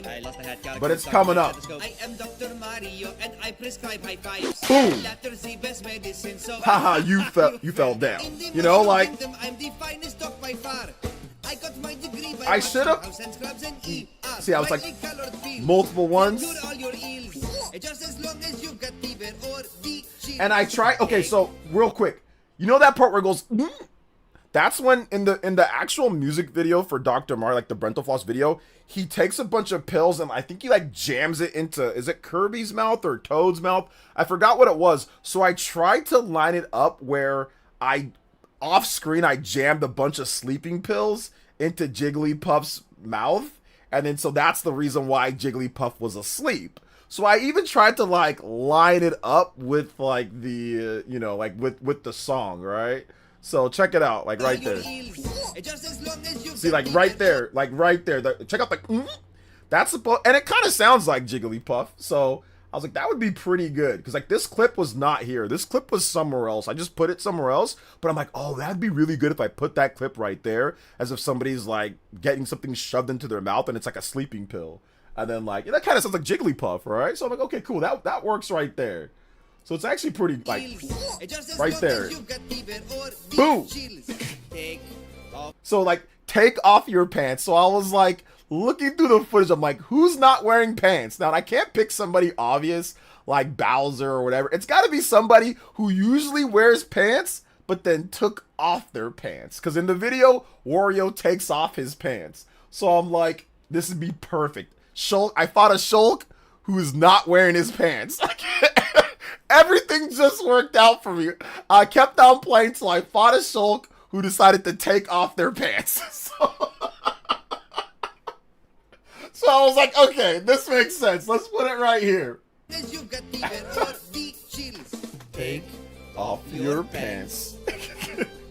but it's coming up.
I am Dr. Mario and I prescribe high fives.
Boom.
Laughter's the best medicine, so
Haha, you fell down.
In the
You know,
Mushroom
like,
Kingdom, I'm the finest dog by far. I got my degree by
I should've-
House and Scrubs and ER.
See, I was like,
Brightly colored pills.
multiple ones.
Cure all your ills. Just as long as you've got fever or the chills.
And I try. Okay, so real quick, you know that part where it goes? Mm? That's when in the actual music video for Dr. Mario, like the Brentalfloss video, he takes a bunch of pills and I think he like jams it into, is it Kirby's mouth or Toad's mouth? I forgot what it was. So I tried to line it up where off screen I jammed a bunch of sleeping pills into Jigglypuff's mouth, and then so that's the reason why Jigglypuff was asleep. So I even tried to like line it up with like the you know, like with the song, right? So check it out, like right there. See, like right there, check out the that's supposed, and it kind of sounds like Jigglypuff. So I was like, that would be pretty good, because like this clip was not here. This clip was somewhere else. I just put it somewhere else, but I'm like, oh, that'd be really good if I put that clip right there, as if somebody's like getting something shoved into their mouth and it's like a sleeping pill. And then like, that kind of sounds like Jigglypuff, right? So I'm like, okay, cool, that works right there. So it's actually pretty like right there. Boom. So like, take off your pants. So I was like looking through the footage, I'm like, who's not wearing pants? Now, and I can't pick somebody obvious like Bowser or whatever. It's got to be somebody who usually wears pants but then took off their pants, because in the video Wario takes off his pants. So I'm like, this would be perfect. Shulk, I fought a Shulk who is not wearing his pants. Everything just worked out for me. I kept on playing till I fought a Shulk who decided to take off their pants. So I was like, okay, this makes sense. Let's put it right here. Take off your pants.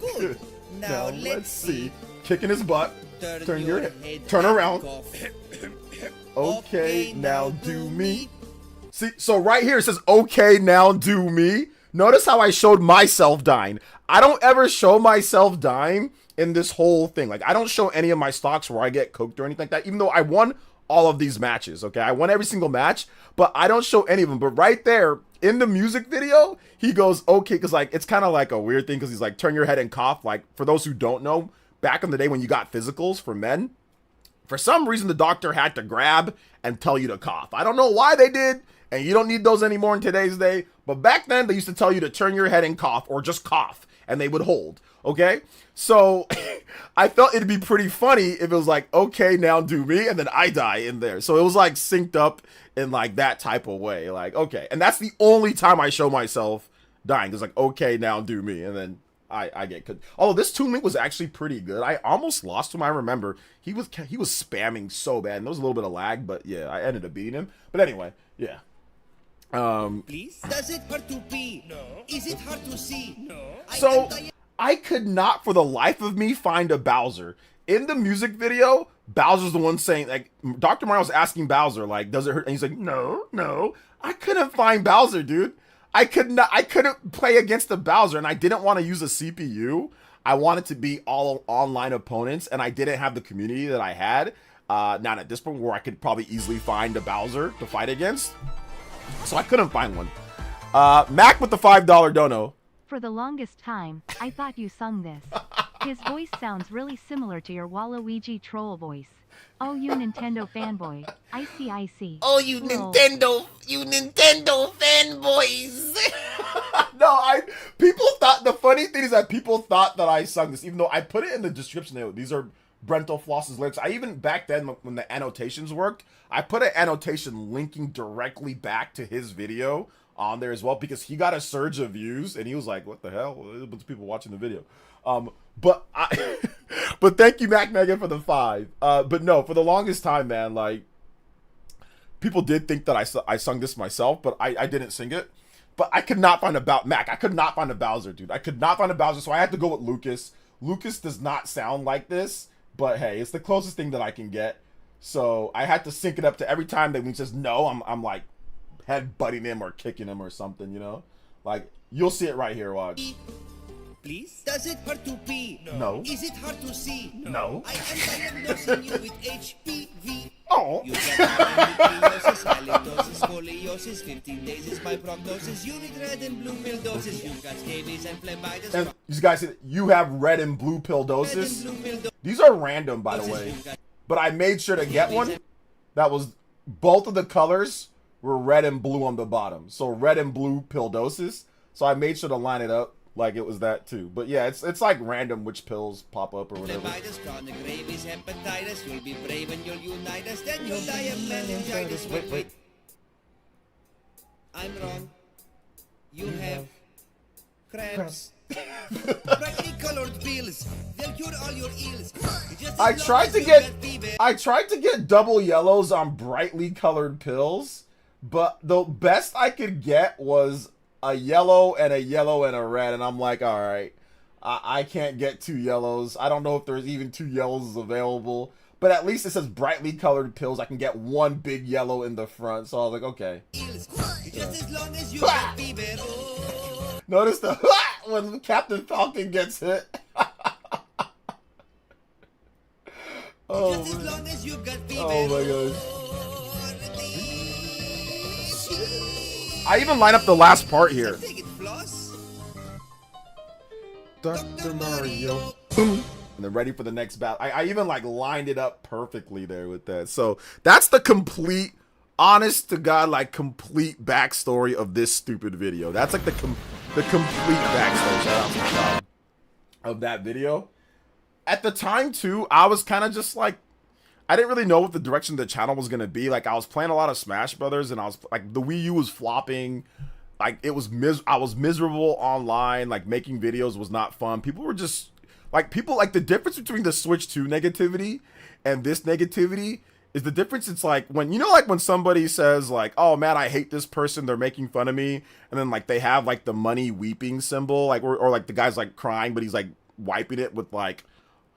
Good.
Now let's see. Kicking his butt. Turn your head. Turn around. Okay, now do me. See, so right here it says, okay, now do me. Notice how I showed myself dying. I don't ever show myself dying in this whole thing. Like, I don't show any of my stocks where I get cooked or anything like that, even though I won all of these matches, okay? I won every single match, but I don't show any of them. But right there in the music video, he goes, okay, because like, it's kind of like a weird thing, because he's like, turn your head and cough. Like, for those who don't know, back in the day when you got physicals for men, for some reason the doctor had to grab and tell you to cough. I don't know why they did, and you don't need those anymore in today's day, but back then they used to tell you to turn your head and cough, or just cough, and they would hold, okay? So I felt it'd be pretty funny if it was like, okay, now do me, and then I die in there. So it was like synced up in like that type of way, like, okay. And that's the only time I show myself dying. It's like, okay, now do me, and then I get cooked. Although this Toon Link was actually pretty good. I almost lost him. I remember he was spamming so bad, and there was a little bit of lag, but yeah, I ended up beating him. But anyway, yeah.
Please? Does it hurt to pee? No. Is it hard to see? No.
So I could not for the life of me find a Bowser. In the music video, Bowser's the one saying, like, Dr. Mario's asking Bowser, like, does it hurt? And he's like, no, no. I couldn't find Bowser, dude. I couldn't play against the Bowser, and I didn't want to use a CPU. I wanted to be all online opponents, and I didn't have the community that I had. Not at this point where I could probably easily find a Bowser to fight against. So I couldn't find one. Mac with the $5 dono.
For the longest time, I thought you sung this. His voice sounds really similar to your Waluigi troll voice. Oh, you Nintendo fanboy. I see.
Oh, you
Lol.
Nintendo fanboys.
No, people thought, the funny thing is that people thought that I sung this, even though I put it in the description. These are Brental Floss's lyrics. I even, back then when the annotations worked, I put an annotation linking directly back to his video on there as well, because he got a surge of views and he was like, what the hell? There's a bunch of people watching the video. But thank you, Mac Megan, for the 5. But no, for the longest time, man, like, people did think that I sung this myself, but I didn't sing it. But I could not find Mac. I could not find a Bowser, dude. I could not find a Bowser, so I had to go with Lucas. Lucas does not sound like this, but hey, it's the closest thing that I can get. So I had to sync it up to every time that when he says no, I'm like head butting him or kicking him or something, you know? Like, you'll see it right here, watch.
Please? Does it hurt to pee?
No.
Is it hard to see?
No.
I am diagnosing you with HPV.
Oh.
You get nucleosis, halitosis, scoliosis, 15 days is my prognosis. You need red and blue pill doses. You've got scabies and phlebitis.
And you guys said you have red and blue pill doses. These are random, by the way. But I made sure to get one that was both of the colors were red and blue on the bottom. So red and blue pill doses. So I made sure to line it up like it was that too. But yeah, it's like random which pills pop up or whatever.
Chronic rabies, hepatitis. You'll be brave and you'll unite us. Then you'll die of meningitis. Wait. I'm wrong. You have crabs. Brightly colored pills. They'll cure all your ills.
I tried to get double yellows on brightly colored pills, but the best I could get was a yellow and a red, and I'm like, all right, I can't get 2 yellows. I don't know if there's even 2 yellows available, but at least it says brightly colored pills. I can get 1 big yellow in the front, so I was like, okay.
Just as long as you got fever, oh.
Notice the when Captain Falcon gets hit. Oh,
Just as long as you got fever,
oh my gosh.
oh.
I even line up the last part here.
Take it, Floss.
Dr. Mario. Boom. And then ready for the next battle. I even like lined it up perfectly there with that. So that's the complete, honest to God, like complete backstory of this stupid video. That's like the complete backstory. Shout out to Todd of that video. At the time too, I was kind of just like, I didn't really know what the direction of the channel was gonna be. Like I was playing a lot of Smash Brothers, and I was like, the Wii U was flopping. Like it was I was miserable online. Like making videos was not fun. People were just like the difference between the Switch 2 negativity and this negativity is the difference. It's like when, you know, like when somebody says like, oh man, I hate this person, they're making fun of me. And then like they have like the money weeping symbol, like, or like the guy's like crying, but he's like wiping it with like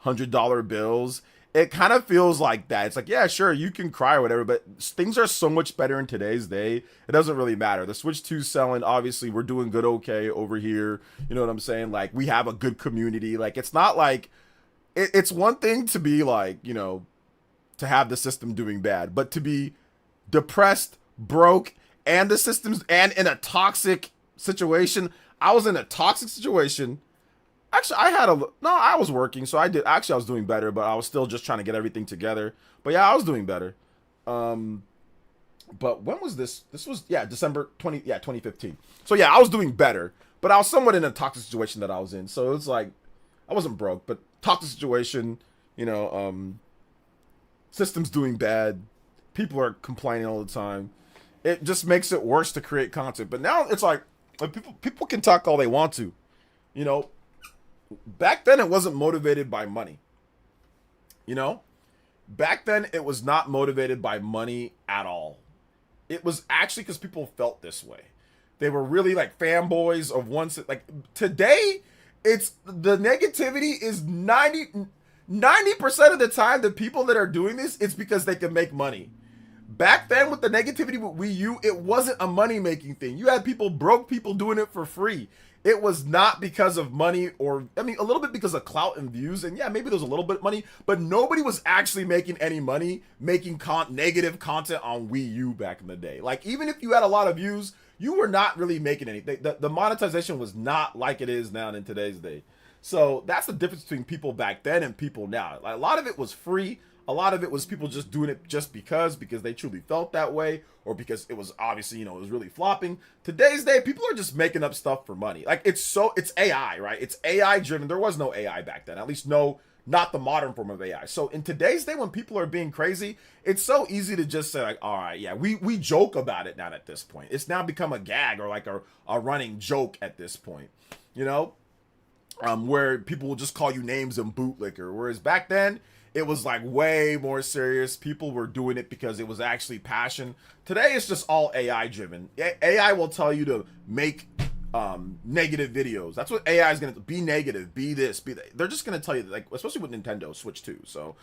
$100 bills. It kind of feels like that. It's like, yeah, sure, you can cry or whatever, but things are so much better in today's day. It doesn't really matter. The Switch 2's selling. Obviously, we're doing good, okay, over here. You know what I'm saying? Like, we have a good community. Like, it's not like... It's one thing to be like, you know, to have the system doing bad, but to be depressed, broke, and the system's... And in a toxic situation. I was in a toxic situation. Actually, I was working, so I was doing better, but I was still just trying to get everything together. But yeah, I was doing better. But when was this? This was, yeah, December 2015. So yeah, I was doing better, but I was somewhat in a toxic situation that I was in. So it's like, I wasn't broke, but toxic situation, you know, system's doing bad. People are complaining all the time. It just makes it worse to create content. But now it's like people can talk all they want to, you know. Back then, it wasn't motivated by money. You know? Back then, it was not motivated by money at all. It was actually because people felt this way. They were really like fanboys of one... Like, today, it's... The negativity is 90% of the time, the people that are doing this, it's because they can make money. Back then, with the negativity with Wii U, it wasn't a money-making thing. You had broke people doing it for free. It was not because of money, or, I mean, a little bit because of clout and views. And yeah, maybe there's a little bit of money, but nobody was actually making any money making negative content on Wii U back in the day. Like, even if you had a lot of views, you were not really making anything. The monetization was not like it is now in today's day. So that's the difference between people back then and people now. Like, a lot of it was free. A lot of it was people just doing it just because they truly felt that way, or because it was obviously, you know, it was really flopping. Today's day, people are just making up stuff for money. Like, it's AI, right? It's AI driven. There was no AI back then, at least not the modern form of AI. So in today's day, when people are being crazy, it's so easy to just say like, all right, yeah, we joke about it now at this point. It's now become a gag or like a running joke at this point, you know, where people will just call you names and bootlicker. Whereas back then, it was like way more serious. People were doing it because it was actually passion. Today, it's just all AI driven. AI will tell you to make negative videos. That's what AI is going to be. Negative, be this, be that. They're just going to tell you, like, especially with Nintendo Switch 2. So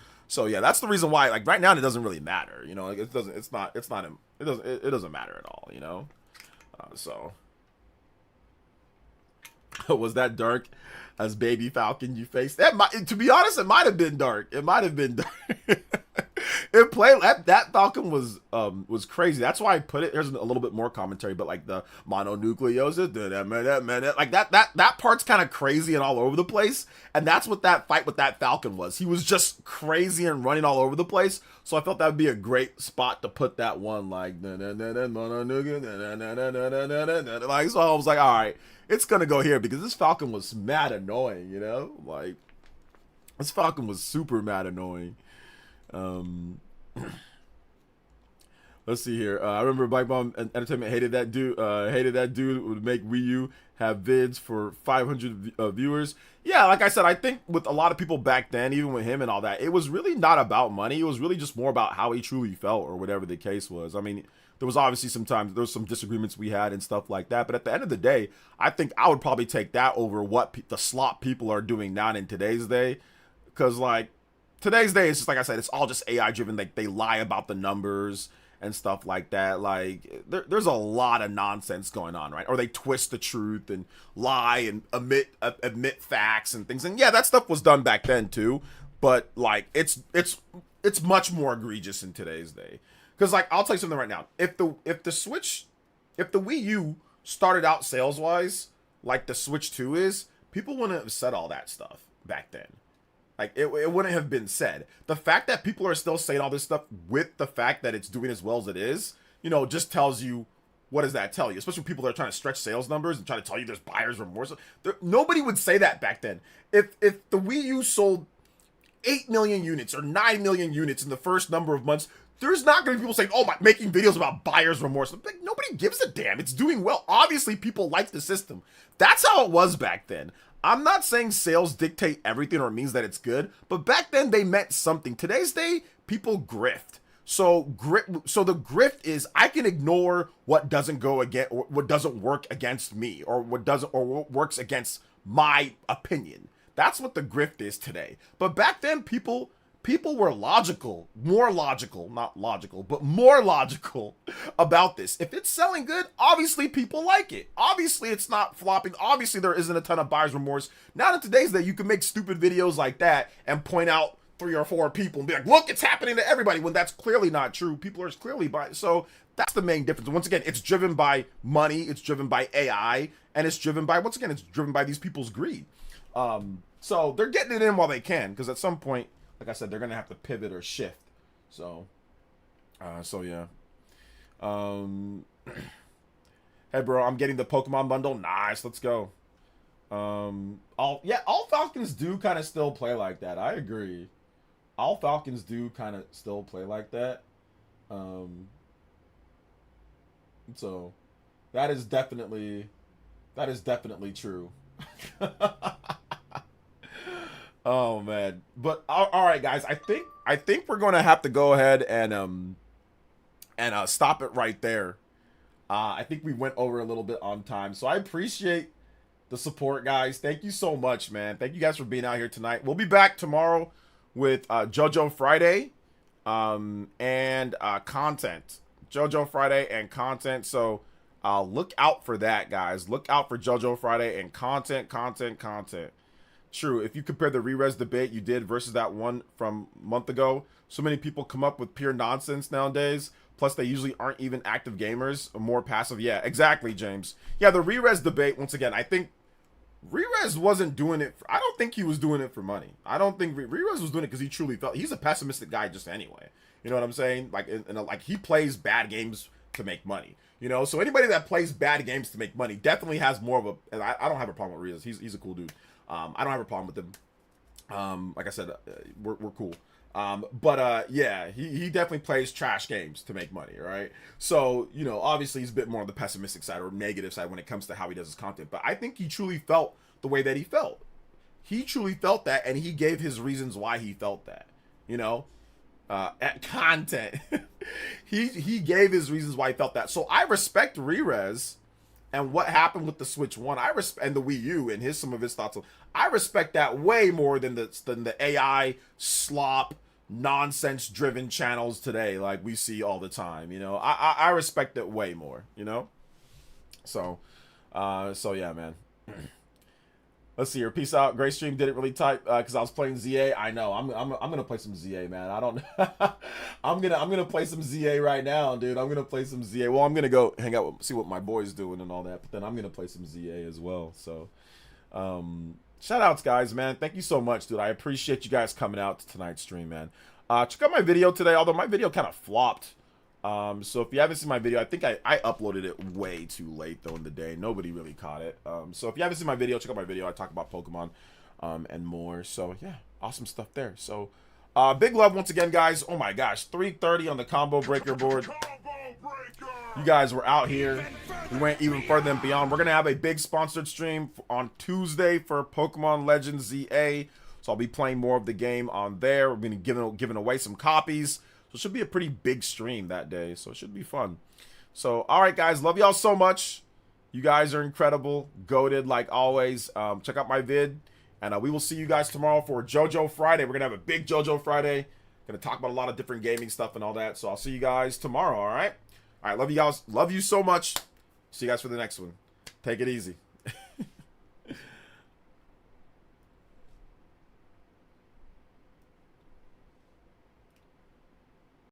yeah, that's the reason why, like, right now it doesn't really matter, you know. Like, it doesn't matter at all, you know. So was that dark as Baby Falcon you faced? To be honest, it might have been dark. It might have been dark. That Falcon was crazy. That's why I put it. Here's a little bit more commentary, but like the mononucleosis, like that part's kind of crazy and all over the place. And that's what that fight with that Falcon was. He was just crazy and running all over the place. So I felt that would be a great spot to put that one, like, like, so I was like, all right, it's gonna go here because this Falcon was mad annoying, you know? Like, this Falcon was super mad annoying. Let's see here. I remember Bike Bomb Entertainment hated that dude would make Wii U have vids for 500 viewers. Yeah, like I said, I think with a lot of people back then, even with him and all that, it was really not about money. It was really just more about how he truly felt or whatever the case was. I mean, there was obviously sometimes there was some disagreements we had and stuff like that. But at the end of the day, I think I would probably take that over what the slop people are doing now in today's day. Because like today's day, it's just like I said, it's all just AI driven. Like they lie about the numbers and stuff like that. Like there's a lot of nonsense going on, right? Or they twist the truth and lie and admit facts and things. And yeah, that stuff was done back then too. But like it's much more egregious in today's day. Because like I'll tell you something right now. If the Wii U started out sales wise like the Switch 2 is, people wouldn't have said all that stuff back then. Like, it wouldn't have been said. The fact that people are still saying all this stuff with the fact that it's doing as well as it is, you know, just tells you, what does that tell you? Especially people that are trying to stretch sales numbers and try to tell you there's buyer's remorse. Nobody would say that back then. If the Wii U sold 8 million units or 9 million units in the first number of months, there's not going to be people saying, oh, making videos about buyer's remorse. Like, nobody gives a damn. It's doing well. Obviously, people like the system. That's how it was back then. I'm not saying sales dictate everything or it means that it's good, but back then they meant something. Today's day, people grift. So the grift is I can ignore what doesn't go against, or what doesn't work against me, or what works against my opinion. That's what the grift is today. But back then, people were logical, more logical about this. If it's selling good, obviously people like it. Obviously it's not flopping. Obviously there isn't a ton of buyer's remorse. Now in today's day, you can make stupid videos like that and point out 3 or 4 people and be like, look, it's happening to everybody, when that's clearly not true. People are clearly buying. So that's the main difference. Once again, it's driven by money, it's driven by AI, and it's driven by, once again, it's driven by these people's greed. So they're getting it in while they can, because at some point, like I said, they're gonna have to pivot or shift. So yeah. Hey bro, I'm getting the Pokemon bundle. Nice, let's go. All Falcons do kind of still play like that. I agree. All Falcons do kind of still play like that. So that is definitely true. Oh man, but all right, guys. I think we're gonna have to go ahead and stop it right there. I think we went over a little bit on time, so I appreciate the support, guys. Thank you so much, man. Thank you guys for being out here tonight. We'll be back tomorrow with JoJo Friday, and content. JoJo Friday and content. So look out for that, guys. Look out for JoJo Friday and content. True, if you compare the re-res debate you did versus that one from a month ago, so many people come up with pure nonsense nowadays. Plus, they usually aren't even active gamers, or more passive. Yeah, exactly, James. Yeah, the re-res debate, once again, I think re-res wasn't doing it. I don't think he was doing it for money. I don't think re-res was doing it because he truly felt. He's a pessimistic guy just anyway. You know what I'm saying? Like, like he plays bad games to make money. You know, so anybody that plays bad games to make money definitely has more of a. And I don't have a problem with re-res. He's a cool dude. I don't have a problem with him. Like I said, we're cool. Yeah, he definitely plays trash games to make money, right? So, you know, obviously he's a bit more on the pessimistic side or negative side when it comes to how he does his content. But I think he truly felt the way that he felt. He truly felt that, and he gave his reasons why he felt that, you know? At content. he gave his reasons why he felt that. So I respect re-res. And what happened with the Switch 1, and the Wii U, and some of his thoughts. I respect that way more than the AI slop, nonsense-driven channels today, like we see all the time. You know, I respect it way more. You know, so yeah, man. Let's see here. Peace out. Great stream. Did it really tight because I was playing ZA. I know. I'm gonna play some ZA, man. I don't. I'm gonna play some ZA right now, dude. I'm gonna play some ZA. Well, I'm gonna go hang out, see what my boy's doing and all that. But then I'm gonna play some ZA as well. So, shout outs, guys, man. Thank you so much, dude. I appreciate you guys coming out to tonight's stream, man. Check out my video today. Although my video kind of flopped. So if you haven't seen my video, I think I uploaded it way too late though in the day. Nobody really caught it. So if you haven't seen my video, check out my video. I talk about Pokemon, and more. So yeah, awesome stuff there. So, big love once again, guys. Oh my gosh, 330 on the combo breaker board. You guys were out here. We went even further and beyond. We're gonna have a big sponsored stream on Tuesday for Pokemon Legends ZA. So I'll be playing more of the game on there. We're gonna be giving away some copies. So it should be a pretty big stream that day. So it should be fun. So, all right, guys, love y'all so much. You guys are incredible, goated like always. Check out my vid, and we will see you guys tomorrow for JoJo Friday. We're gonna have a big JoJo Friday. Gonna talk about a lot of different gaming stuff and all that. So I'll see you guys tomorrow. All right. All right. Love you guys. Love you so much. See you guys for the next one. Take it easy.